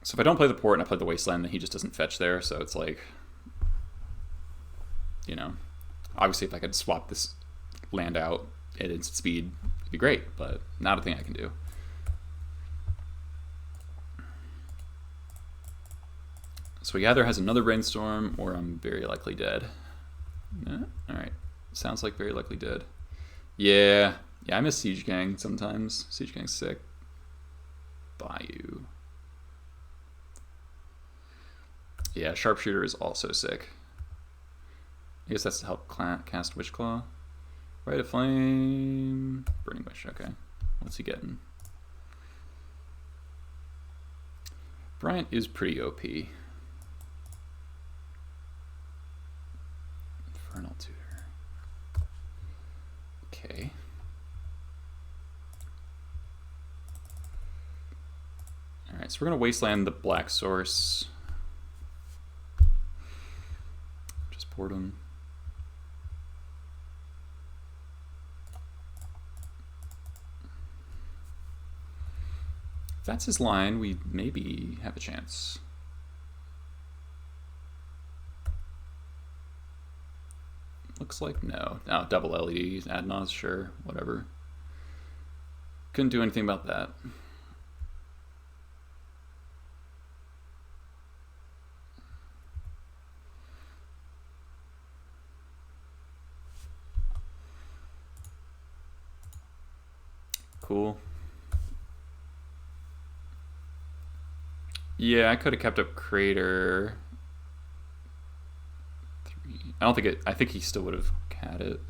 So if I don't play the port and I play the Wasteland, then he just doesn't fetch there, so it's like, you know, obviously if I could swap this land out at instant speed, it'd be great, but not a thing I can do. So he either has another brainstorm or I'm very likely dead. Yeah, alright. Sounds like very likely dead. Yeah, I miss Siege Gang sometimes. Siege Gang's sick. Bayou. Yeah, Sharpshooter is also sick. I guess that's to help cast Witchclaw. Rite of Flame. Burning Wish, okay. What's he getting? Bryant is pretty OP. Infernal Tutor. Okay. Alright, so we're going to Wasteland the black source. Just port him. If that's his line, we maybe have a chance. Looks like no. Oh, double LED, Adnos, sure, whatever. Couldn't do anything about that. Cool. Yeah, I could have kept up Crater. I don't think it. I think he still would have had it.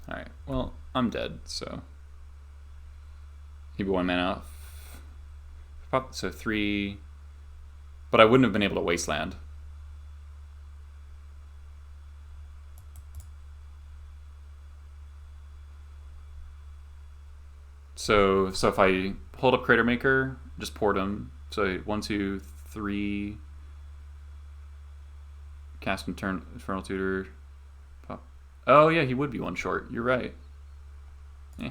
All right. Well, I'm dead, so. He'd be 1 mana off. So 3. But I wouldn't have been able to Wasteland. So if I hold up Cratermaker, just port him. So 1, 2, 3. Cast Infernal Tutor. Pop. Oh yeah, he would be 1 short. You're right. Eh.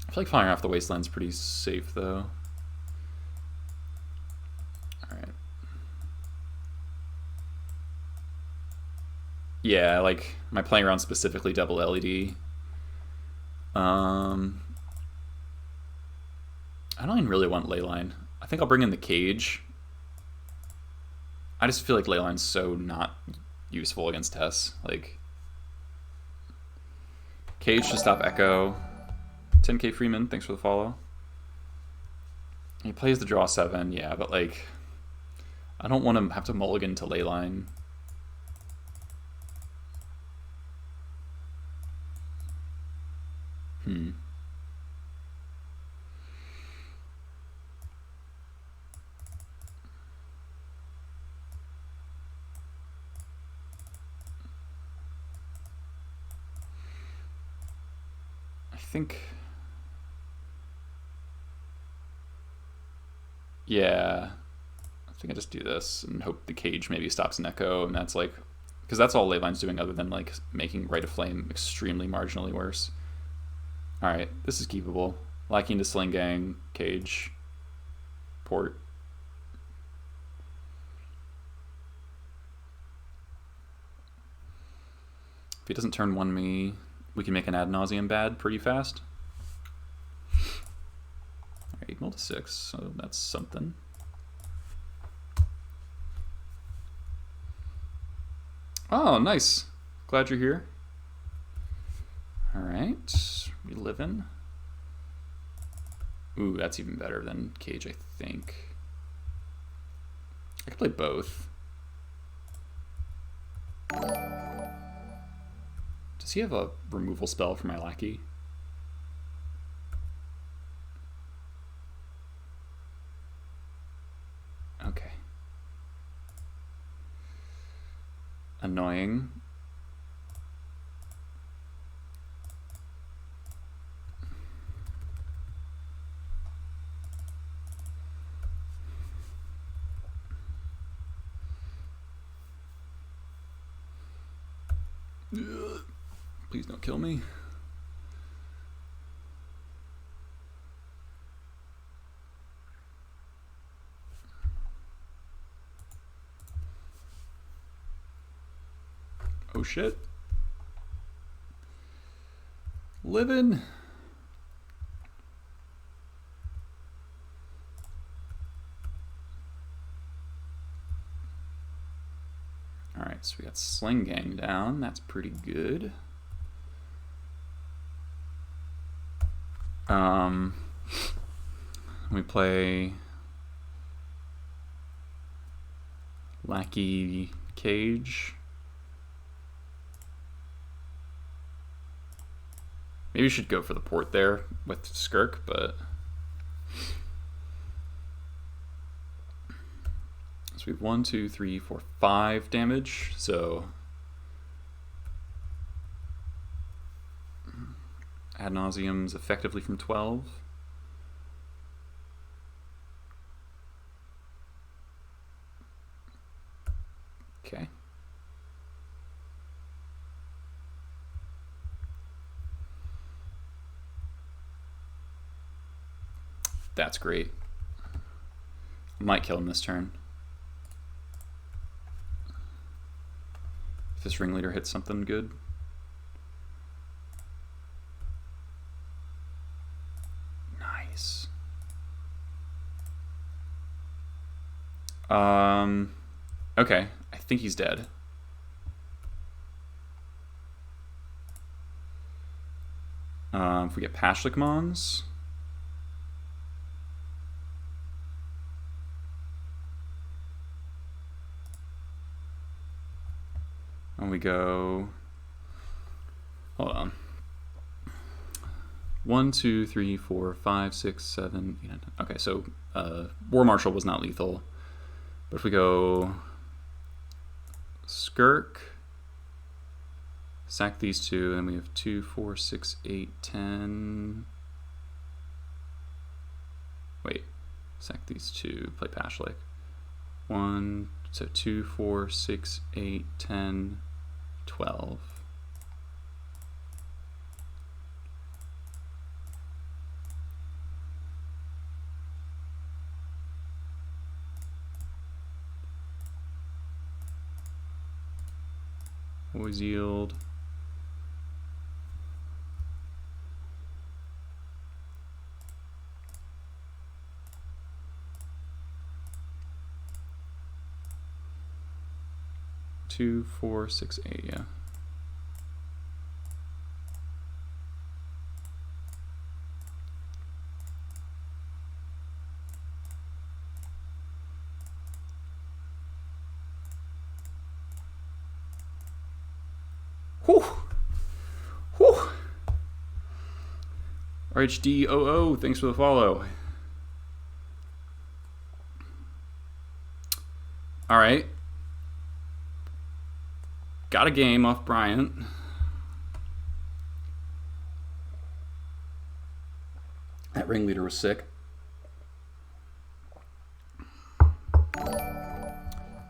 I feel like firing off the Wasteland's pretty safe, though. Alright. Yeah, like, my playing around specifically double LED. I don't even really want Leyline. I think I'll bring in the Cage. I just feel like Leyline's so not useful against Tess. Like, Cage to stop Echo. 10k Freeman, thanks for the follow. He plays the draw 7, yeah, but like, I don't want to have to mulligan to Leyline. I think... Yeah, I think I just do this and hope the Cage maybe stops an Echo, and that's like, because that's all Leyline's doing other than like making Rite of Flame extremely marginally worse. All right, this is keepable. Lacking to Sling-Gang, Cage, Port. If he doesn't turn 1 me, we can make an Ad Nauseam bad pretty fast. 8 to 6, so that's something. Oh, nice. Glad you're here. All right, we live in. Ooh, that's even better than Cage, I think. I could play both. Does he have a removal spell for my Lackey? Okay. Annoying. Please don't kill me. Oh shit. Living. Alright, so we got Sling-Gang down. That's pretty good. We play Lackey Cage. Maybe we should go for the port there with Skirk, but... So we have 1, 2, 3, 4, 5 damage, so... Ad nauseum's effectively from 12. Okay. That's great. Might kill him this turn. If this Ringleader hits something good. Nice. Okay, I think he's dead. If we get Pashalik Mons. And we go, hold on. 1, 2, 3, 4, 5, 6, 7, 8, 9. Okay, so War Marshal was not lethal. But if we go Skirk, sack these two, and then we have 2, 4, 6, 8, 10. Wait, sack these two, play Pashalik. 1, so 2, 4, 6, 8, 10, 12. Always yield. Two, 4, 6, 8, yeah. Whew. Whew. RHDOO, thanks for the follow. All right. Got a game off Bryant. That Ringleader was sick.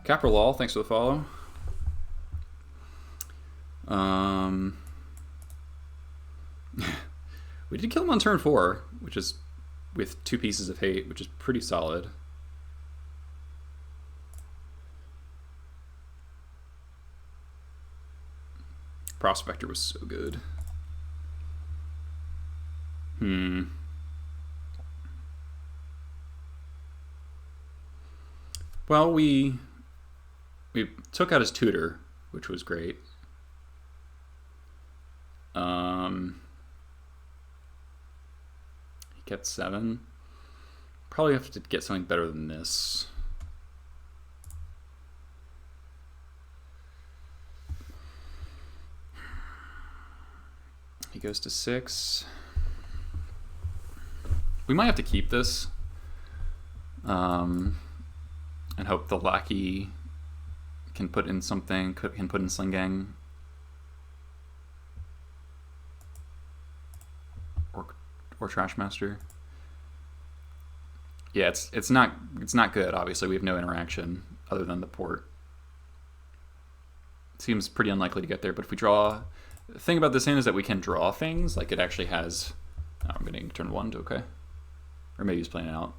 Caprolol, thanks for the follow. We did kill him on turn 4, which is with 2 pieces of hate, which is pretty solid. Prospector was so good. Well, we took out his tutor, which was great. He kept 7. Probably have to get something better than this. He goes to 6. We might have to keep this. And hope the Lackey can put in something, can put in Sling-Gang. Or Trashmaster. Yeah, it's not good, obviously. We have no interaction other than the port. It seems pretty unlikely to get there, but if we draw... The thing about this hand is that we can draw things, like it actually has... Oh, I'm getting turn 1, okay. Or maybe he's playing it out.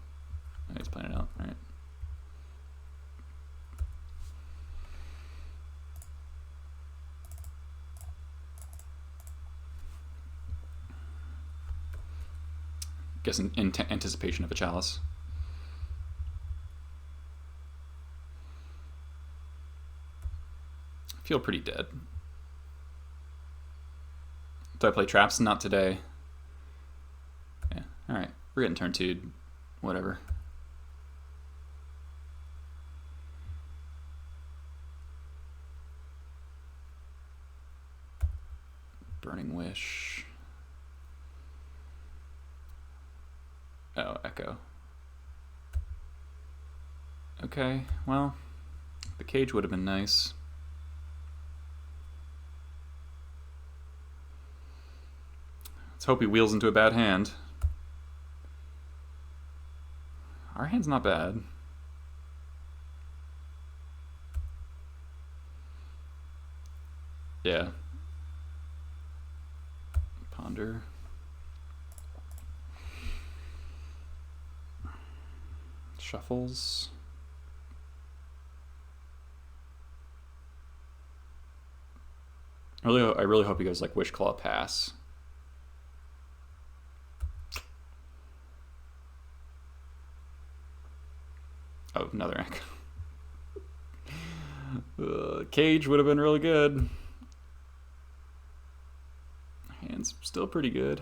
Maybe he's playing it out, alright. Guess in anticipation of a Chalice. I feel pretty dead. Do I play traps? Not today. Yeah, alright. We're getting turn 2. Whatever. Burning Wish. Oh, Echo. Okay, well, the cage would have been nice. Let's hope he wheels into a bad hand. Our hand's not bad. Yeah. Ponder. Shuffles. I really hope he goes like Wish Claw Pass. Oh, another Echo. Cage would have been really good. Hand's still pretty good.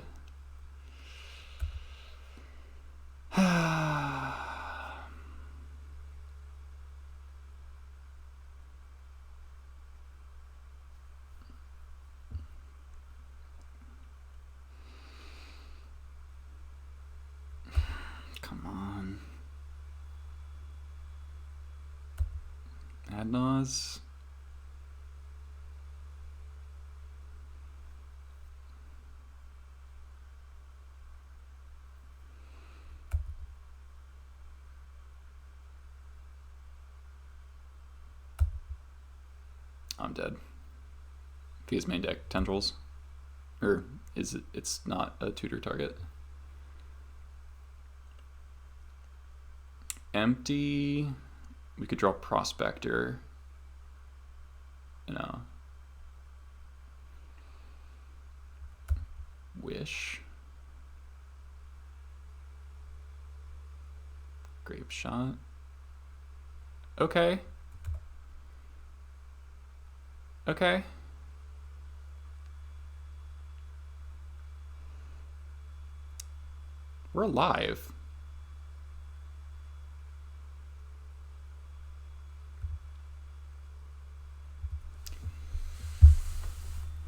Come on. Adnaz. I'm dead. If he has main deck Tendrils. Or is it? It's not a tutor target. Empty. We could draw Prospector. No. Wish. Grape Shot. Okay. Okay. We're alive.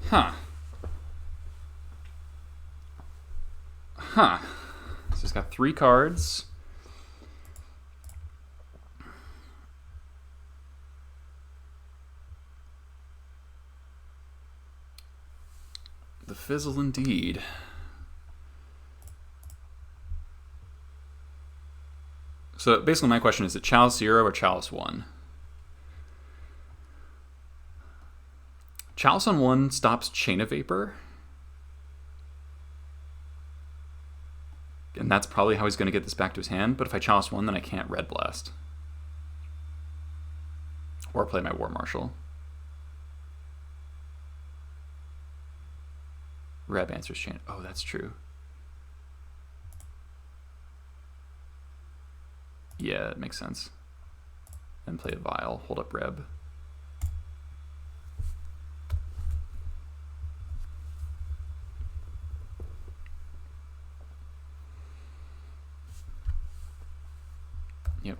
Huh. Huh. So it's got 3 cards. The fizzle indeed. So basically my question is it Chalice 0 or Chalice 1? Chalice on 1 stops Chain of Vapor. And that's probably how he's going to get this back to his hand. But if I Chalice 1, then I can't Red Blast. Or play my War Marshal. Reb answers Chain. Oh, that's true. Yeah, it makes sense. And play a Vial, hold up Reb. Yep.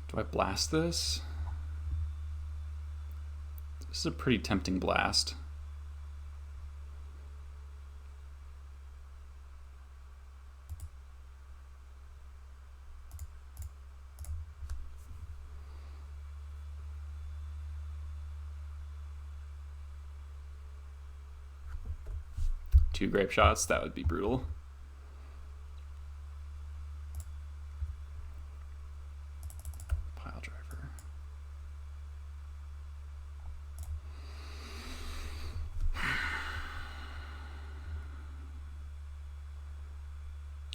Do I blast this? This is a pretty tempting blast. Two grape shots, that would be brutal. Piledriver.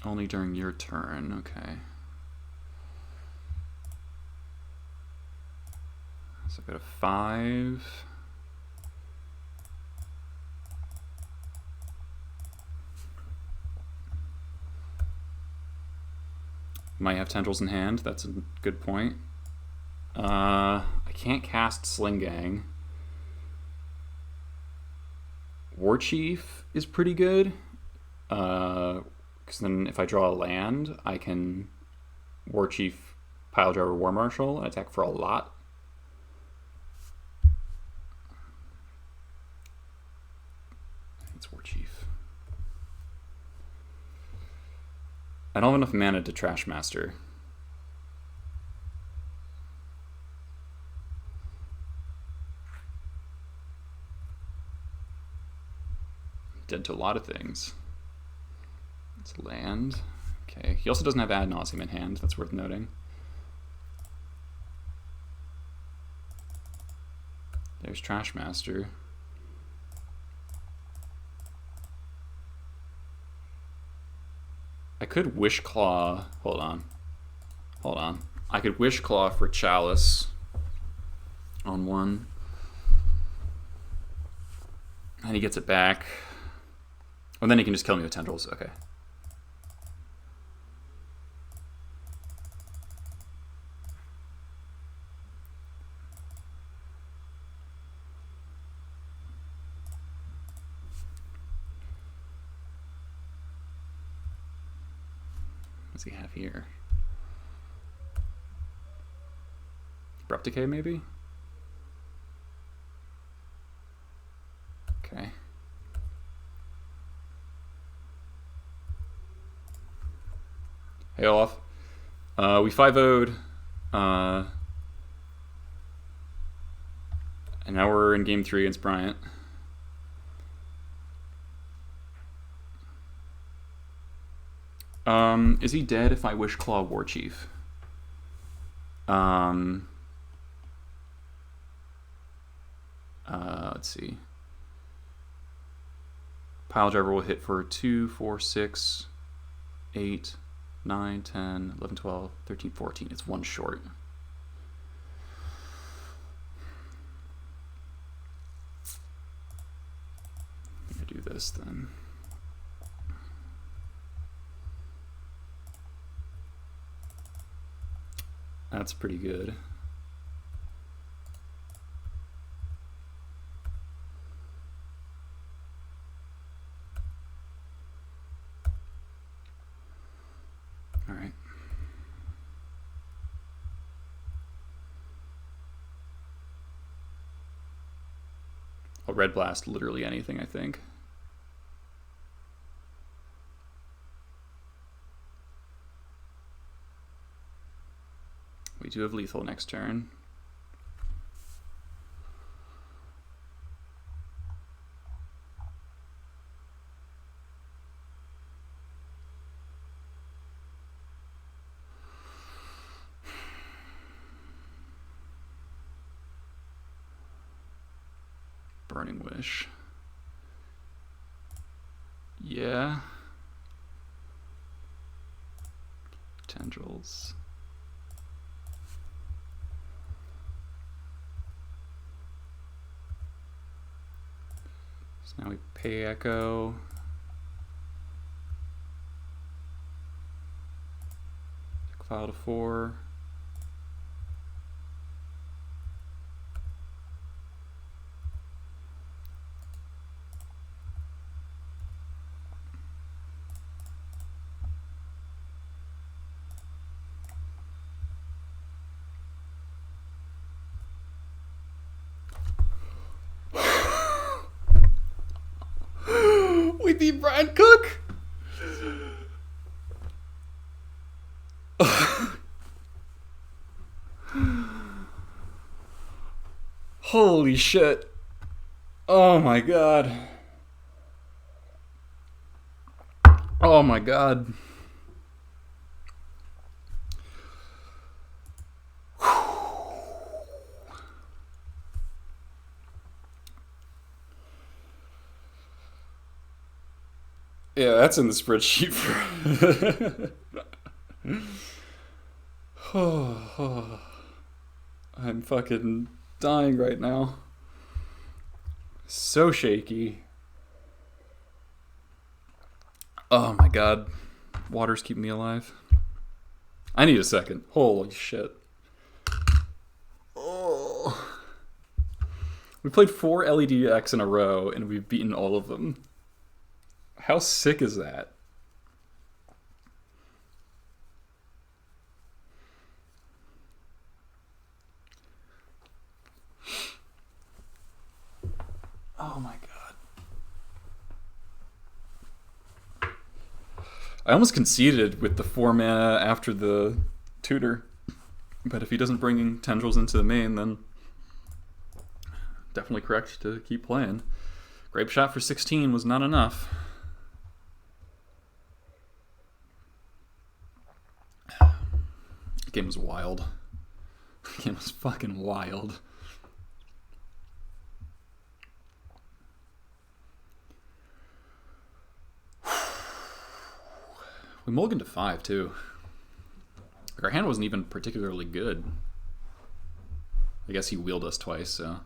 Only during your turn, okay. So I go to 5. Might have Tendrils in hand, that's a good point. I can't cast Sling-Gang. Warchief is pretty good. Because then if I draw a land, I can Warchief, Piledriver, War Marshal, and attack for a lot. It's Warchief. I don't have enough mana to Trashmaster. Dead to a lot of things. It's land. Okay. He also doesn't have Ad Nauseam in hand. That's worth noting. There's Trashmaster. I could Wishclaw. Hold on. Hold on. I could Wishclaw for Chalice on one. And he gets it back. And then he can just kill me with Tendrils. Okay. What does he have here? Abrupt Decay, maybe? Okay. Hey Olaf. We 5-0'd. And now we're in game 3 against Bryant. Is he dead if I Wishclaw Warchief? Let's see. Piledriver will hit for 2, 4, 6, 8, 9, 10, 11, 12, 13, 14. It's one short. I'm going to do this then. That's pretty good. All right. I'll Red Blast literally anything, I think. We do have lethal next turn. Burning Wish. Yeah. Tendrils. Now we pay Echo. File to 4. We beat Bryant Cook. Holy shit. Oh my god. Oh my god. Yeah, that's in the spreadsheet for... I'm fucking dying right now. So shaky. Oh my god. Water's keeping me alive. I need a second. Holy shit. Oh. We played 4 LEDX in a row and we've beaten all of them. How sick is that? Oh my god. I almost conceded with the 4 mana after the tutor. But if he doesn't bring tendrils into the main, then definitely correct to keep playing. Grape Shot for 16 was not enough. The game was wild. The game was fucking wild. We mulliganed to 5 too. Like, our hand wasn't even particularly good. I guess he wheeled us twice, so.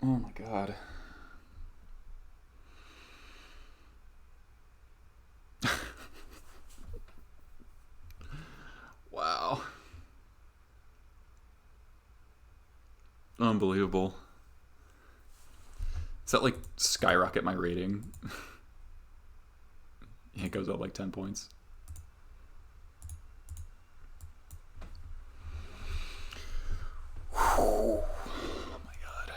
Oh my god. Wow. Unbelievable. Does that like skyrocket my rating? Yeah, it goes up like 10 points. Oh my god.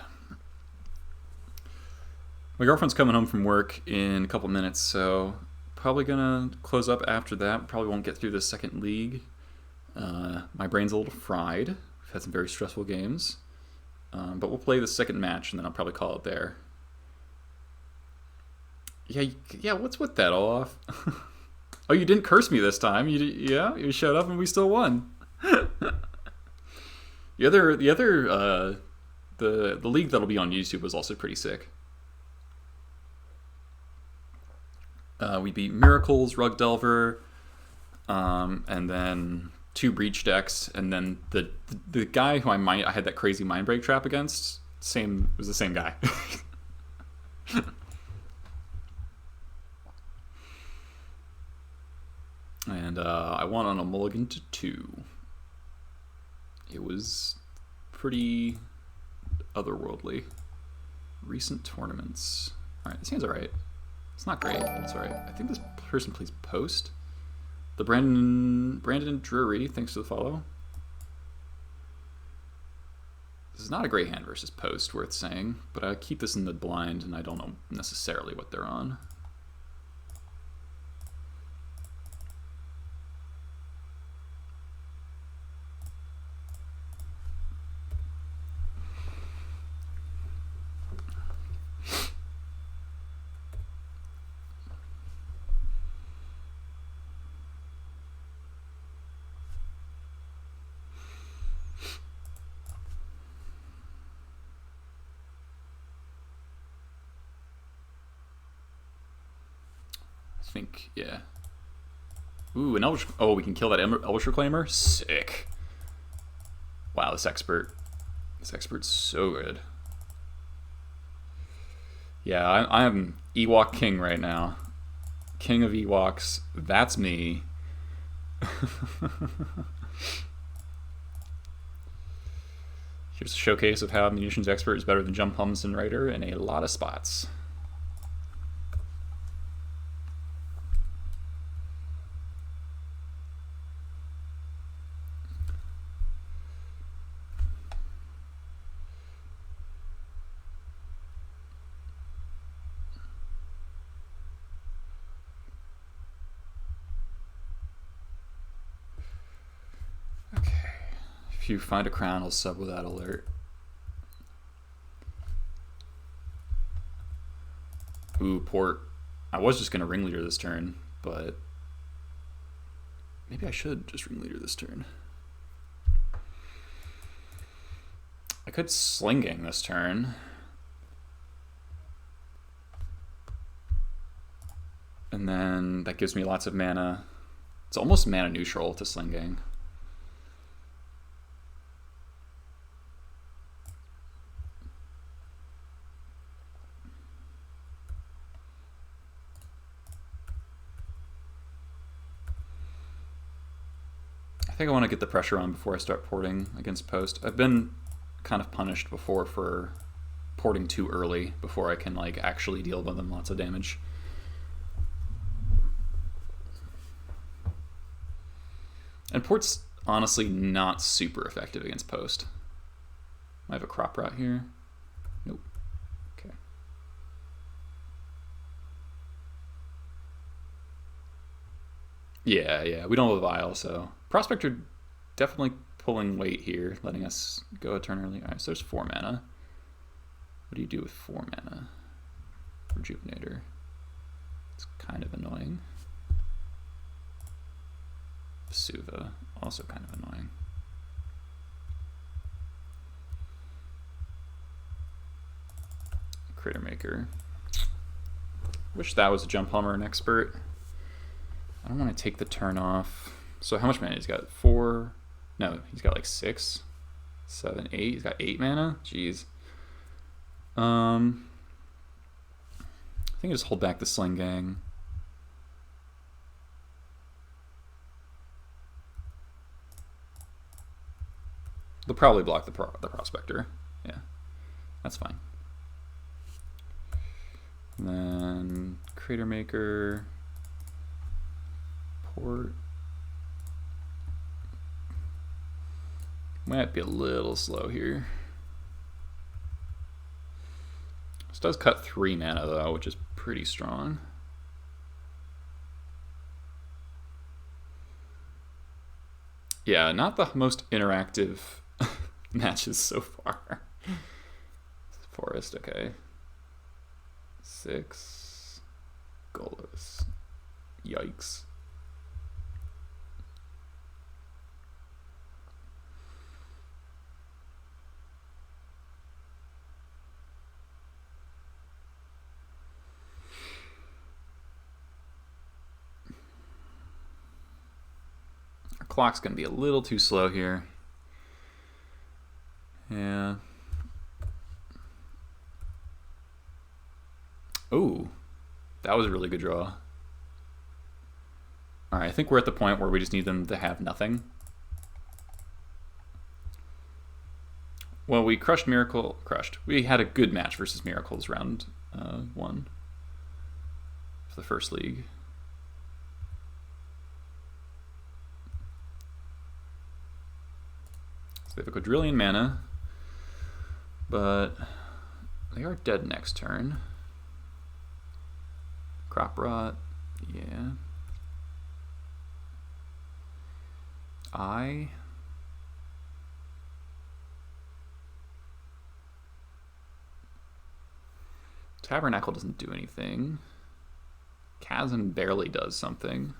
My girlfriend's coming home from work in a couple minutes, so probably gonna close up after that. Probably won't get through the second league. My brain's a little fried. We've had some very stressful games. But we'll play the second match, and then I'll probably call it there. Yeah, what's with that, Olaf? Oh, you didn't curse me this time. You showed up and we still won. The league that'll be on YouTube was also pretty sick. We beat Miracles, Rug Delver, and then 2 Breach decks, and then the guy who I had that crazy Mind Break trap against, was the same guy. And I won on a mulligan to 2. It was pretty otherworldly. Recent tournaments. Alright, this hand's alright. It's not great, but it's alright. I think this person plays Post. The Brandon Drury, thanks for the follow. This is not a great hand versus Post, worth saying, but I keep this in the blind and I don't know necessarily what they're on. Think, yeah. Ooh, an Elvish... Oh, we can kill that Elvish Reclaimer? Sick. Wow, this Expert's so good. Yeah, I'm Ewok King right now. King of Ewoks. That's me. Here's a showcase of how Munitions Expert is better than Gempalm Incinerator in a lot of spots. If you find a crown, I'll sub with that alert. Ooh, Port. I was just going to Ringleader this turn, but maybe I should just Ringleader this turn. I could Sling-Gang this turn. And then that gives me lots of mana. It's almost mana neutral to Sling-Gang. I think I want to get the pressure on before I start porting against Post. I've been kind of punished before for porting too early before I can like actually deal with them lots of damage. And Port's honestly not super effective against Post. I have a crop rot here. Nope. Okay. Yeah, we don't have a vial, so Prospector definitely pulling weight here, letting us go a turn early. All right, so there's 4 mana. What do you do with 4 mana? Rejuvenator. It's kind of annoying. Suva, also kind of annoying. Cratermaker. Wish that was a Gempalm or an Expert. I don't want to take the turn off. So how much mana he's got? 4? No, he's got like 6, 7, 8. He's got 8 mana. Jeez. I think I just hold back the Sling-Gang. They'll probably block the Prospector. Yeah, that's fine. And then Cratermaker, Port. Might be a little slow here. This does cut 3 mana though, which is pretty strong. Yeah, not the most interactive matches so far. Forest, okay. 6. Golos. Yikes. Our clock's gonna be a little too slow here. Yeah. Ooh, that was a really good draw. Alright, I think we're at the point where we just need them to have nothing. Well, we crushed We had a good match versus Miracles round 1 for the first league. So they have a quadrillion mana, but they are dead next turn. Crop rot, yeah. Tabernacle doesn't do anything. Chasm barely does something.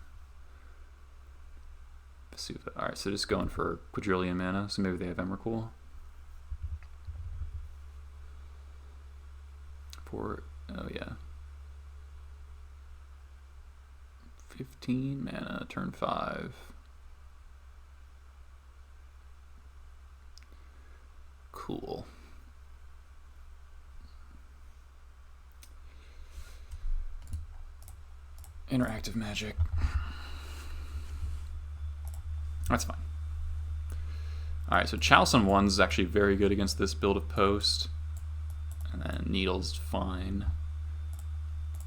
Alright, so just going for quadrillion mana, so maybe they have Emrakul. Oh yeah. 15 mana, turn 5. Cool. Interactive magic. That's fine. Alright, so Chalice on 1s is actually very good against this build of Post. And then Needle's fine.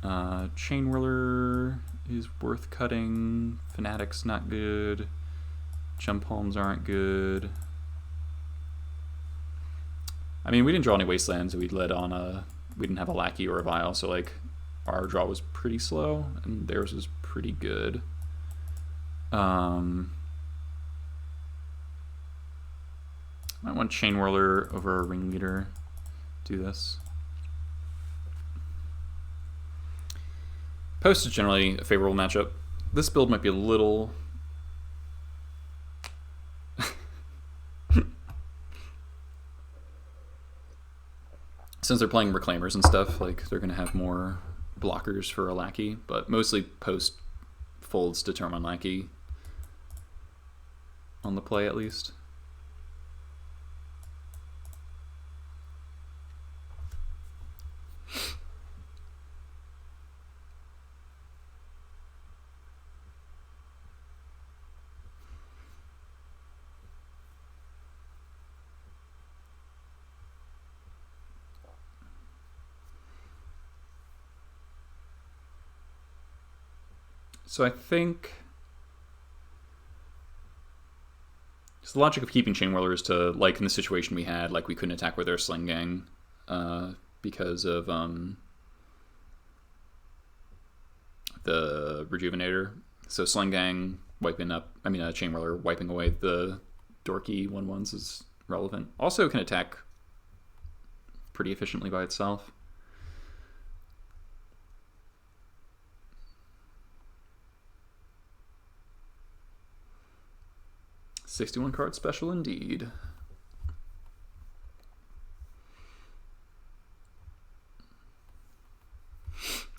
Chainwhirler is worth cutting. Fanatic's not good. Gempalms aren't good. I mean, we didn't draw any Wastelands. We led on we didn't have a Lackey or a Vial, so like our draw was pretty slow, and theirs was pretty good. I want Chainwhirler over a Ringleader. Do this. Post is generally a favorable matchup. This build might be a little... Since they're playing Reclaimers and stuff, like they're going to have more blockers for a Lackey, but mostly Post folds to turn on Lackey on the play at least. So I think So the logic of keeping Chainwhirler is to, like in the situation we had, like we couldn't attack with our Sling-Gang because of the Rejuvenator. So Sling-Gang wiping up, Chainwhirler wiping away the dorky 1/1s is relevant. Also can attack pretty efficiently by itself. $61 card special indeed.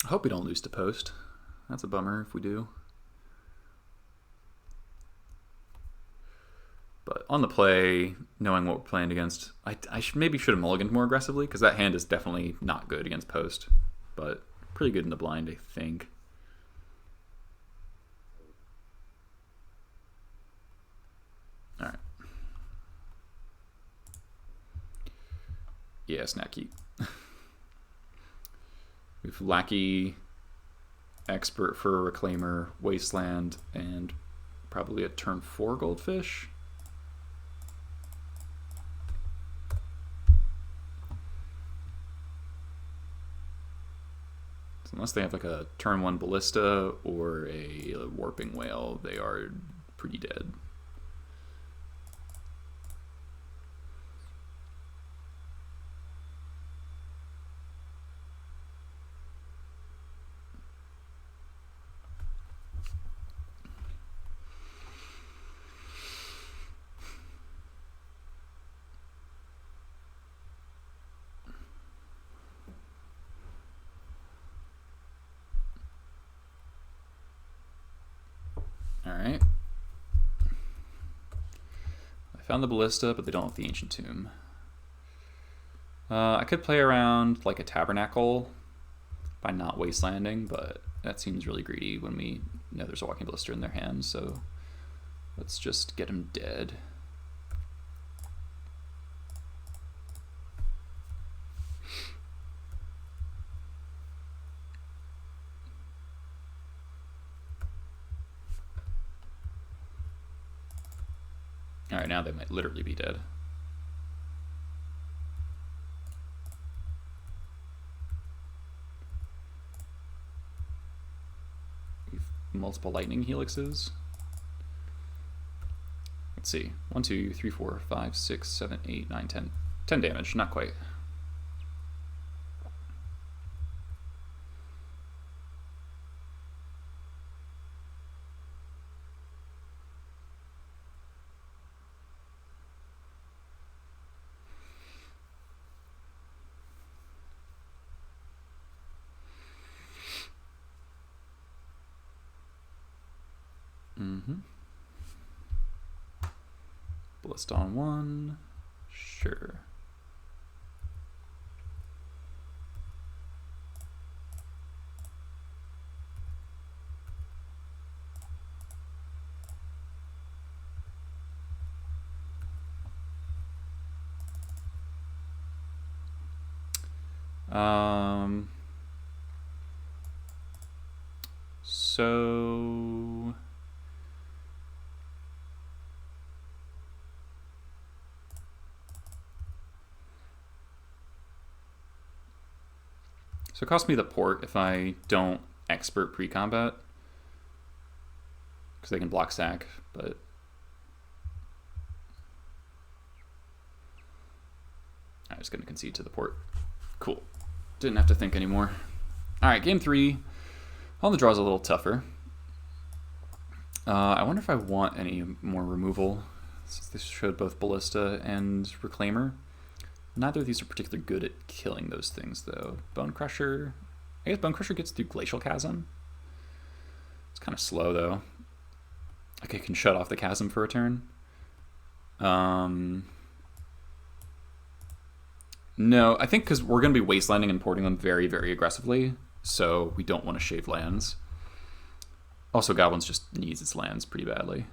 I hope we don't lose to post. That's a bummer if we do. But on the play, knowing what we're playing against, I maybe should have mulliganed more aggressively, because that hand is definitely not good against post, but pretty good in the blind, I think. All right. Yeah, Snacky. We've Lackey, Expert for Reclaimer, Wasteland, and probably a turn 4 Goldfish. So unless they have like a turn 1 Ballista or a Warping Whale, they are pretty dead. Alright. I found the Ballista, but they don't have the Ancient Tomb. I could play around like a Tabernacle by not wastelanding, but that seems really greedy when we know there's a Walking Ballista in their hand, so let's just get him dead. Alright, now they might literally be dead. We've multiple lightning helixes. Let's see. 1, 2, 3, 4, 5, 6, 7, 8, 9, 10. 10 damage, not quite. Ballista on 1, sure. So it costs me the port if I don't expert pre-combat, because they can block sack, but I'm just going to concede to the port. Cool. Didn't have to think anymore. Alright, game 3. On the draw is a little tougher. I wonder if I want any more removal, since this showed both Ballista and Reclaimer. Neither of these are particularly good at killing those things, though. Bone Crusher... I guess Bone Crusher gets through Glacial Chasm. It's kind of slow, though. Like, it can shut off the chasm for a turn. No, I think because we're going to be wastelanding and porting them very, very aggressively, so we don't want to shave lands. Also, Goblins just needs its lands pretty badly.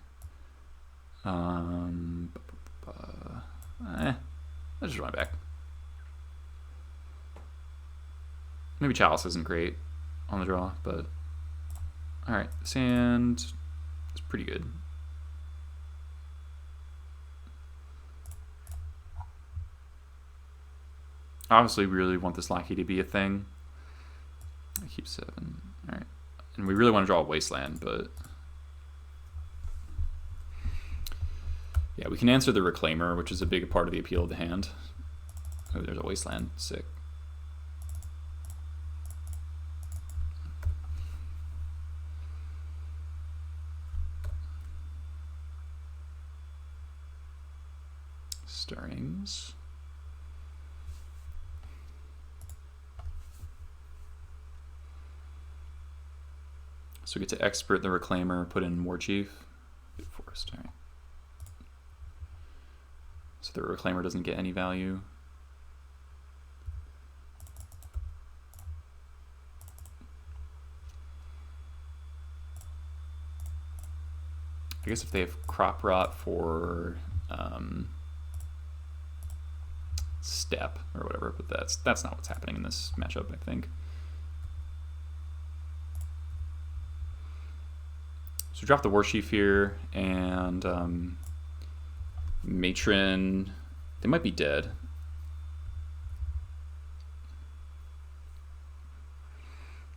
I'll just run it back. Maybe Chalice isn't great on the draw, but... Alright, Sand is pretty good. Obviously, we really want this Lackey to be a thing. I keep 7. All right. And we really want to draw a Wasteland, but... yeah, we can answer the Reclaimer, which is a big part of the appeal of the hand. Oh, there's a Wasteland. Sick. Stirrings. So we get to expert the Reclaimer, put in Warchief. Forest, all right. So the Reclaimer doesn't get any value. I guess if they have Crop Rot for Step or whatever, but that's not what's happening in this matchup, I think. So we drop the Warchief here, and Matron, they might be dead.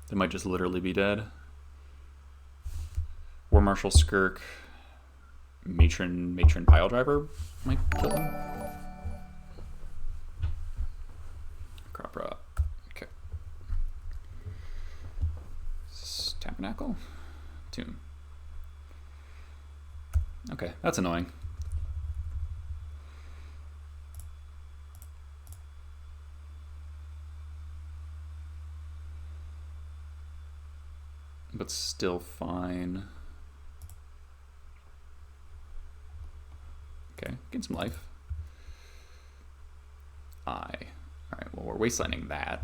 They might just literally be dead. War Marshal, Skirk, Matron Piledriver might kill them. Crop Rot. Okay. Tabernacle? Tomb. Okay, that's annoying. But still fine. Okay, get some life. Alright, well, we're wastelanding that.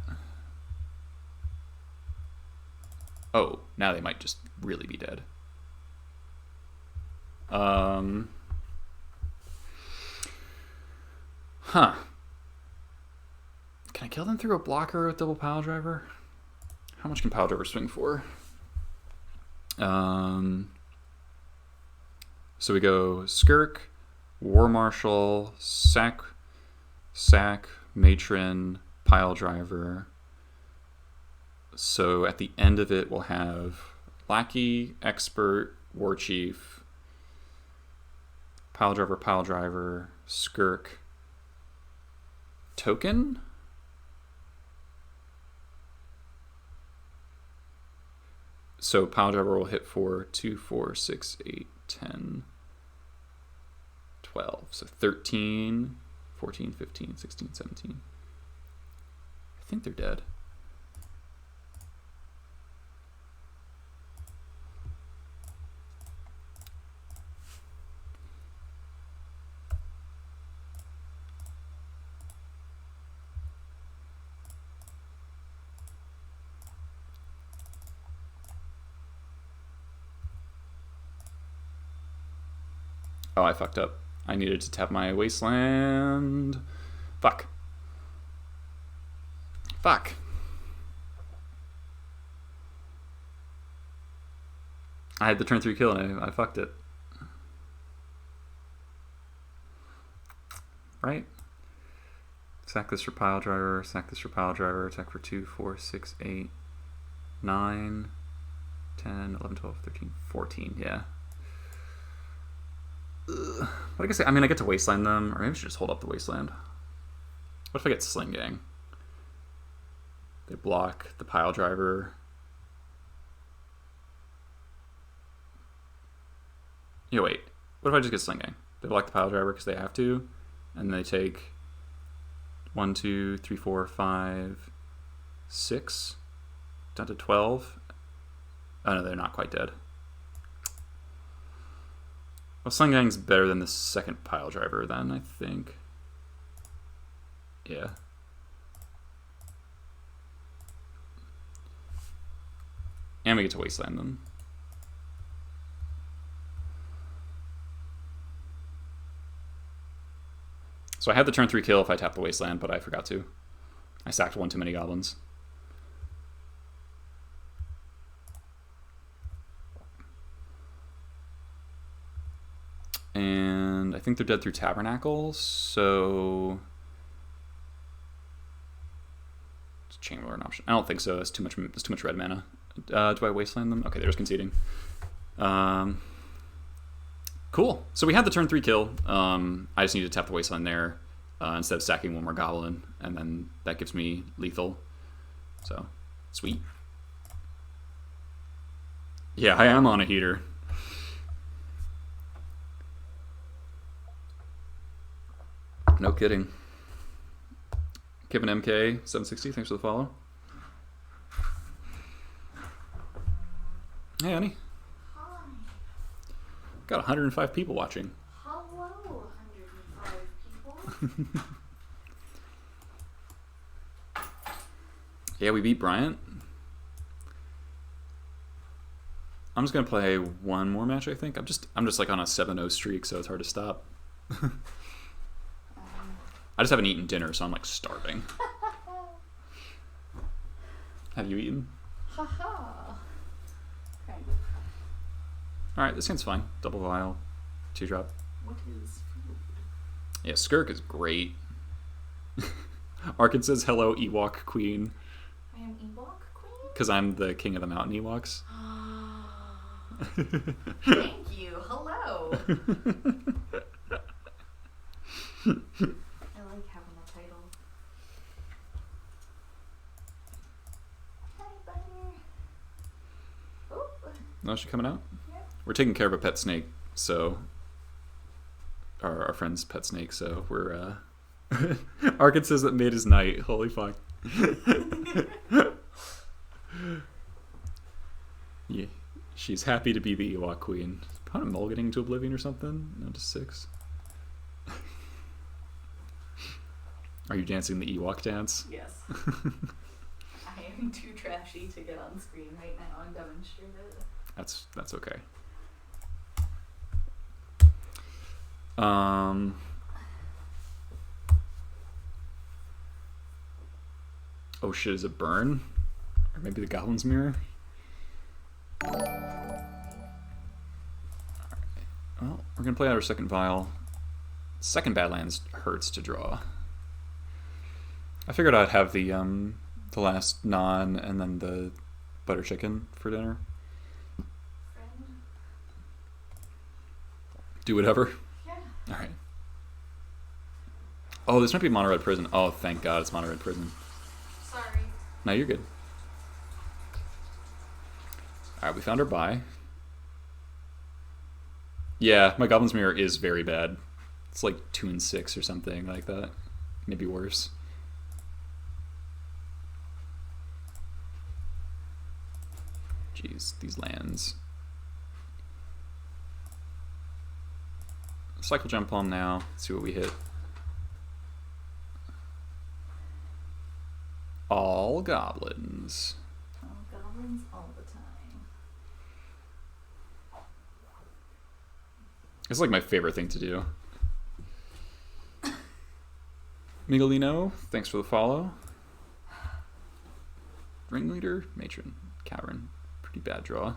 Oh, now they might just really be dead. Huh. Can I kill them through a blocker with double Piledriver? How much can Piledriver swing for? So we go Skirk, War Marshal, Sack, Matron, Piledriver. So at the end of it, we'll have Lackey, Expert, Warchief, Piledriver, Skirk, Token. So Piledriver will hit for 2, 4, 6, 8, 10, 12. So 13, 14, 15, 16, 17. I think they're dead. Oh, I fucked up. I needed to tap my Wasteland. Fuck. Fuck. I had the turn 3 kill and I fucked it. Right? Sack this for Piledriver, sack this for Piledriver, attack for 2, 4, 6, 8, 9, 10, 11, 12, 13, 14, yeah. What I guess I mean I get to Wasteland them, or maybe I should just hold up the Wasteland. What if I get Sling-Gang? They block the Piledriver. Yeah, wait. What if I just get Sling-Gang? They block the Piledriver because they have to, and they take 1, 2, 3, 4, 5, 6, down to 12. Oh no, they're not quite dead. Well, Sling-Gang's better than the second Piledriver then, I think. Yeah. And we get to Wasteland them. So I had the turn 3 kill if I tapped the Wasteland, but I forgot to. I sacked one too many goblins. And I think they're dead through Tabernacles, so Chainwhirler an option? I don't think so. It's too much red mana. Do I Wasteland them? Okay, there's conceding. Cool. So we had the turn 3 kill. I just need to tap the Wasteland there instead of sacking one more Goblin, and then that gives me lethal. So, sweet. Yeah, I am on a heater. No kidding. Kevin MK 760, thanks for the follow. Hey, honey. Hi. Got 105 people watching. Hello, 105 people. Yeah, we beat Bryant. I'm just gonna play one more match, I think. I'm just like on a 7-0 streak, so it's hard to stop. I just haven't eaten dinner, so I'm like starving. Have you eaten? Haha. Kind of. Alright, this hand's fine. Double vial, 2-drop. What is food? Yeah, Skirk is great. Arkin says, hello, Ewok Queen. I am Ewok Queen? Because I'm the king of the mountain Ewoks. Thank you. Hello. I like having a title. Hi, Butter. Oh. No, is she coming out? Yeah. We're taking care of a pet snake, so... Our friend's pet snake, so we're... Arkin says that made his night. Holy fuck. Yeah. She's happy to be the Ewok Queen. Kind of mulliganing to Oblivion or something? No, to 6. Are you dancing the Ewok dance? Yes. I am too trashy to get on screen right now and demonstrate it. That's okay. Oh shit, is it burn? Or maybe the Goblin's Mirror? Alright. Well, we're gonna play out our second vial. Second Badlands hurts to draw. I figured I'd have the last naan and then the butter chicken for dinner. Friend? Do whatever. Yeah. Alright. Oh, this might be Mono Red Prison. Oh, thank God it's Mono Red Prison. Sorry. No, you're good. Alright, we found our buy. Yeah, my Goblin's Mirror is very bad. It's like 2 and 6 or something like that. Maybe worse. Jeez, these lands. Cycle Gempalm now. Let's see what we hit. All goblins. All goblins all the time. It's like my favorite thing to do. Miguelino, thanks for the follow. Ringleader, Matron, Cavern. Pretty bad draw.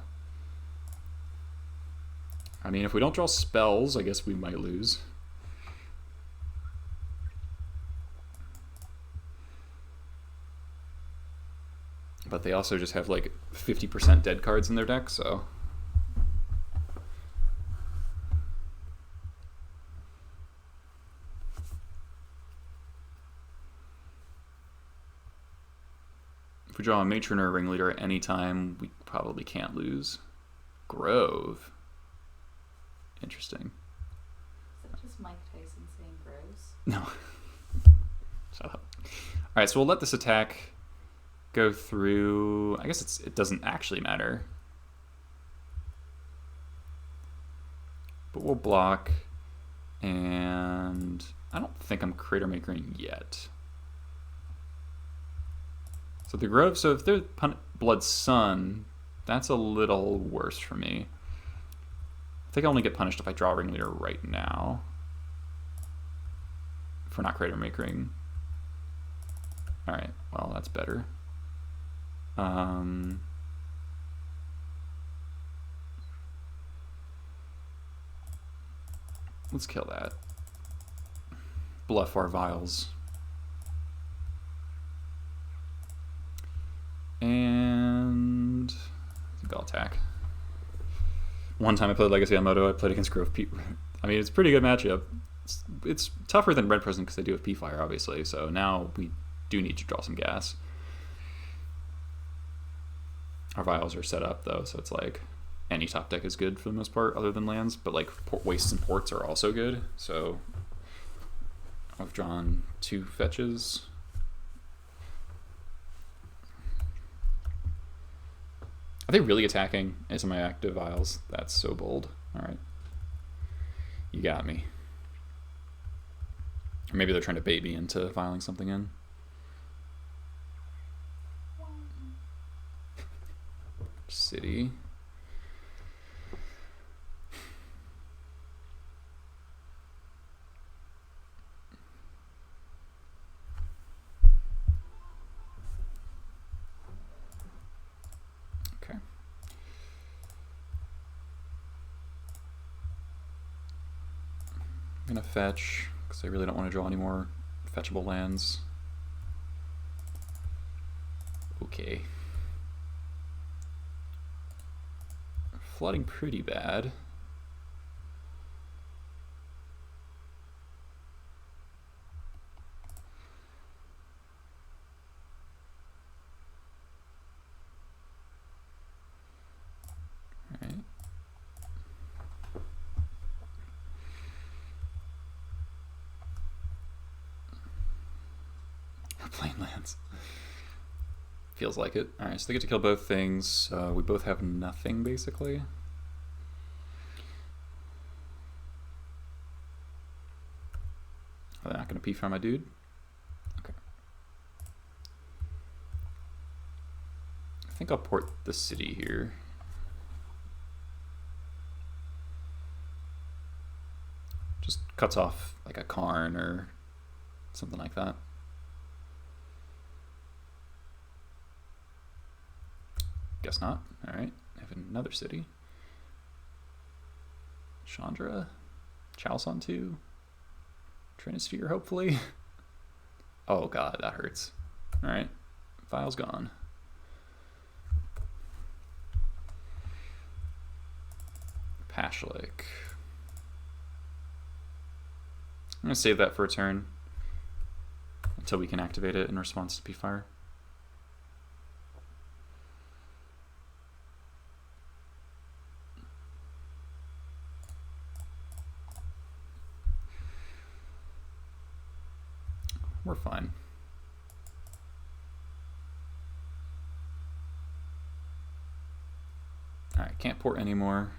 I mean, if we don't draw spells, I guess we might lose. But they also just have like 50% dead cards in their deck, so... If we draw a Matron or a Ringleader at any time, we probably can't lose. Grove. Interesting. Is that just Mike Tyson saying gross? No. Shut up. Alright, so we'll let this attack go through. I guess it doesn't actually matter. But we'll block. And I don't think I'm Cratermakering yet. So the Grove, so if they're Blood Sun, that's a little worse for me. I think I only get punished if I draw a Ringleader right now. If we're not Cratermakering. Alright, well that's better. Let's kill that. Bluff our vials. one time I played Legacy on Moto, I played against Grove P. I mean, it's a pretty good matchup. It's tougher than Red Present because they do have P-Fire, obviously, so now we do need to draw some gas. Our vials are set up, though, so it's like any top deck is good for the most part, other than lands, but like Wastes and Ports are also good, so I've drawn 2 fetches. Are they really attacking into my active vials? That's so bold. Alright. You got me. Or maybe they're trying to bait me into filing something in. City. Okay. I'm gonna fetch because I really don't want to draw any more fetchable lands. Okay. Flooding pretty bad. All right. We're playing lands. Feels like it. Alright, so they get to kill both things. We both have nothing, basically. Are they not going to P-Fire my dude? Okay. I think I'll port the city here. Just cuts off like a Karn or something like that. Guess not. Alright, I have another city. Chandra. Chalice on 2. Trinisphere, hopefully. Oh god, that hurts. Alright, file's gone. Pashalik. I'm going to save that for a turn until we can activate it in response to P-Fire. We're fine. Alright, can't port anymore.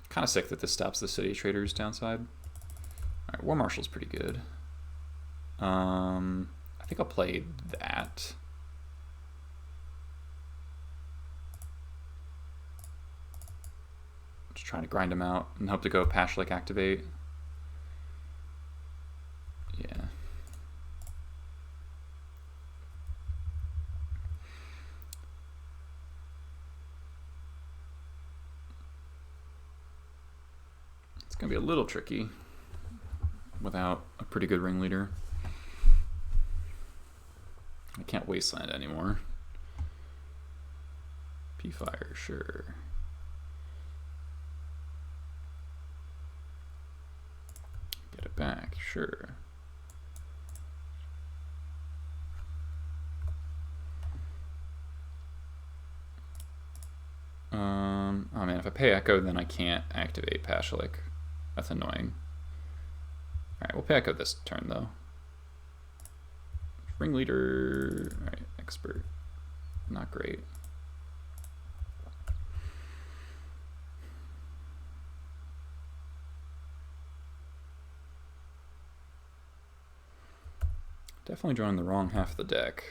Kind of sick that this stops the City Trader's downside. Alright, War Marshal's pretty good. I think I'll play that. Just trying to grind him out and hope to go Pashalik activate. Yeah. It's gonna be a little tricky without a pretty good ringleader. I can't Wasteland anymore. P-Fire, sure. Get it back, sure. Oh man, if I pay Echo, then I can't activate Pashalik. That's annoying. Alright, we'll pay Echo this turn, though. Ringleader... Alright, Expert. Not great. Definitely drawing the wrong half of the deck.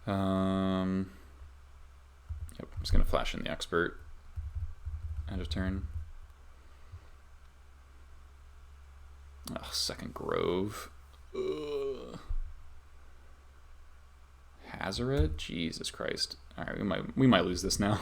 Yep, I'm just gonna flash in the Expert end of turn. Oh, second Grove. Ugh. Hazoret? Jesus Christ. Alright, we might lose this now.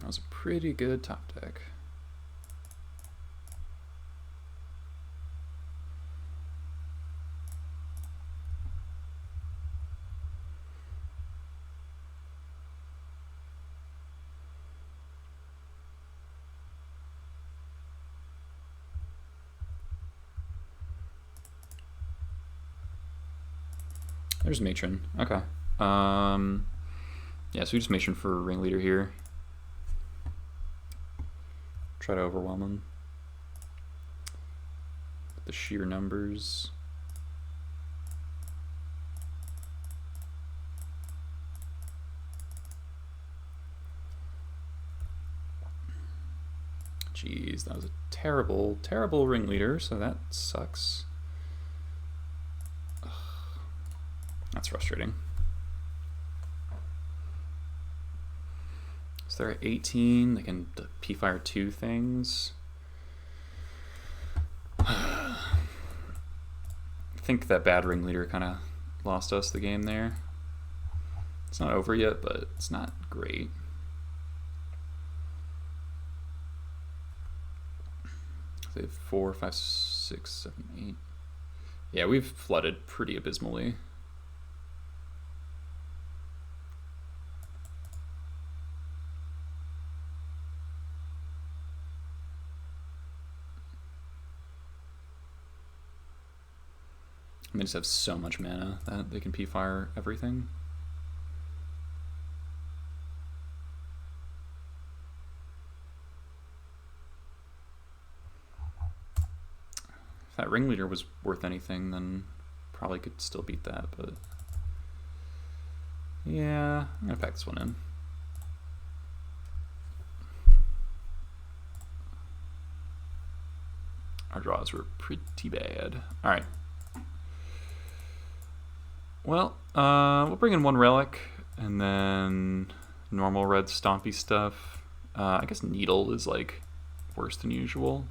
That was a pretty good top deck. There's Matron. Okay. Yeah, so we just Matron for Ringleader here. Try to overwhelm him. The sheer numbers. Jeez, that was a terrible, terrible Ringleader, so that sucks. Ugh. That's frustrating. So they're at 18, they can P-Fire 2 things. I think that bad Ringleader kind of lost us the game there. It's not over yet, but it's not great. They have 4, 5, 6, 7, 8. Yeah, we've flooded pretty abysmally. They just have so much mana that they can P-Fire everything. If that Ringleader was worth anything, then probably could still beat that, but yeah, I'm gonna pack this one in. Our draws were pretty bad. All right. Well, we'll bring in one Relic, and then normal red stompy stuff. I guess Needle is like worse than usual.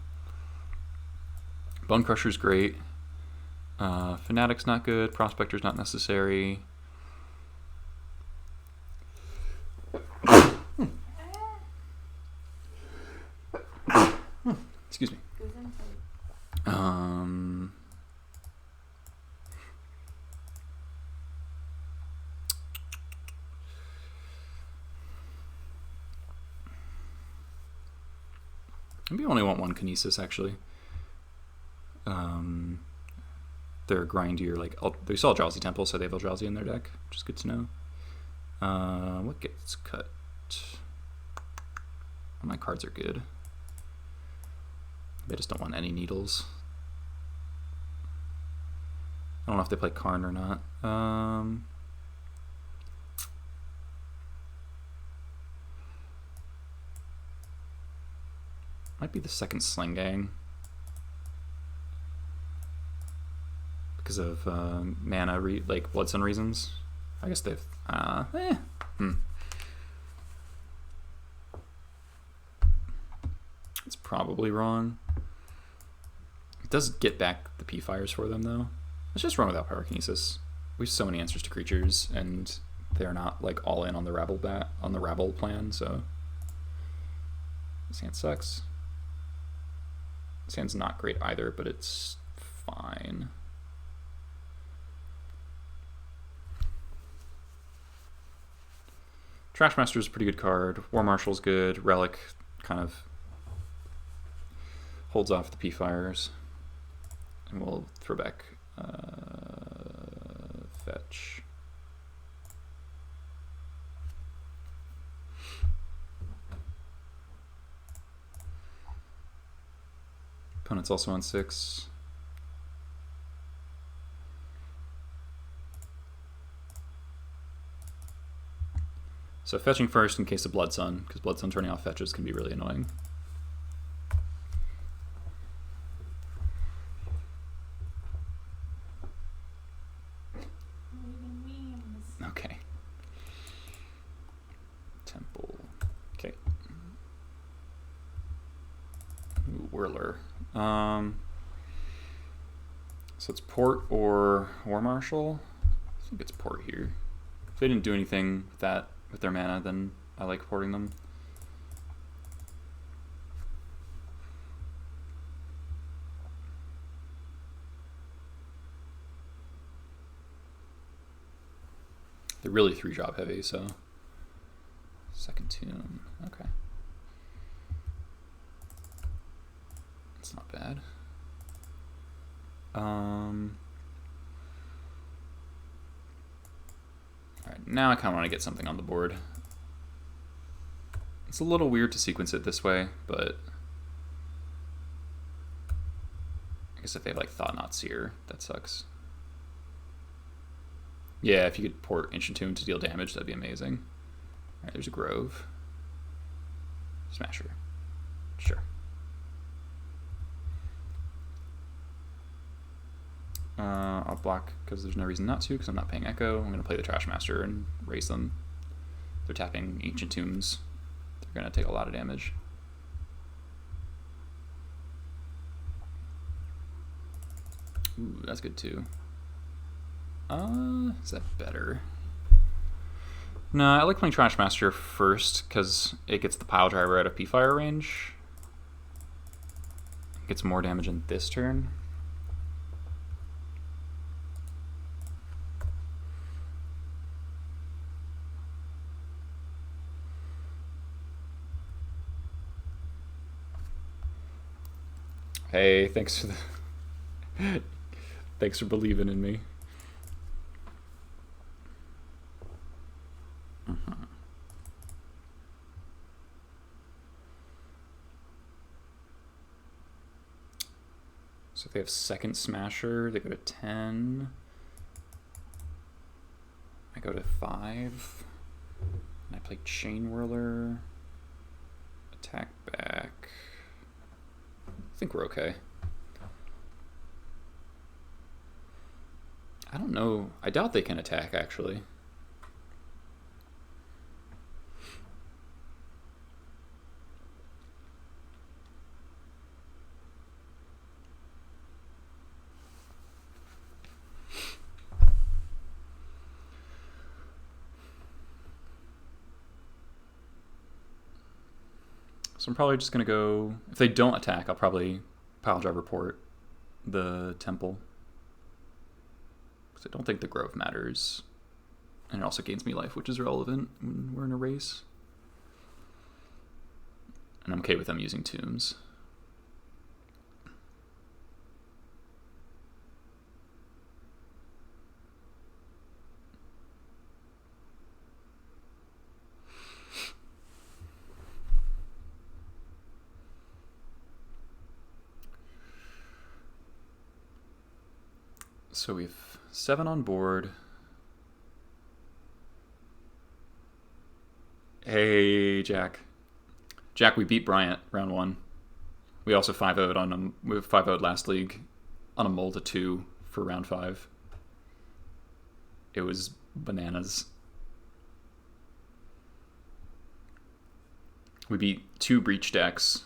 Bone Crusher's great. Fanatic's not good. Prospector's not necessary. Excuse me. Maybe I only want one Kinesis, actually. They're grindier, like, they saw Eldrazi Temple, so they have Eldrazi in their deck, which is good to know. What gets cut? All my cards are good. They just don't want any needles. I don't know if they play Karn or not. Might be the second Sling-Gang. Because of mana, like Bloodsun reasons. I guess they've... It's probably wrong. It does get back the P-Fires for them, though. Let's just run without Pyrokinesis. We have so many answers to creatures, and they're not like all in on the Rabble plan, so this hand sucks. This hand's not great either, but it's fine. Trashmaster is a pretty good card. War Marshal's good. Relic kind of holds off the P-Fires. And we'll throw back fetch. Opponent's also on 6. So fetching first in case of Bloodsun, because Bloodsun turning off fetches can be really annoying. Okay. Temple. Okay. Ooh, Whirler. So it's Port or War Marshal. I think it's Port here. If they didn't do anything with that with their mana, then I like porting them. They're really 3-drop heavy, so. Second tomb, okay. It's not bad. Alright, now I kind of want to get something on the board. It's a little weird to sequence it this way, but I guess if they have like Thought Knot Seer, that sucks. Yeah, if you could port Ancient Tomb to deal damage, that'd be amazing. Alright, there's a Grove. Smasher. Sure. I'll block because there's no reason not to, because I'm not paying Echo. I'm going to play the Trashmaster and raise them. They're tapping Ancient Tombs. They're going to take a lot of damage. Ooh, that's good too. Is that better? No, I like playing Trashmaster first because it gets the Piledriver out of P-Fire range. It gets more damage in this turn. Hey, thanks for the thanks for believing in me. So if they have second Smasher, they go to 10. I go to 5. And I play Chainwhirler. Attack back. I think we're okay. I don't know. I doubt they can attack, actually. So I'm probably just going to go... If they don't attack, I'll probably Piledriver Port the Temple. Because I don't think the Grove matters. And it also gains me life, which is relevant when we're in a race. And I'm okay with them using Tombs. So we have 7 on board. Hey, Jack. Jack, we beat Bryant round 1. We also 5-0'd on him. We 5-0'd last league on a mold of 2 for round 5. It was bananas. We beat 2 Breach decks,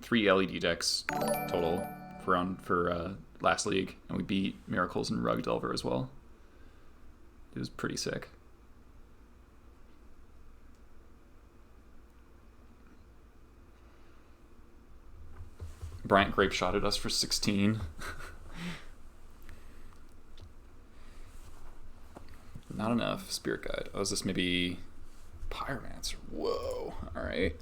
3 LED decks total for last league, and we beat Miracles and Rug Delver as well. It was pretty sick. Bryant grape shotted us for 16. Not enough. Spirit Guide. Oh, is this maybe Pyromancer? Whoa. Alright.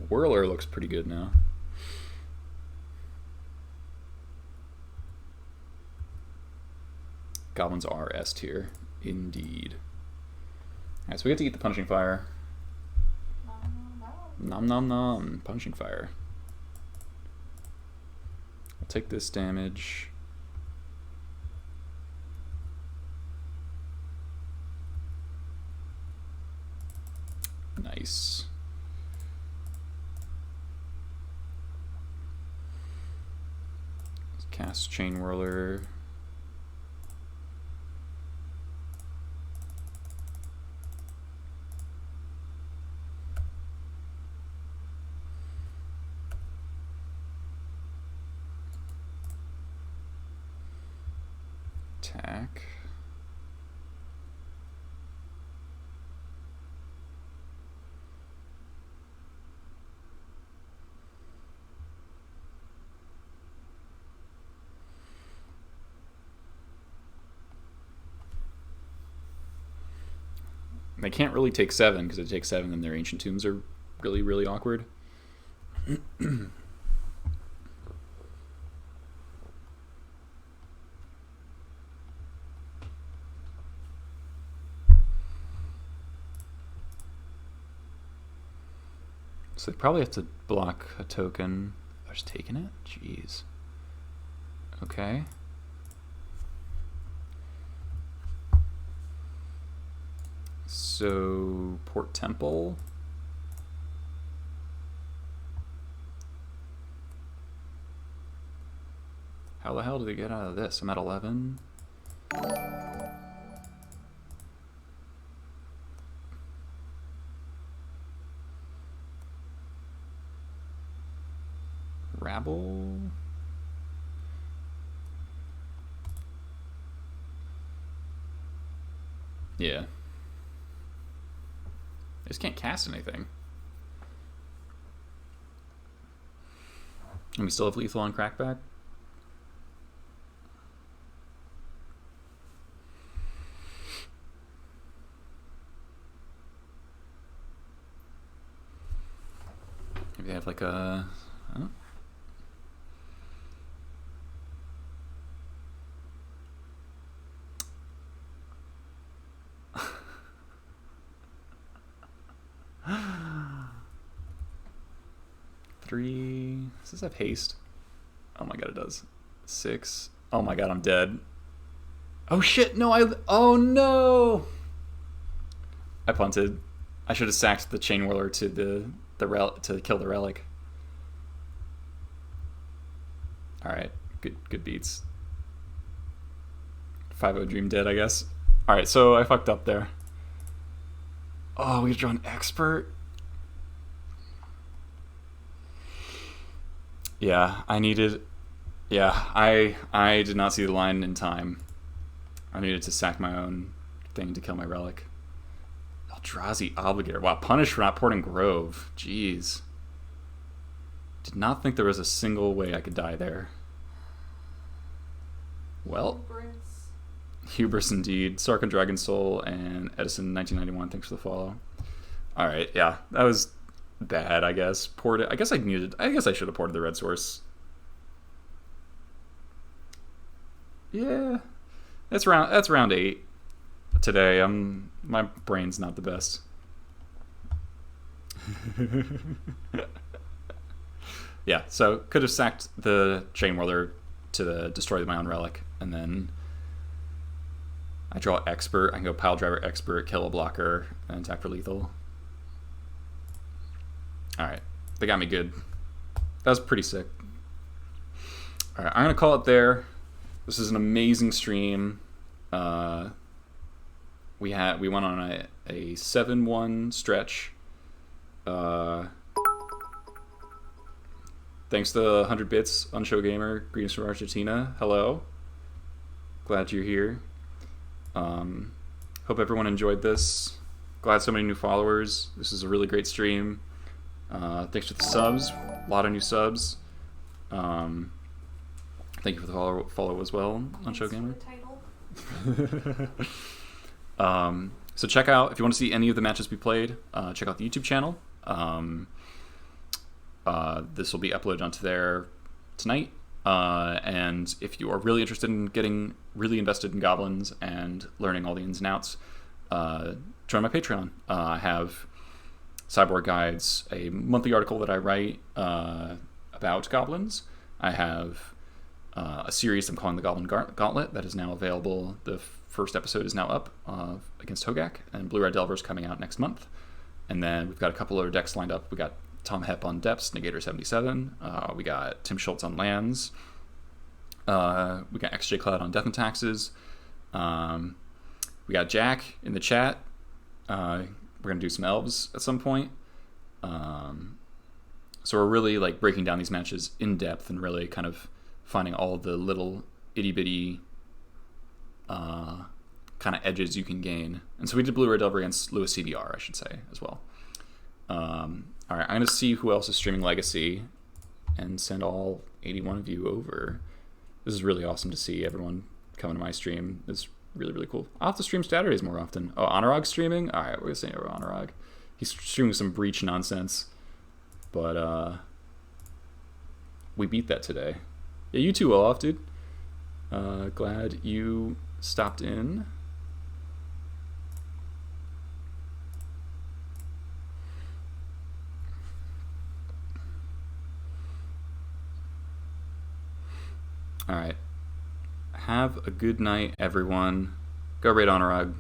Whirler looks pretty good now. Goblins are S tier, indeed. Alright, so we get to eat the Punishing Fire. Nom nom nom. Punishing Fire. I'll take this damage. Nice. Cast Chainwhirler. Attack. They can't really take 7 because it takes 7 and their Ancient Tombs are really, really awkward. So they probably have to block a token. They're just taking it? Jeez. Okay. So, Port Temple. How the hell do they get out of this? I'm at 11. Rabble. Yeah. I just can't cast anything. And we still have lethal on Crackback. Maybe they have like a... Oh. Three. Does this have haste? Oh my god, it does. 6. Oh my god, I'm dead. Oh shit! No, oh no! I punted. I should have sacked the Chainwhirler to to kill the relic. All right, good beats. 5-0 Dream dead, I guess. All right, so I fucked up there. Oh, we draw an expert. Yeah, I needed... Yeah, I did not see the line in time. I needed to sack my own thing to kill my relic. Eldrazi Obligator. Wow, punish for not porting Grove. Jeez. Did not think there was a single way I could die there. Well... Hubris indeed. Sark and Dragon Soul and Edison 1991. Thanks for the follow. All right, yeah, that was bad. I guess ported. I guess I should have ported the red source. Yeah, that's round 8 today. My brain's not the best. Yeah, so could have sacked the Chainwhirler to destroy my own relic, and then I draw Expert. I can go Piledriver Expert, kill a blocker, and attack for lethal. Alright, they got me good. That was pretty sick. Alright, I'm going to call it there. This is an amazing stream. We went on a 7-1 stretch. Thanks to the 100 bits on Show Gamer. Greetings from Argentina. Hello. Glad you're here. Hope everyone enjoyed this. Glad so many new followers. This is a really great stream. Thanks for the subs. A lot of new subs. Thank you for the follow as well on Show Gamer. So check out, if you want to see any of the matches we played, check out the YouTube channel. This will be uploaded onto there tonight. And if you are really interested in getting really invested in goblins and learning all the ins and outs, join my Patreon. I have Cyborg Guides, a monthly article that I write about goblins. I have a series I'm calling the Goblin Gauntlet that is now available. The first episode is now up against Hogak, and Blue Red Delver is coming out next month. And then we've got a couple other decks lined up. We got Tom Hepp on Depths, Negator 77. We got Tim Schultz on Lands. We got XJ Cloud on Death and Taxes. We got Jack in the chat. We're going to do some elves at some point. So we're really like breaking down these matches in depth and really kind of finding all the little itty-bitty kind of edges you can gain. And so we did Blue Red Delver against Lewis CDR, I should say, as well. All right, I'm going to see who else is streaming Legacy and send all 81 of you over. This is really awesome to see everyone coming to my stream. It's really, really cool. I'll have to stream Saturdays more often. Oh, Anurag's streaming? All right, we're going to say Anurag. He's streaming some Breach nonsense. But we beat that today. Yeah, you too, Olaf, dude. Glad you stopped in. All right. Have a good night, everyone. Go raid Anurag.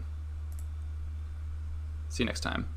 See you next time.